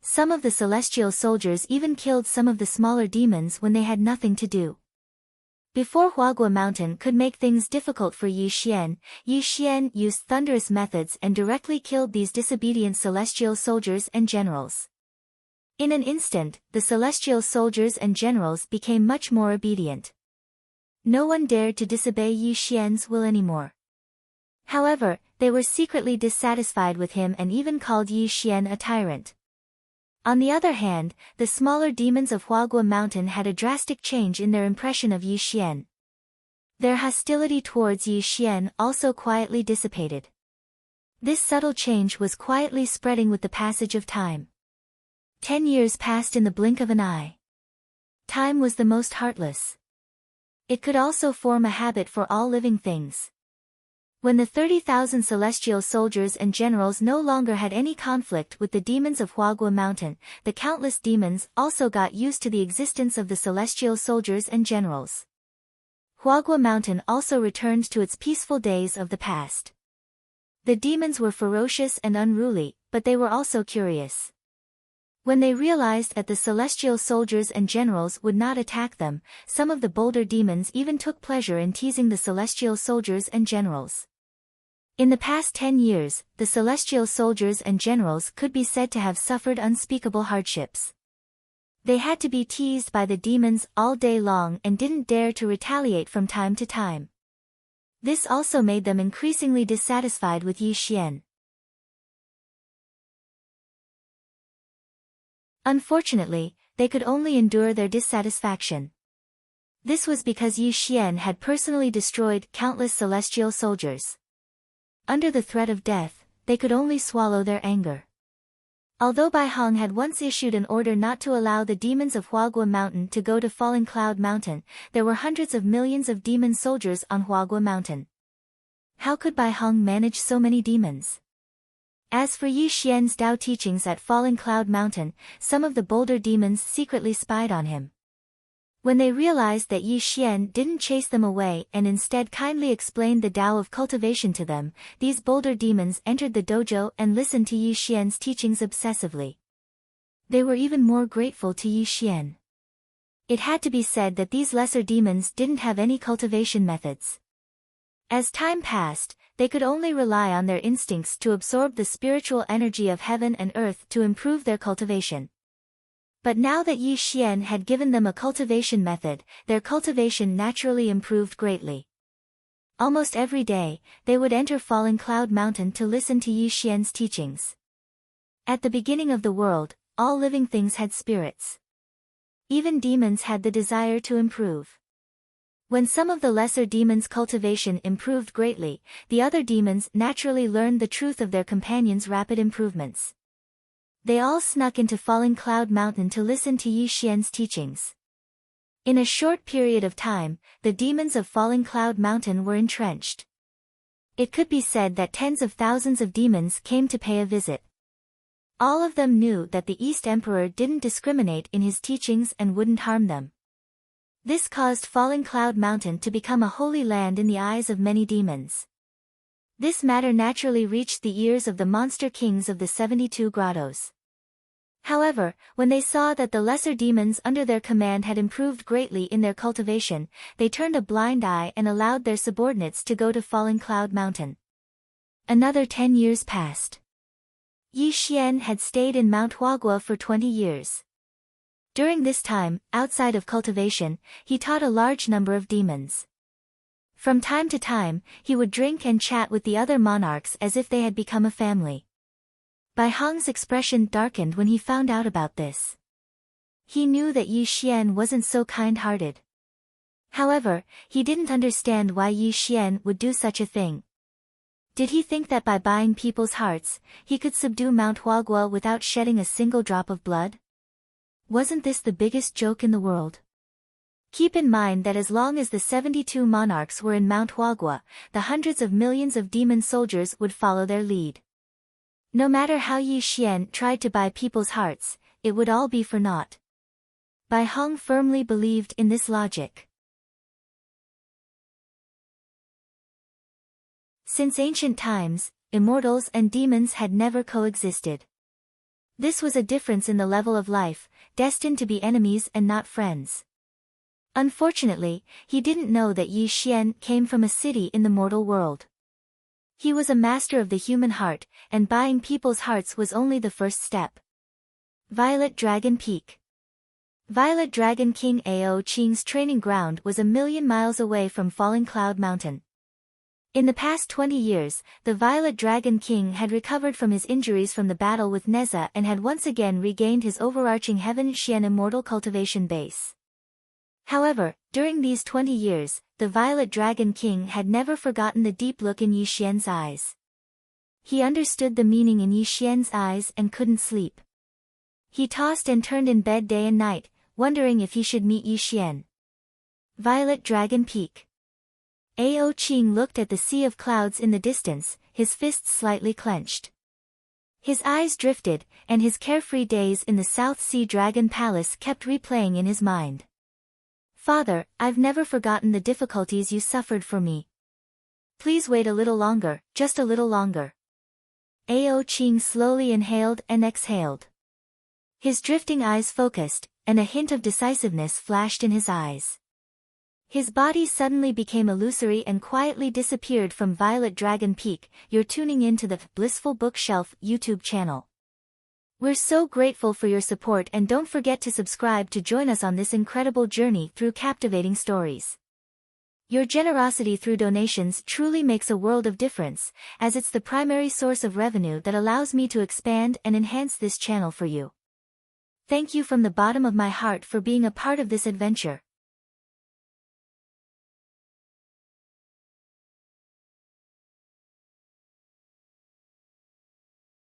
Some of the celestial soldiers even killed some of the smaller demons when they had nothing to do. Before Huagua Mountain could make things difficult for Yi Xian used thunderous methods and directly killed these disobedient celestial soldiers and generals. In an instant, the celestial soldiers and generals became much more obedient. No one dared to disobey Yi Xian's will anymore. However, they were secretly dissatisfied with him and even called Yi Xian a tyrant. On the other hand, the smaller demons of Huagua Mountain had a drastic change in their impression of Yi Xian. Their hostility towards Yi Xian also quietly dissipated. This subtle change was quietly spreading with the passage of time. 10 years passed in the blink of an eye. Time was the most heartless. It could also form a habit for all living things. When the 30,000 celestial soldiers and generals no longer had any conflict with the demons of Huagua Mountain, the countless demons also got used to the existence of the celestial soldiers and generals. Huagua Mountain also returned to its peaceful days of the past. The demons were ferocious and unruly, but they were also curious. When they realized that the celestial soldiers and generals would not attack them, some of the bolder demons even took pleasure in teasing the celestial soldiers and generals. In the past 10 years, the celestial soldiers and generals could be said to have suffered unspeakable hardships. They had to be teased by the demons all day long and didn't dare to retaliate from time to time. This also made them increasingly dissatisfied with Yi Xian. Unfortunately, they could only endure their dissatisfaction. This was because Yi Xian had personally destroyed countless celestial soldiers. Under the threat of death, they could only swallow their anger. Although Bai Hong had once issued an order not to allow the demons of Huagua Mountain to go to Falling Cloud Mountain, there were hundreds of millions of demon soldiers on Huagua Mountain. How could Bai Hong manage so many demons? As for Yi Xian's Tao teachings at Falling Cloud Mountain, some of the bolder demons secretly spied on him. When they realized that Yi Xian didn't chase them away and instead kindly explained the Tao of cultivation to them, these bolder demons entered the dojo and listened to Yi Xian's teachings obsessively. They were even more grateful to Yi Xian. It had to be said that these lesser demons didn't have any cultivation methods. As time passed, they could only rely on their instincts to absorb the spiritual energy of heaven and earth to improve their cultivation. But now that Yi Xian had given them a cultivation method, their cultivation naturally improved greatly. Almost every day, they would enter Falling Cloud Mountain to listen to Yi Xian's teachings. At the beginning of the world, all living things had spirits. Even demons had the desire to improve. When some of the lesser demons' cultivation improved greatly, the other demons naturally learned the truth of their companions' rapid improvements. They all snuck into Falling Cloud Mountain to listen to Yi Xian's teachings. In a short period of time, the demons of Falling Cloud Mountain were entrenched. It could be said that tens of thousands of demons came to pay a visit. All of them knew that the East Emperor didn't discriminate in his teachings and wouldn't harm them. This caused Falling Cloud Mountain to become a holy land in the eyes of many demons. This matter naturally reached the ears of the monster kings of the 72 grottos. However, when they saw that the lesser demons under their command had improved greatly in their cultivation, they turned a blind eye and allowed their subordinates to go to Falling Cloud Mountain. Another 10 years passed. Yi Xian had stayed in Mount Huagua for 20 years. During this time, outside of cultivation, he taught a large number of demons. From time to time, he would drink and chat with the other monarchs as if they had become a family. Bai Hong's expression darkened when he found out about this. He knew that Yi Xian wasn't so kind-hearted. However, he didn't understand why Yi Xian would do such a thing. Did he think that by buying people's hearts, he could subdue Mount Huagua without shedding a single drop of blood? Wasn't this the biggest joke in the world? Keep in mind that as long as the 72 monarchs were in Mount Huagua, the hundreds of millions of demon soldiers would follow their lead. No matter how Yi Xian tried to buy people's hearts, it would all be for naught. Bai Hong firmly believed in this logic. Since ancient times, immortals and demons had never coexisted. This was a difference in the level of life, destined to be enemies and not friends. Unfortunately, he didn't know that Yi Xian came from a city in the mortal world. He was a master of the human heart, and buying people's hearts was only the first step. Violet Dragon Peak. Violet Dragon King Ao Qing's training ground was 1,000,000 miles away from Falling Cloud Mountain. In the past 20 years, the Violet Dragon King had recovered from his injuries from the battle with Neza and had once again regained his overarching Heaven Xian Immortal cultivation base. However, during these 20 years, the Violet Dragon King had never forgotten the deep look in Yi Xian's eyes. He understood the meaning in Yi Xian's eyes and couldn't sleep. He tossed and turned in bed day and night, wondering if he should meet Yi Xian. Violet Dragon Peak. Ao Qing looked at the sea of clouds in the distance, his fists slightly clenched. His eyes drifted, and his carefree days in the South Sea Dragon Palace kept replaying in his mind. Father, I've never forgotten the difficulties you suffered for me. Please wait a little longer, just a little longer. Ao Qing slowly inhaled and exhaled. His drifting eyes focused, and a hint of decisiveness flashed in his eyes. His body suddenly became illusory and quietly disappeared from Violet Dragon Peak. You're tuning in to the Blissful Bookshelf YouTube channel. We're so grateful for your support, and don't forget to subscribe to join us on this incredible journey through captivating stories. Your generosity through donations truly makes a world of difference, as it's the primary source of revenue that allows me to expand and enhance this channel for you. Thank you from the bottom of my heart for being a part of this adventure.